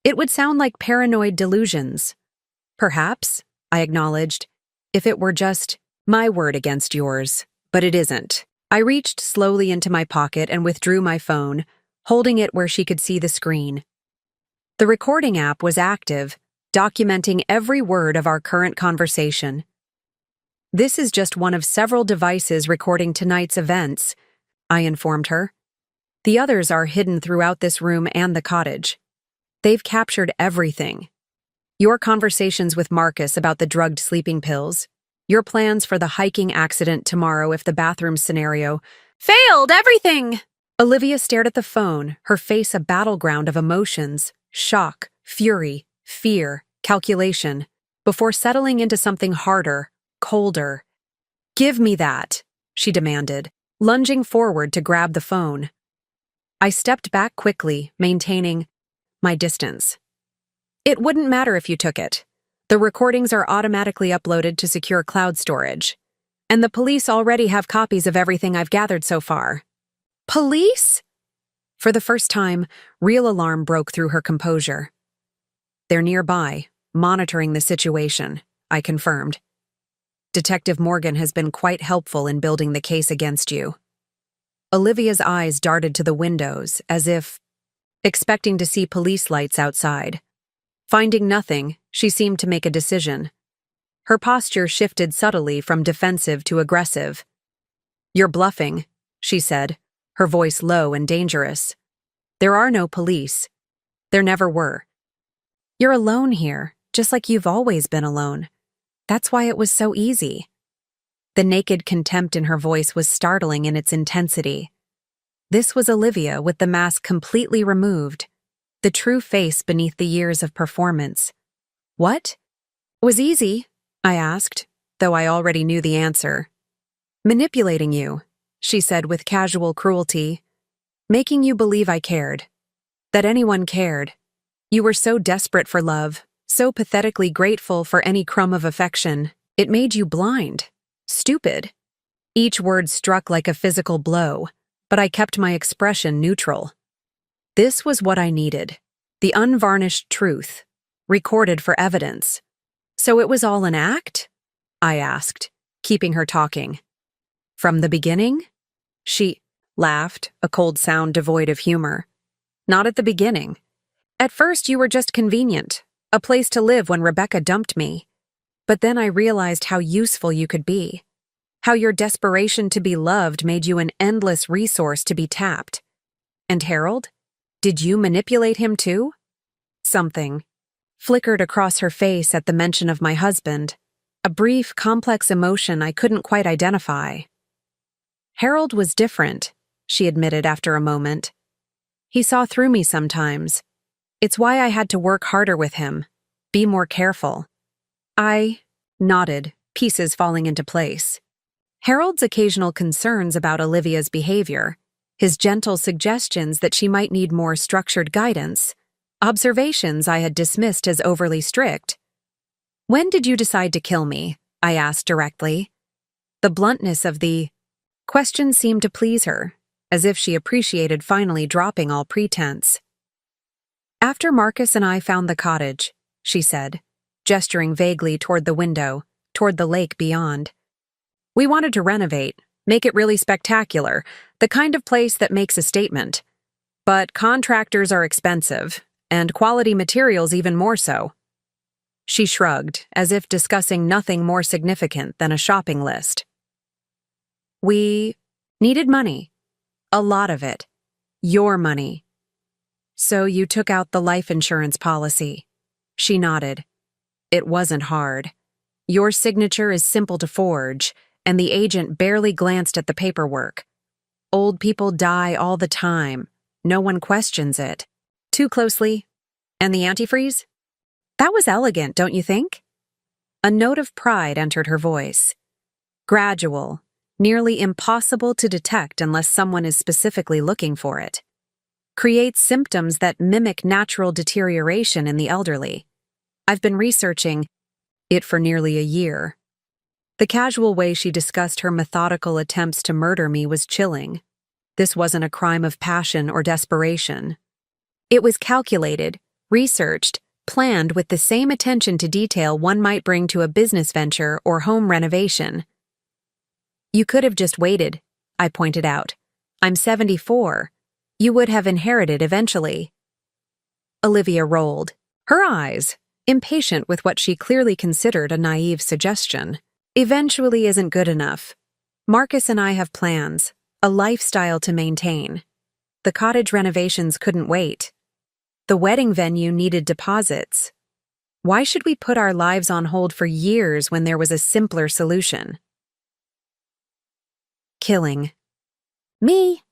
It would sound like paranoid delusions. Perhaps, I acknowledged, if it were just my word against yours, but it isn't. I reached slowly into my pocket and withdrew my phone, holding it where she could see the screen. The recording app was active, documenting every word of our current conversation. This is just one of several devices recording tonight's events, I informed her. The others are hidden throughout this room and the cottage. They've captured everything. Your conversations with Marcus about the drugged sleeping pills, your plans for the hiking accident tomorrow if the bathroom scenario failed, everything! Olivia stared at the phone, her face a battleground of emotions, shock, fury, fear, calculation, before settling into something harder, colder. Give me that, she demanded, lunging forward to grab the phone. I stepped back quickly, maintaining my distance. It wouldn't matter if you took it. The recordings are automatically uploaded to secure cloud storage. And the police already have copies of everything I've gathered so far. Police? For the first time, real alarm broke through her composure. They're nearby, monitoring the situation, I confirmed. Detective Morgan has been quite helpful in building the case against you. Olivia's eyes darted to the windows, as if expecting to see police lights outside. Finding nothing, she seemed to make a decision. Her posture shifted subtly from defensive to aggressive. "You're bluffing," she said, her voice low and dangerous. "There are no police. There never were. You're alone here, just like you've always been alone. That's why it was so easy." The naked contempt in her voice was startling in its intensity. This was Olivia with the mask completely removed, the true face beneath the years of performance. "What? Was easy?" I asked, though I already knew the answer. "Manipulating you," she said with casual cruelty. "Making you believe I cared. That anyone cared. You were so desperate for love, so pathetically grateful for any crumb of affection. It made you blind. Stupid." Each word struck like a physical blow, but I kept my expression neutral. This was what I needed. The unvarnished truth, recorded for evidence. "So it was all an act?" I asked, keeping her talking. "From the beginning?" She laughed, a cold sound devoid of humor. "Not at the beginning. At first you were just convenient, a place to live when Rebecca dumped me. But then I realized how useful you could be. How your desperation to be loved made you an endless resource to be tapped. And Harold? Did you manipulate him too?" Something flickered across her face at the mention of my husband, a brief, complex emotion I couldn't quite identify. "Harold was different," she admitted after a moment. "He saw through me sometimes. It's why I had to work harder with him, be more careful." I nodded, pieces falling into place. Harold's occasional concerns about Olivia's behavior, his gentle suggestions that she might need more structured guidance, observations I had dismissed as overly strict. "When did you decide to kill me?" I asked directly. The bluntness of the question seemed to please her, as if she appreciated finally dropping all pretense. "After Marcus and I found the cottage," she said, gesturing vaguely toward the window, toward the lake beyond. "We wanted to renovate, make it really spectacular, the kind of place that makes a statement. But contractors are expensive, and quality materials even more so." She shrugged, as if discussing nothing more significant than a shopping list. "We needed money. A lot of it. Your money. So you took out the life insurance policy." She nodded. "It wasn't hard. Your signature is simple to forge, and the agent barely glanced at the paperwork. Old people die all the time. No one questions it. Too closely. And the antifreeze? That was elegant, don't you think?" A note of pride entered her voice. Gradual, nearly impossible to detect unless someone is specifically looking for it. Creates symptoms that mimic natural deterioration in the elderly. I've been researching it for nearly a year. The casual way she discussed her methodical attempts to murder me was chilling. This wasn't a crime of passion or desperation. It was calculated, researched, planned with the same attention to detail one might bring to a business venture or home renovation. "You could have just waited," I pointed out. "I'm 74. You would have inherited eventually." Olivia rolled, her eyes, impatient with what she clearly considered a naive suggestion. "Eventually isn't good enough. Marcus and I have plans, a lifestyle to maintain. The cottage renovations couldn't wait. The wedding venue needed deposits. Why should we put our lives on hold for years when there was a simpler solution?" "Killing me.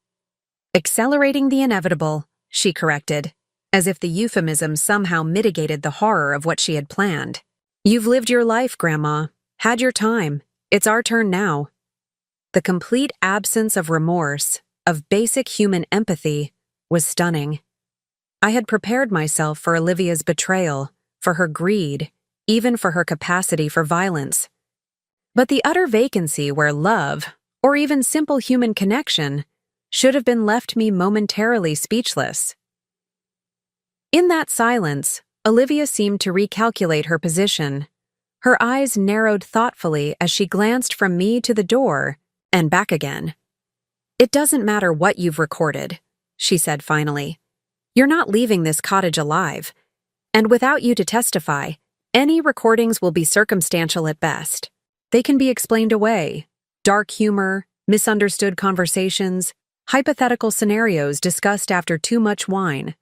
Accelerating the inevitable," she corrected, as if the euphemism somehow mitigated the horror of what she had planned. "You've lived your life, Grandma. Had your time. It's our turn now." The complete absence of remorse, of basic human empathy, was stunning. I had prepared myself for Olivia's betrayal, for her greed, even for her capacity for violence. But the utter vacancy where love, or even simple human connection, should have been left me momentarily speechless. In that silence, Olivia seemed to recalculate her position. Her eyes narrowed thoughtfully as she glanced from me to the door and back again. "It doesn't matter what you've recorded," she said finally. "You're not leaving this cottage alive. And without you to testify, any recordings will be circumstantial at best. They can be explained away. Dark humor, misunderstood conversations, hypothetical scenarios discussed after too much wine."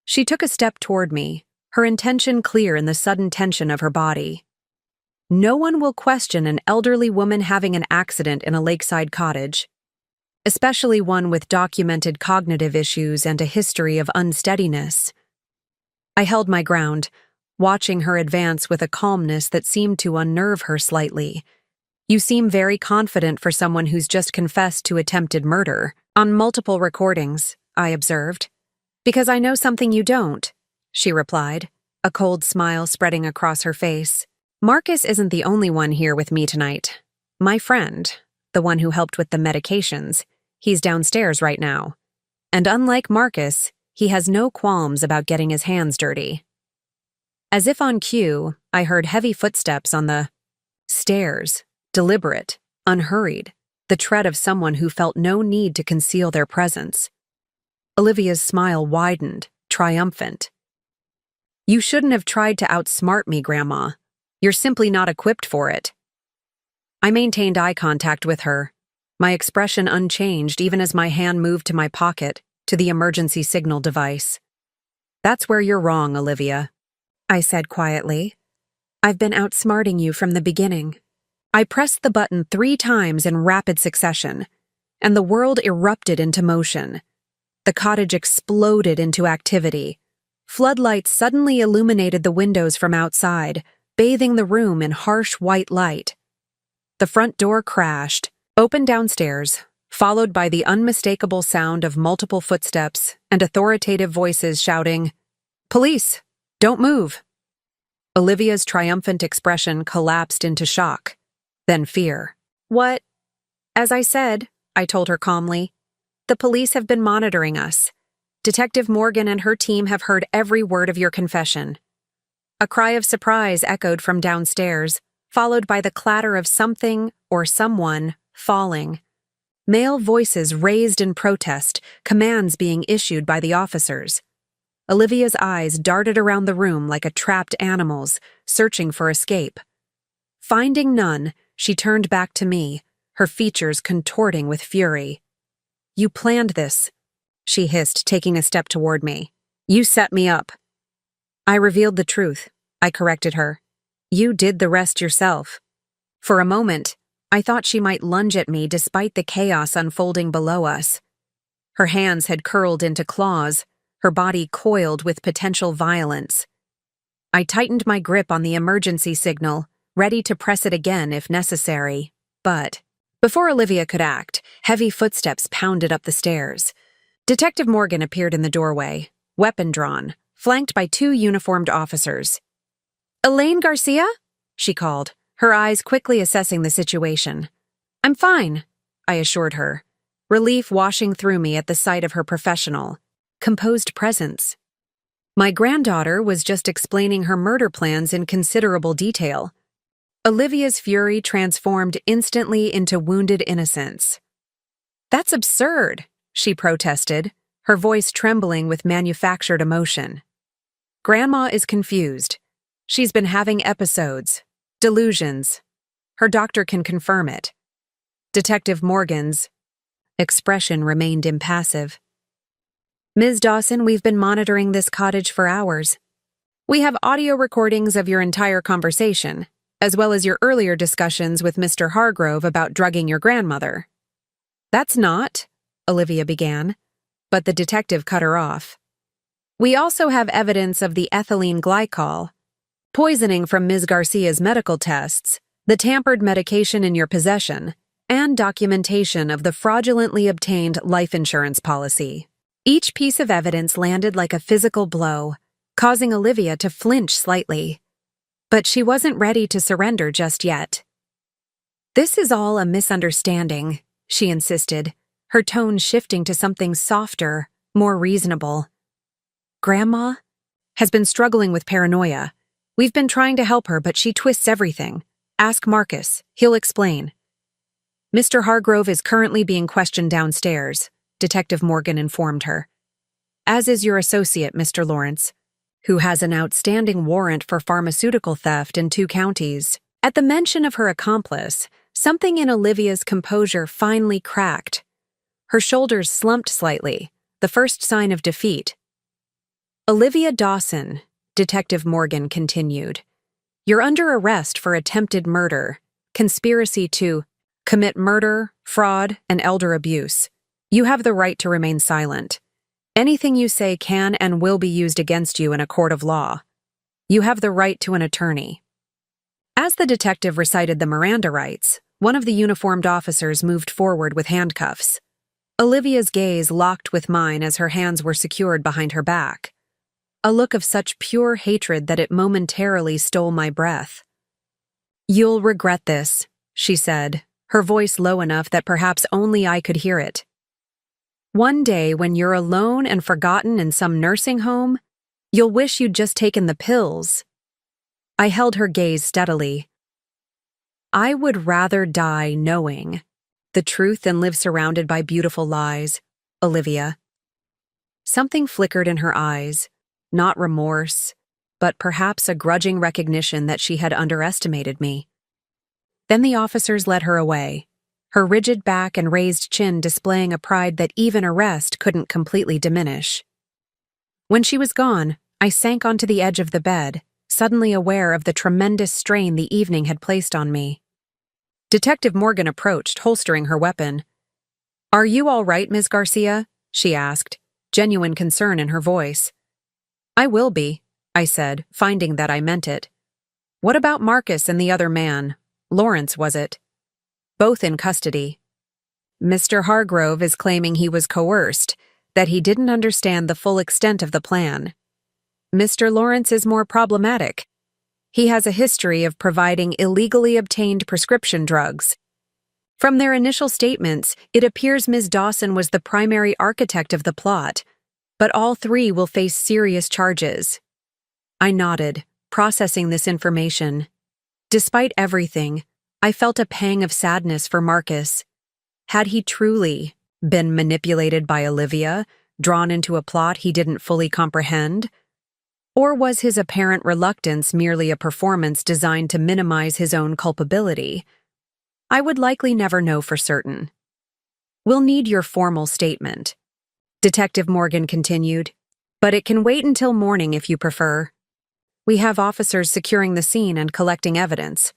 She took a step toward me, her intention clear in the sudden tension of her body. "No one will question an elderly woman having an accident in a lakeside cottage, especially one with documented cognitive issues and a history of unsteadiness." I held my ground, watching her advance with a calmness that seemed to unnerve her slightly. "You seem very confident for someone who's just confessed to attempted murder on multiple recordings," I observed. "Because I know something you don't," she replied, a cold smile spreading across her face. "Marcus isn't the only one here with me tonight. My friend, the one who helped with the medications, he's downstairs right now. And unlike Marcus, he has no qualms about getting his hands dirty." As if on cue, I heard heavy footsteps on the stairs, deliberate, unhurried, the tread of someone who felt no need to conceal their presence. Olivia's smile widened, triumphant. "You shouldn't have tried to outsmart me, Grandma. You're simply not equipped for it." I maintained eye contact with her, my expression unchanged even as my hand moved to my pocket, to the emergency signal device. "That's where you're wrong, Olivia," I said quietly. "I've been outsmarting you from the beginning." I pressed the button 3 times in rapid succession, and the world erupted into motion. The cottage exploded into activity. Floodlights suddenly illuminated the windows from outside, bathing the room in harsh white light. The front door crashed, opened downstairs, followed by the unmistakable sound of multiple footsteps and authoritative voices shouting, "Police! Don't move!" Olivia's triumphant expression collapsed into shock, then fear. "What?" "As I said," I told her calmly, "the police have been monitoring us. Detective Morgan and her team have heard every word of your confession." A cry of surprise echoed from downstairs, followed by the clatter of something or someone falling. Male voices raised in protest, commands being issued by the officers. Olivia's eyes darted around the room like a trapped animal's, searching for escape. Finding none, she turned back to me, her features contorting with fury. "You planned this," she hissed, taking a step toward me. "You set me up." I revealed the truth. I corrected her. "You did the rest yourself." For a moment, I thought she might lunge at me despite the chaos unfolding below us. Her hands had curled into claws, her body coiled with potential violence. I tightened my grip on the emergency signal, ready to press it again if necessary. But before Olivia could act, heavy footsteps pounded up the stairs. Detective Morgan appeared in the doorway, weapon drawn, flanked by 2 uniformed officers. "Elaine Garcia?" she called, her eyes quickly assessing the situation. "I'm fine," I assured her, relief washing through me at the sight of her professional, composed presence. My granddaughter was just explaining her murder plans in considerable detail. Olivia's fury transformed instantly into wounded innocence. "That's absurd," she protested, her voice trembling with manufactured emotion. "Grandma is confused. She's been having episodes, delusions. Her doctor can confirm it." Detective Morgan's expression remained impassive. "Ms. Dawson, we've been monitoring this cottage for hours. We have audio recordings of your entire conversation, as well as your earlier discussions with Mr. Hargrove about drugging your grandmother." "That's not," Olivia began, but the detective cut her off. "We also have evidence of the ethylene glycol, poisoning from Ms. Garcia's medical tests, the tampered medication in your possession, and documentation of the fraudulently obtained life insurance policy." Each piece of evidence landed like a physical blow, causing Olivia to flinch slightly. But she wasn't ready to surrender just yet. "This is all a misunderstanding," she insisted, her tone shifting to something softer, more reasonable. "Grandma, has been struggling with paranoia. We've been trying to help her, but she twists everything. Ask Marcus. He'll explain. Mr. Hargrove is currently being questioned downstairs, Detective Morgan informed her. As is your associate, Mr. Lawrence, who has an outstanding warrant for pharmaceutical theft in 2 counties. At the mention of her accomplice, something in Olivia's composure finally cracked. Her shoulders slumped slightly, the first sign of defeat. Olivia Dawson, Detective Morgan continued. You're under arrest for attempted murder, conspiracy to commit murder, fraud, and elder abuse. You have the right to remain silent. Anything you say can and will be used against you in a court of law. You have the right to an attorney. As the detective recited the Miranda rights, one of the uniformed officers moved forward with handcuffs. Olivia's gaze locked with mine as her hands were secured behind her back. A look of such pure hatred that it momentarily stole my breath. You'll regret this, she said, her voice low enough that perhaps only I could hear it. One day, when you're alone and forgotten in some nursing home, you'll wish you'd just taken the pills. I held her gaze steadily. I would rather die knowing the truth than live surrounded by beautiful lies, Olivia. Something flickered in her eyes, not remorse, but perhaps a grudging recognition that she had underestimated me. Then the officers led her away, her rigid back and raised chin displaying a pride that even arrest couldn't completely diminish. When she was gone, I sank onto the edge of the bed, suddenly aware of the tremendous strain the evening had placed on me. Detective Morgan approached, holstering her weapon. Are you all right, Ms. Garcia? She asked, genuine concern in her voice. I will be, I said, finding that I meant it. What about Marcus and the other man? Lawrence, was it? Both in custody. Mr. Hargrove is claiming he was coerced, that he didn't understand the full extent of the plan. Mr. Lawrence is more problematic. He has a history of providing illegally obtained prescription drugs. From their initial statements, it appears Ms. Dawson was the primary architect of the plot, but all 3 will face serious charges. I nodded, processing this information. Despite everything, I felt a pang of sadness for Marcus. Had he truly been manipulated by Olivia, drawn into a plot he didn't fully comprehend? Or was his apparent reluctance merely a performance designed to minimize his own culpability? I would likely never know for certain. We'll need your formal statement, Detective Morgan continued, but it can wait until morning if you prefer. We have officers securing the scene and collecting evidence.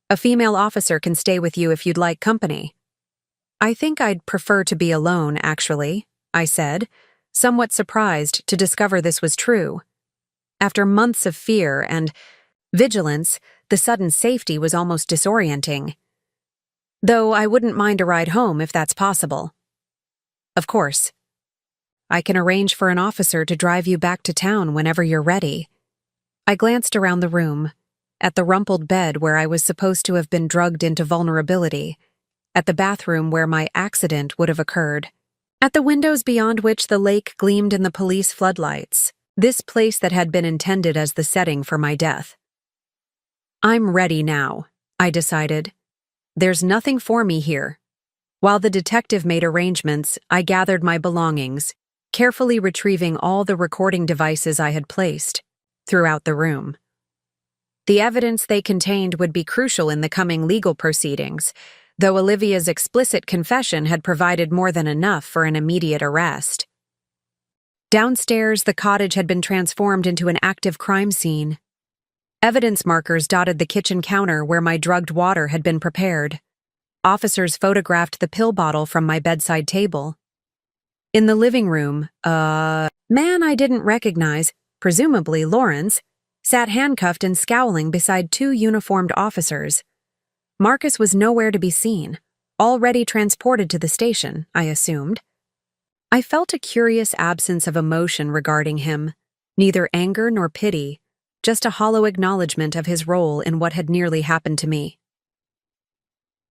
A female officer can stay with you if you'd like company. I think I'd prefer to be alone, actually, I said, somewhat surprised to discover this was true. After months of fear and vigilance, the sudden safety was almost disorienting. Though I wouldn't mind a ride home if that's possible. Of course. I can arrange for an officer to drive you back to town whenever you're ready. I glanced around the room, at the rumpled bed where I was supposed to have been drugged into vulnerability, at the bathroom where my accident would have occurred, at the windows beyond which the lake gleamed in the police floodlights, this place that had been intended as the setting for my death. I'm ready now, I decided. There's nothing for me here. While the detective made arrangements, I gathered my belongings, carefully retrieving all the recording devices I had placed throughout the room. The evidence they contained would be crucial in the coming legal proceedings, though Olivia's explicit confession had provided more than enough for an immediate arrest. Downstairs, the cottage had been transformed into an active crime scene. Evidence markers dotted the kitchen counter where my drugged water had been prepared. Officers photographed the pill bottle from my bedside table. In the living room, a man I didn't recognize, presumably Lawrence, sat handcuffed and scowling beside 2 uniformed officers. Marcus was nowhere to be seen, already transported to the station, I assumed. I felt a curious absence of emotion regarding him, neither anger nor pity, just a hollow acknowledgement of his role in what had nearly happened to me.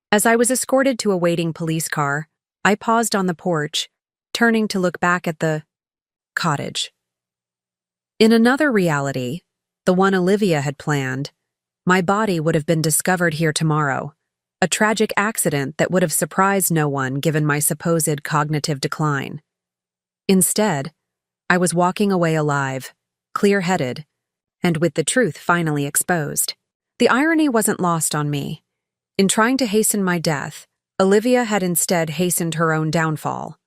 As I was escorted to a waiting police car, I paused on the porch, turning to look back at the cottage. In another reality, the one Olivia had planned, my body would have been discovered here tomorrow, a tragic accident that would have surprised no one given my supposed cognitive decline. Instead, I was walking away alive, clear-headed, and with the truth finally exposed. The irony wasn't lost on me. In trying to hasten my death, Olivia had instead hastened her own downfall.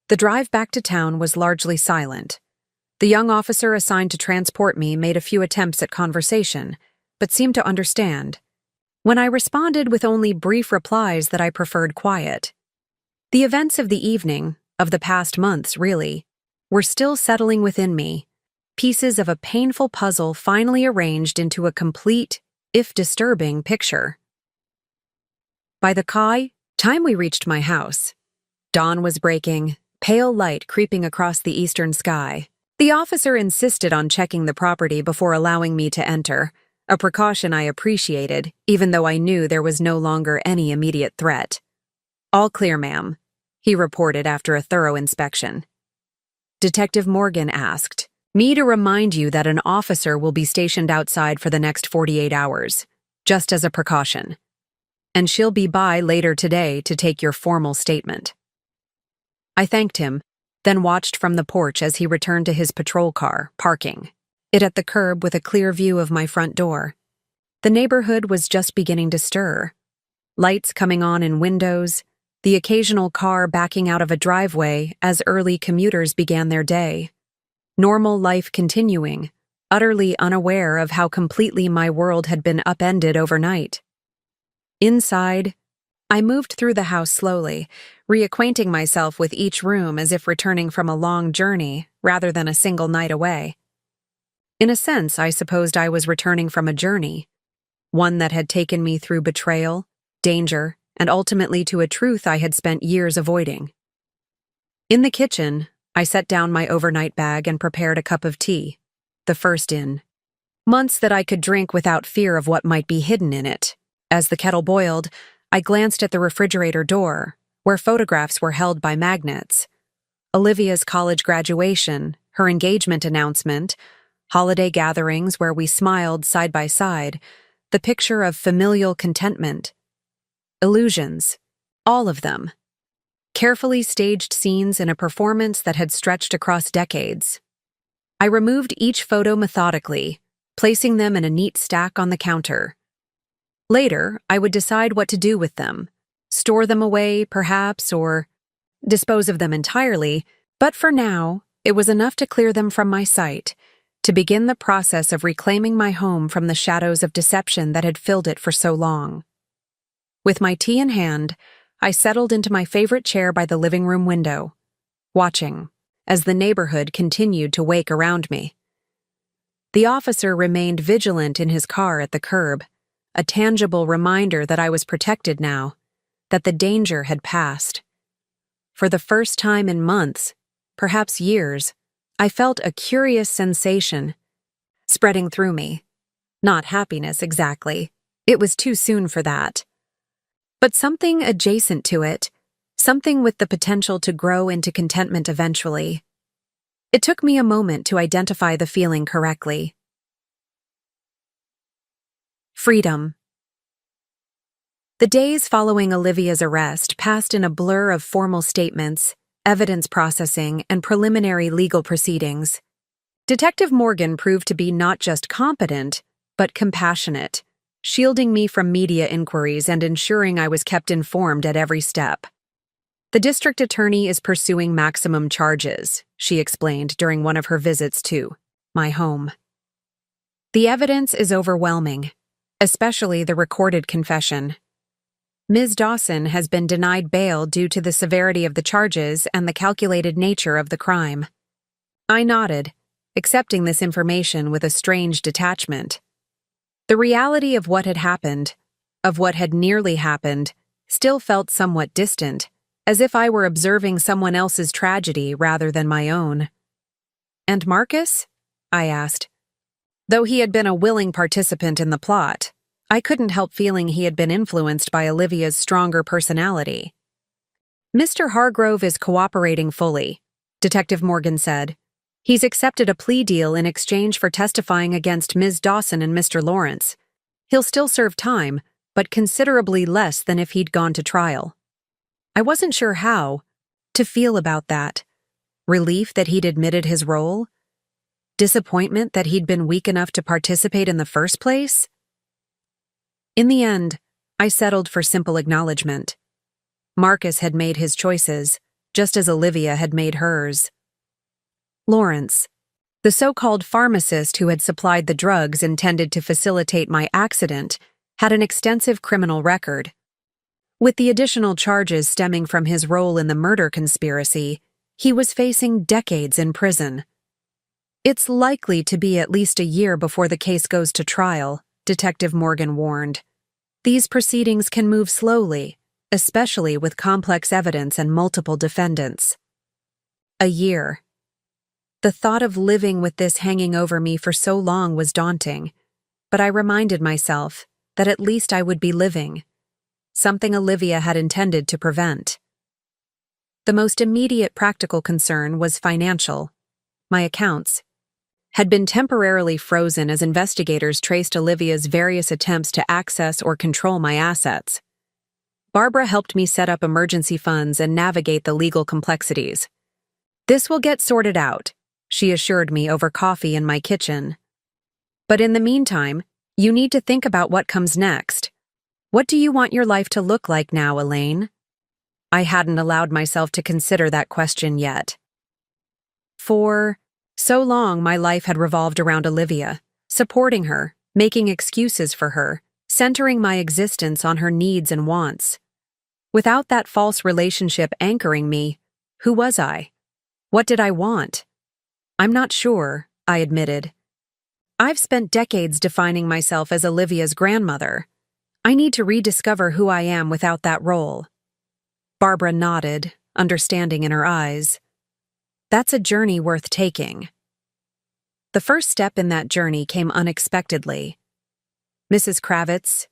The drive back to town was largely silent. The young officer assigned to transport me made a few attempts at conversation, but seemed to understand. When I responded with only brief replies that I preferred quiet. The events of the evening, of the past months really, were still settling within me, pieces of a painful puzzle finally arranged into a complete, if disturbing, picture. By the time we reached my house, dawn was breaking, pale light creeping across the eastern sky. The officer insisted on checking the property before allowing me to enter, a precaution I appreciated, even though I knew there was no longer any immediate threat. "All clear, ma'am," he reported after a thorough inspection. Detective Morgan asked, "Me to remind you that an officer will be stationed outside for the next 48 hours, just as a precaution. And she'll be by later today to take your formal statement." I thanked him, then watched from the porch as he returned to his patrol car, parking it at the curb with a clear view of my front door. The neighborhood was just beginning to stir. Lights coming on in windows, the occasional car backing out of a driveway as early commuters began their day. Normal life continuing, utterly unaware of how completely my world had been upended overnight. Inside, I moved through the house slowly, reacquainting myself with each room as if returning from a long journey rather than a single night away. In a sense, I supposed I was returning from a journey, one that had taken me through betrayal, danger, and ultimately to a truth I had spent years avoiding. In the kitchen, I set down my overnight bag and prepared a cup of tea, the first in months that I could drink without fear of what might be hidden in it. As the kettle boiled, I glanced at the refrigerator door, where photographs were held by magnets. Olivia's college graduation, her engagement announcement, holiday gatherings where we smiled side by side, the picture of familial contentment. Illusions, all of them. Carefully staged scenes in a performance that had stretched across decades. I removed each photo methodically, placing them in a neat stack on the counter. Later, I would decide what to do with them. Store them away, perhaps, or dispose of them entirely, but for now, it was enough to clear them from my sight, to begin the process of reclaiming my home from the shadows of deception that had filled it for so long. With my tea in hand, I settled into my favorite chair by the living room window, watching as the neighborhood continued to wake around me. The officer remained vigilant in his car at the curb, a tangible reminder that I was protected now, that the danger had passed. For the first time in months, perhaps years, I felt a curious sensation spreading through me. Not happiness exactly, it was too soon for that. But something adjacent to it, something with the potential to grow into contentment eventually. It took me a moment to identify the feeling correctly. Freedom. The days following Olivia's arrest passed in a blur of formal statements, evidence processing, and preliminary legal proceedings. Detective Morgan proved to be not just competent, but compassionate, shielding me from media inquiries and ensuring I was kept informed at every step. "The district attorney is pursuing maximum charges," she explained during one of her visits to my home. "The evidence is overwhelming, especially the recorded confession. Ms. Dawson has been denied bail due to the severity of the charges and the calculated nature of the crime." I nodded, accepting this information with a strange detachment. The reality of what had happened, of what had nearly happened, still felt somewhat distant, as if I were observing someone else's tragedy rather than my own. "And Marcus?" I asked. Though he had been a willing participant in the plot, I couldn't help feeling he had been influenced by Olivia's stronger personality. "Mr. Hargrove is cooperating fully," Detective Morgan said. He's accepted a plea deal in exchange for testifying against Ms. Dawson and Mr. Lawrence. He'll still serve time, but considerably less than if he'd gone to trial. I wasn't sure how to feel about that. Relief that he'd admitted his role? Disappointment that he'd been weak enough to participate in the first place? In the end, I settled for simple acknowledgement. Marcus had made his choices, just as Olivia had made hers. Lawrence, the so-called pharmacist who had supplied the drugs intended to facilitate my accident, had an extensive criminal record. With the additional charges stemming from his role in the murder conspiracy, he was facing decades in prison. It's likely to be at least a year before the case goes to trial, Detective Morgan warned. These proceedings can move slowly, especially with complex evidence and multiple defendants. A year. The thought of living with this hanging over me for so long was daunting, but I reminded myself that at least I would be living, something Olivia had intended to prevent. The most immediate practical concern was financial. My accounts had been temporarily frozen as investigators traced Olivia's various attempts to access or control my assets. Barbara helped me set up emergency funds and navigate the legal complexities. "This will get sorted out," she assured me over coffee in my kitchen. "But in the meantime, you need to think about what comes next. What do you want your life to look like now, Elaine?" I hadn't allowed myself to consider that question yet. For so long, my life had revolved around Olivia, supporting her, making excuses for her, centering my existence on her needs and wants. Without that false relationship anchoring me, who was I? What did I want? "I'm not sure," I admitted. "I've spent decades defining myself as Olivia's grandmother. I need to rediscover who I am without that role." Barbara nodded, understanding in her eyes. "That's a journey worth taking." The first step in that journey came unexpectedly. Mrs. Kravitz,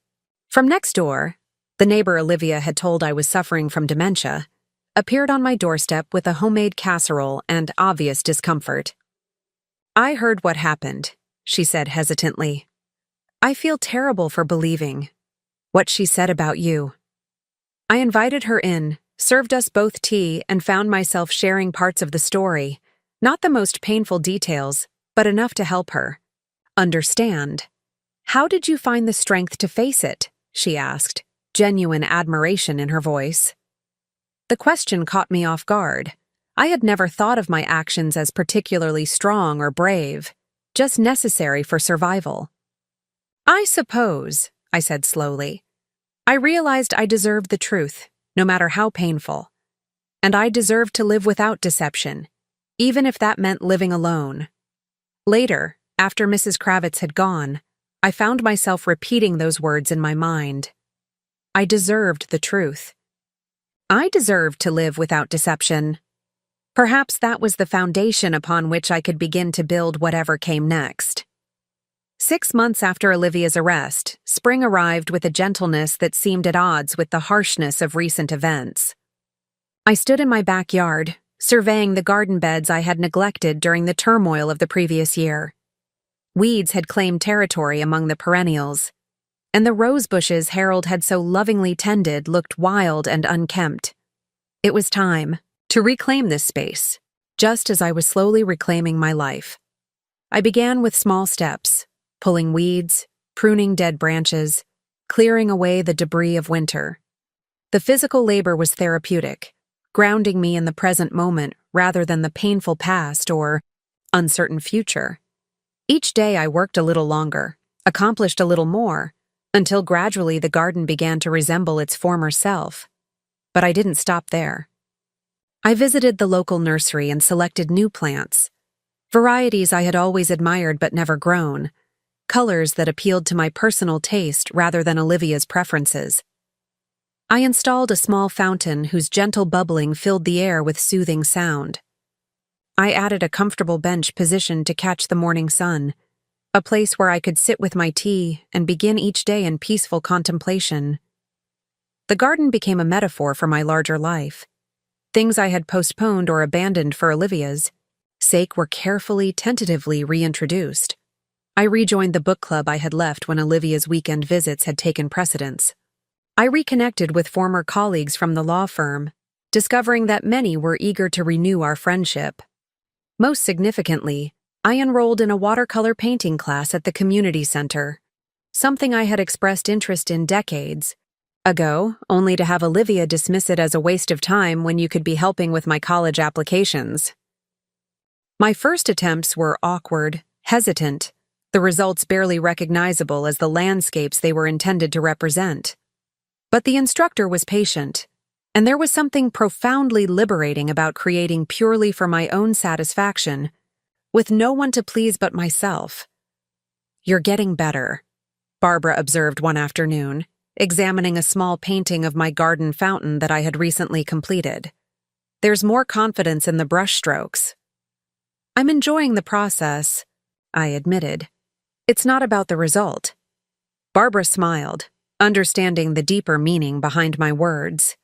from next door, the neighbor Olivia had told I was suffering from dementia, appeared on my doorstep with a homemade casserole and obvious discomfort. "I heard what happened," she said hesitantly. "I feel terrible for believing what she said about you." I invited her in, served us both tea, and found myself sharing parts of the story, not the most painful details, but enough to help her understand. "How did you find the strength to face it?" she asked, genuine admiration in her voice. The question caught me off guard. I had never thought of my actions as particularly strong or brave, just necessary for survival. "I suppose," I said slowly, "I realized I deserved the truth, no matter how painful. And I deserved to live without deception, even if that meant living alone." Later, after Mrs. Kravitz had gone, I found myself repeating those words in my mind. I deserved the truth. I deserved to live without deception. Perhaps that was the foundation upon which I could begin to build whatever came next. 6 months after Olivia's arrest, spring arrived with a gentleness that seemed at odds with the harshness of recent events. I stood in my backyard, surveying the garden beds I had neglected during the turmoil of the previous year. Weeds had claimed territory among the perennials, and the rose bushes Harold had so lovingly tended looked wild and unkempt. It was time to reclaim this space, just as I was slowly reclaiming my life. I began with small steps, pulling weeds, pruning dead branches, clearing away the debris of winter. The physical labor was therapeutic, grounding me in the present moment rather than the painful past or uncertain future. Each day I worked a little longer, accomplished a little more, until gradually the garden began to resemble its former self. But I didn't stop there. I visited the local nursery and selected new plants, varieties I had always admired but never grown, colors that appealed to my personal taste rather than Olivia's preferences. I installed a small fountain whose gentle bubbling filled the air with soothing sound. I added a comfortable bench positioned to catch the morning sun, a place where I could sit with my tea and begin each day in peaceful contemplation. The garden became a metaphor for my larger life. Things I had postponed or abandoned for Olivia's sake were carefully, tentatively reintroduced. I rejoined the book club I had left when Olivia's weekend visits had taken precedence. I reconnected with former colleagues from the law firm, discovering that many were eager to renew our friendship. Most significantly, I enrolled in a watercolor painting class at the community center, something I had expressed interest in decades ago, only to have Olivia dismiss it as a waste of time when you could be helping with my college applications. My first attempts were awkward, hesitant, the results barely recognizable as the landscapes they were intended to represent. But the instructor was patient, and there was something profoundly liberating about creating purely for my own satisfaction, with no one to please but myself. "You're getting better," Barbara observed one afternoon, examining a small painting of my garden fountain that I had recently completed. "There's more confidence in the brushstrokes." "I'm enjoying the process," I admitted. "It's not about the result." Barbara smiled, understanding the deeper meaning behind my words.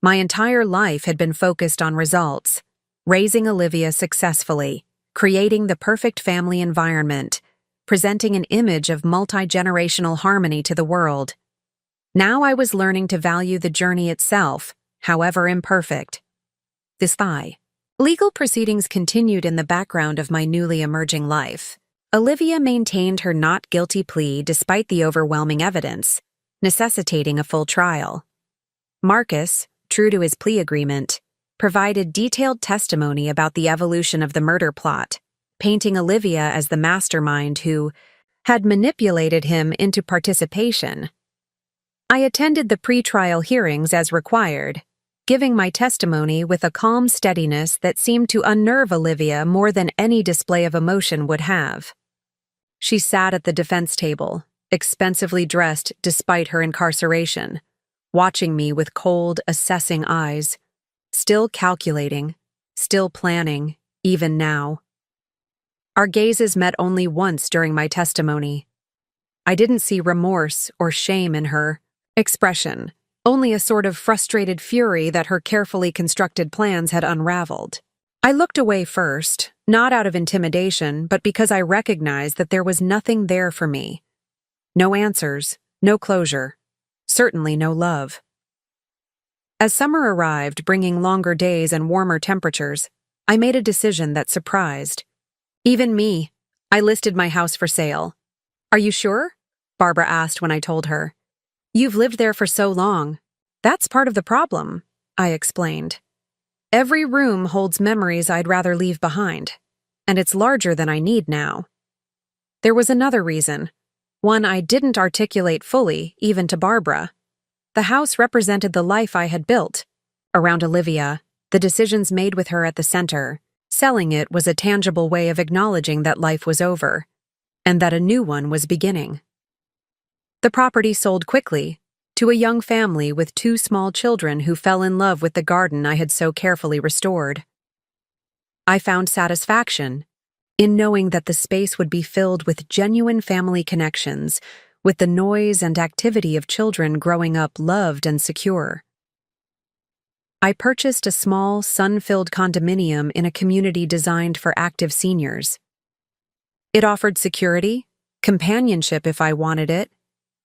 My entire life had been focused on results, raising Olivia successfully, creating the perfect family environment, presenting an image of multi-generational harmony to the world. Now I was learning to value the journey itself, however imperfect. Legal proceedings continued in the background of my newly emerging life. Olivia maintained her not guilty plea despite the overwhelming evidence, necessitating a full trial. Marcus, true to his plea agreement, provided detailed testimony about the evolution of the murder plot, painting Olivia as the mastermind who had manipulated him into participation. I attended the pre-trial hearings as required, giving my testimony with a calm steadiness that seemed to unnerve Olivia more than any display of emotion would have. She sat at the defense table, expensively dressed despite her incarceration, watching me with cold, assessing eyes, still calculating, still planning, even now. Our gazes met only once during my testimony. I didn't see remorse or shame in her expression, only a sort of frustrated fury that her carefully constructed plans had unraveled. I looked away first, not out of intimidation, but because I recognized that there was nothing there for me. No answers, no closure, certainly no love. As summer arrived, bringing longer days and warmer temperatures, I made a decision that surprised. Even me. I listed my house for sale. "Are you sure?" Barbara asked when I told her. "You've lived there for so long. That's part of the problem," I explained. "Every room holds memories I'd rather leave behind, and it's larger than I need now." There was another reason, one I didn't articulate fully, even to Barbara. The house represented the life I had built. Around Olivia, the decisions made with her at the center. Selling it was a tangible way of acknowledging that life was over, and that a new one was beginning. The property sold quickly, to a young family with 2 small children who fell in love with the garden I had so carefully restored. I found satisfaction in knowing that the space would be filled with genuine family connections, with the noise and activity of children growing up loved and secure. I purchased a small, sun-filled condominium in a community designed for active seniors. It offered security, companionship if I wanted it,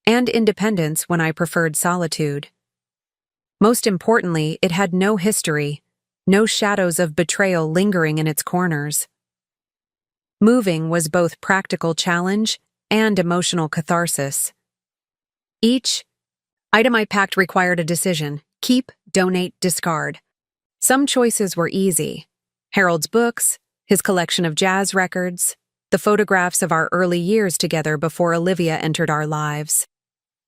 and independence when I preferred solitude. Most importantly, it had no history, no shadows of betrayal lingering in its corners. Moving was both practical challenge and emotional catharsis. Each item I packed required a decision: keep, donate, discard. Some choices were easy: Harold's books, his collection of jazz records, the photographs of our early years together before Olivia entered our lives.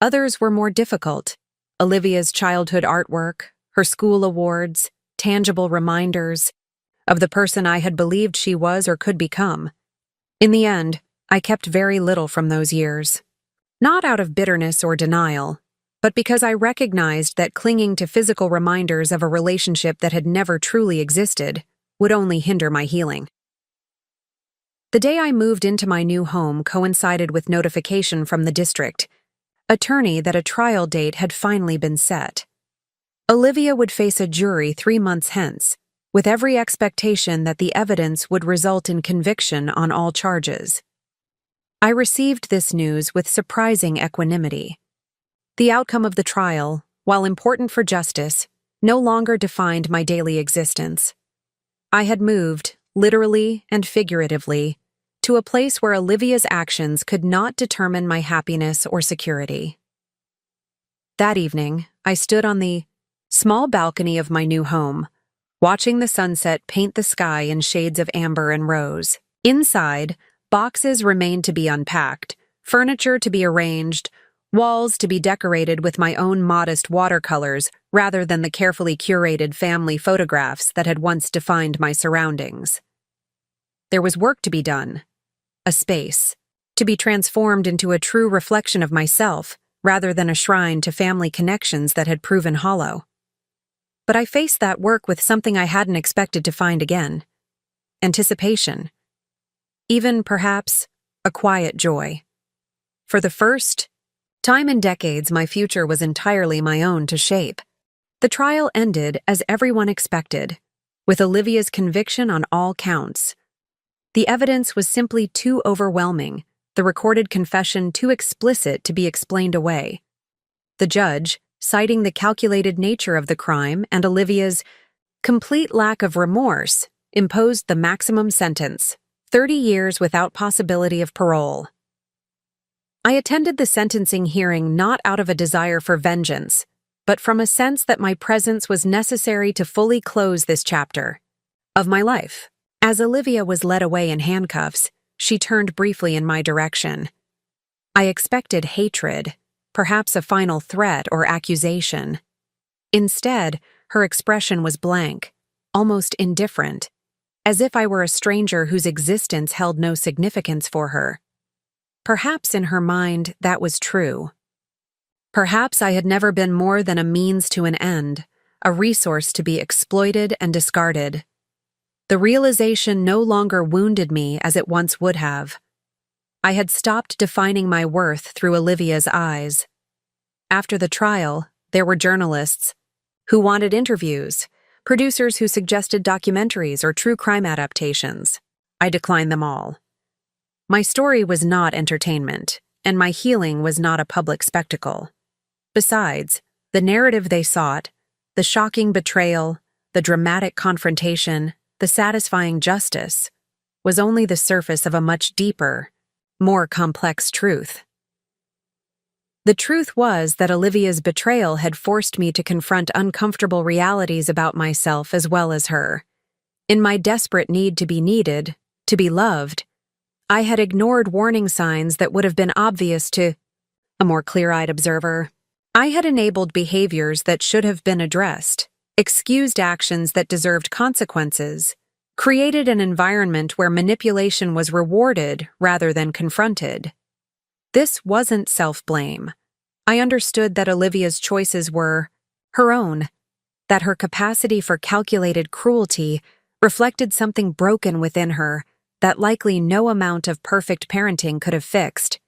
Others were more difficult: Olivia's childhood artwork, her school awards, tangible reminders of the person I had believed she was or could become. In the end, I kept very little from those years. Not out of bitterness or denial, but because I recognized that clinging to physical reminders of a relationship that had never truly existed would only hinder my healing. The day I moved into my new home coincided with notification from the district attorney that a trial date had finally been set. Olivia would face a jury 3 months hence, with every expectation that the evidence would result in conviction on all charges. I received this news with surprising equanimity. The outcome of the trial, while important for justice, no longer defined my daily existence. I had moved, literally and figuratively, to a place where Olivia's actions could not determine my happiness or security. That evening, I stood on the small balcony of my new home, watching the sunset paint the sky in shades of amber and rose. Inside, boxes remained to be unpacked, furniture to be arranged, walls to be decorated with my own modest watercolors rather than the carefully curated family photographs that had once defined my surroundings. There was work to be done, a space, to be transformed into a true reflection of myself rather than a shrine to family connections that had proven hollow. But I faced that work with something I hadn't expected to find again: anticipation. Even, perhaps, a quiet joy. For the first time in decades, my future was entirely my own to shape. The trial ended as everyone expected, with Olivia's conviction on all counts. The evidence was simply too overwhelming, the recorded confession too explicit to be explained away. The judge, citing the calculated nature of the crime and Olivia's complete lack of remorse, imposed the maximum sentence, 30 years without possibility of parole. I attended the sentencing hearing not out of a desire for vengeance, but from a sense that my presence was necessary to fully close this chapter of my life. As Olivia was led away in handcuffs, she turned briefly in my direction. I expected hatred, perhaps a final threat or accusation. Instead, her expression was blank, almost indifferent, as if I were a stranger whose existence held no significance for her. Perhaps in her mind that was true. Perhaps I had never been more than a means to an end, a resource to be exploited and discarded. The realization no longer wounded me as it once would have. I had stopped defining my worth through Olivia's eyes. After the trial, there were journalists who wanted interviews, producers who suggested documentaries or true crime adaptations. I declined them all. My story was not entertainment, and my healing was not a public spectacle. Besides, the narrative they sought, the shocking betrayal, the dramatic confrontation, the satisfying justice, was only the surface of a much deeper, more complex truth. The truth was that Olivia's betrayal had forced me to confront uncomfortable realities about myself as well as her. In my desperate need to be needed, to be loved, I had ignored warning signs that would have been obvious to a more clear-eyed observer. I had enabled behaviors that should have been addressed, excused actions that deserved consequences, created an environment where manipulation was rewarded rather than confronted. This wasn't self-blame. I understood that Olivia's choices were her own, that her capacity for calculated cruelty reflected something broken within her that likely no amount of perfect parenting could have fixed.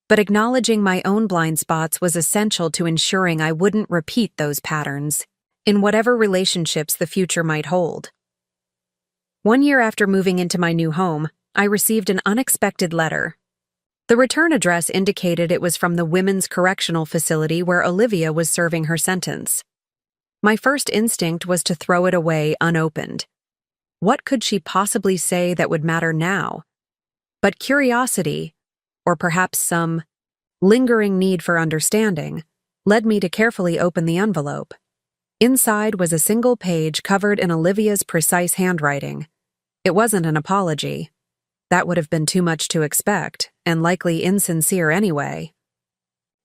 But acknowledging my own blind spots was essential to ensuring I wouldn't repeat those patterns in whatever relationships the future might hold. 1 year after moving into my new home, I received an unexpected letter. The return address indicated it was from the Women's Correctional Facility where Olivia was serving her sentence. My first instinct was to throw it away unopened. What could she possibly say that would matter now? But curiosity, or perhaps some lingering need for understanding, led me to carefully open the envelope. Inside was a single page covered in Olivia's precise handwriting. It wasn't an apology. That would have been too much to expect, and likely insincere anyway.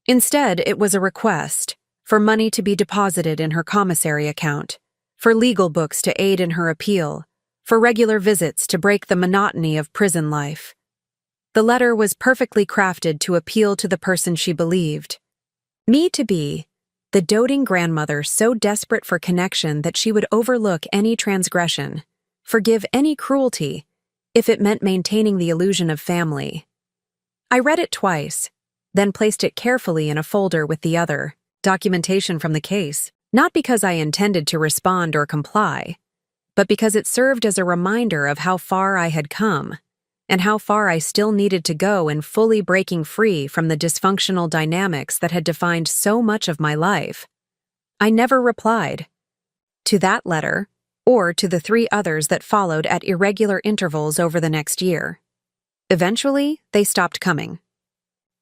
Instead, it was a request for money to be deposited in her commissary account, for legal books to aid in her appeal, for regular visits to break the monotony of prison life. The letter was perfectly crafted to appeal to the person she believed me to be, the doting grandmother so desperate for connection that she would overlook any transgression, forgive any cruelty, if it meant maintaining the illusion of family. I read it twice, then placed it carefully in a folder with the other documentation from the case, not because I intended to respond or comply, but because it served as a reminder of how far I had come and how far I still needed to go in fully breaking free from the dysfunctional dynamics that had defined so much of my life. I never replied to that letter or to the 3 others that followed at irregular intervals over the next year. Eventually, they stopped coming.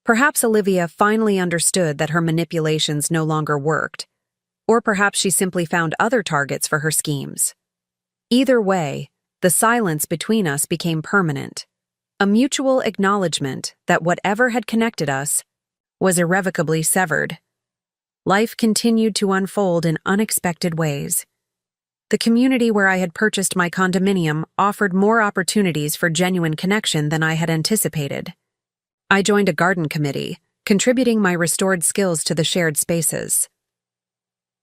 Perhaps Olivia finally understood that her manipulations no longer worked, or perhaps she simply found other targets for her schemes. Either way, the silence between us became permanent, a mutual acknowledgement that whatever had connected us was irrevocably severed. Life continued to unfold in unexpected ways. The community where I had purchased my condominium offered more opportunities for genuine connection than I had anticipated. I joined a garden committee, contributing my restored skills to the shared spaces.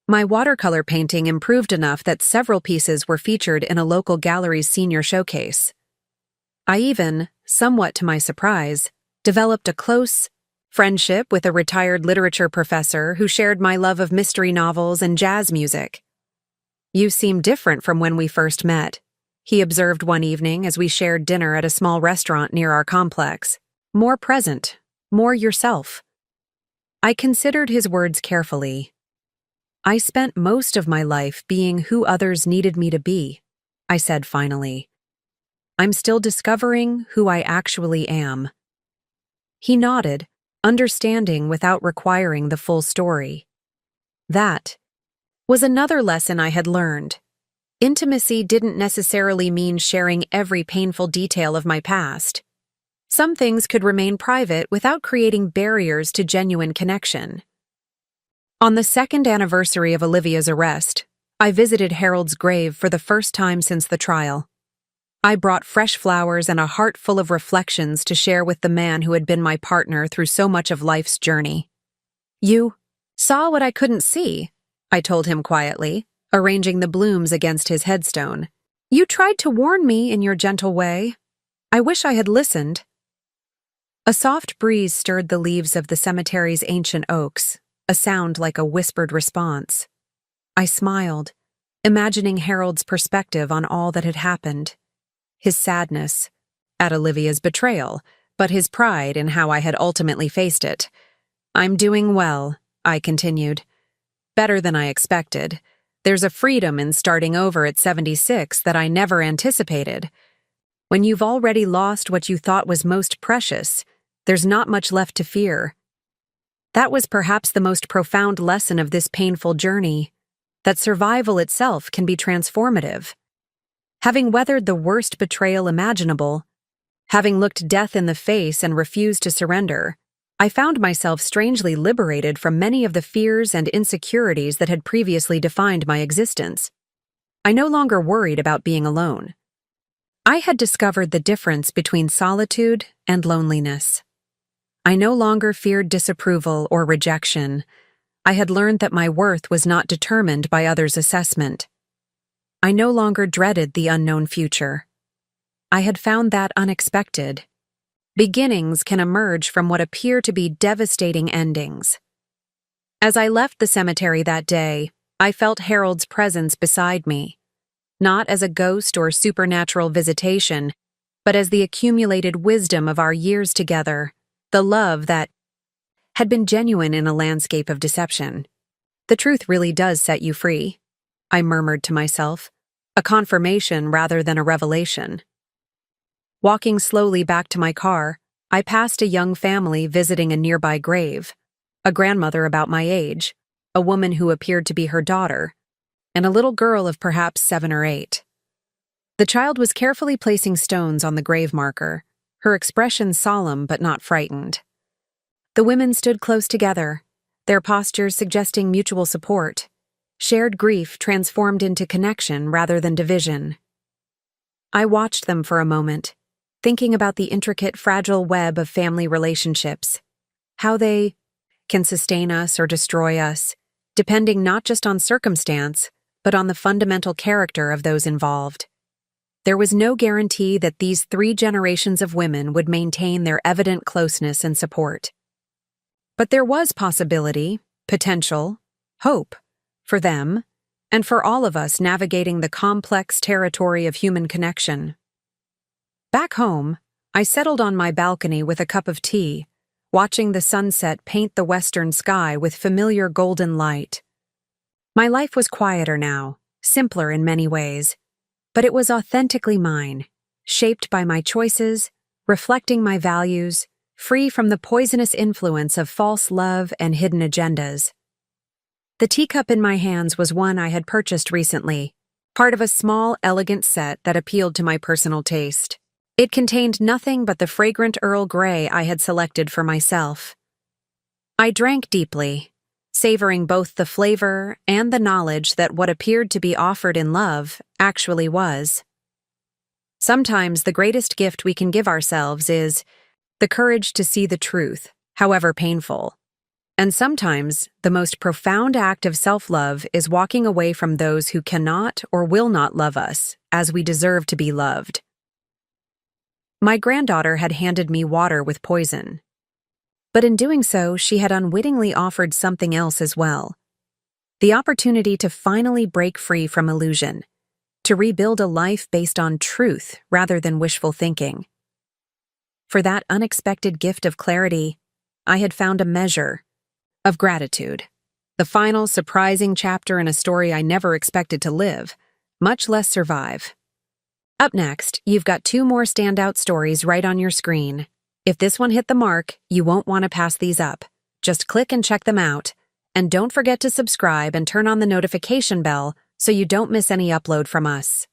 My watercolor painting improved enough that several pieces were featured in a local gallery's senior showcase. I even, somewhat to my surprise, developed a close friendship with a retired literature professor who shared my love of mystery novels and jazz music. "You seem different from when we first met," he observed one evening as we shared dinner at a small restaurant near our complex. "More present, more yourself." I considered his words carefully. "I spent most of my life being who others needed me to be," I said finally. "I'm still discovering who I actually am." He nodded, understanding without requiring the full story. That was another lesson I had learned. Intimacy didn't necessarily mean sharing every painful detail of my past. Some things could remain private without creating barriers to genuine connection. On the 2nd anniversary of Olivia's arrest, I visited Harold's grave for the first time since the trial. I brought fresh flowers and a heart full of reflections to share with the man who had been my partner through so much of life's journey. "You saw what I couldn't see," I told him quietly, arranging the blooms against his headstone. "You tried to warn me in your gentle way. I wish I had listened." A soft breeze stirred the leaves of the cemetery's ancient oaks, a sound like a whispered response. I smiled, imagining Harold's perspective on all that had happened. His sadness at Olivia's betrayal, but his pride in how I had ultimately faced it. "I'm doing well," I continued. "Better than I expected. There's a freedom in starting over at 76 that I never anticipated. When you've already lost what you thought was most precious, there's not much left to fear." That was perhaps the most profound lesson of this painful journey, that survival itself can be transformative. Having weathered the worst betrayal imaginable, having looked death in the face and refused to surrender, I found myself strangely liberated from many of the fears and insecurities that had previously defined my existence. I no longer worried about being alone. I had discovered the difference between solitude and loneliness. I no longer feared disapproval or rejection. I had learned that my worth was not determined by others' assessment. I no longer dreaded the unknown future. I had found that unexpected. Beginnings can emerge from what appear to be devastating endings. As I left the cemetery that day, I felt Harold's presence beside me, not as a ghost or supernatural visitation, but as the accumulated wisdom of our years together, the love that had been genuine in a landscape of deception. "The truth really does set you free," I murmured to myself, a confirmation rather than a revelation. Walking slowly back to my car, I passed a young family visiting a nearby grave, a grandmother about my age, a woman who appeared to be her daughter, and a little girl of perhaps 7 or 8. The child was carefully placing stones on the grave marker, her expression solemn but not frightened. The women stood close together, their postures suggesting mutual support. Shared grief transformed into connection rather than division. I watched them for a moment, thinking about the intricate, fragile web of family relationships, how they can sustain us or destroy us, depending not just on circumstance, but on the fundamental character of those involved. There was no guarantee that these 3 generations of women would maintain their evident closeness and support. But there was possibility, potential, hope, for them, and for all of us navigating the complex territory of human connection. Back home, I settled on my balcony with a cup of tea, watching the sunset paint the western sky with familiar golden light. My life was quieter now, simpler in many ways, but it was authentically mine, shaped by my choices, reflecting my values, free from the poisonous influence of false love and hidden agendas. The teacup in my hands was one I had purchased recently, part of a small, elegant set that appealed to my personal taste. It contained nothing but the fragrant Earl Grey I had selected for myself. I drank deeply, savoring both the flavor and the knowledge that what appeared to be offered in love actually was. Sometimes the greatest gift we can give ourselves is the courage to see the truth, however painful. And sometimes the most profound act of self-love is walking away from those who cannot or will not love us as we deserve to be loved. My granddaughter had handed me water with poison. But in doing so, she had unwittingly offered something else as well. The opportunity to finally break free from illusion, to rebuild a life based on truth rather than wishful thinking. For that unexpected gift of clarity, I had found a measure of gratitude. The final, surprising chapter in a story I never expected to live, much less survive. Up next, you've got 2 more standout stories right on your screen. If this one hit the mark, you won't want to pass these up. Just click and check them out. And don't forget to subscribe and turn on the notification bell so you don't miss any upload from us.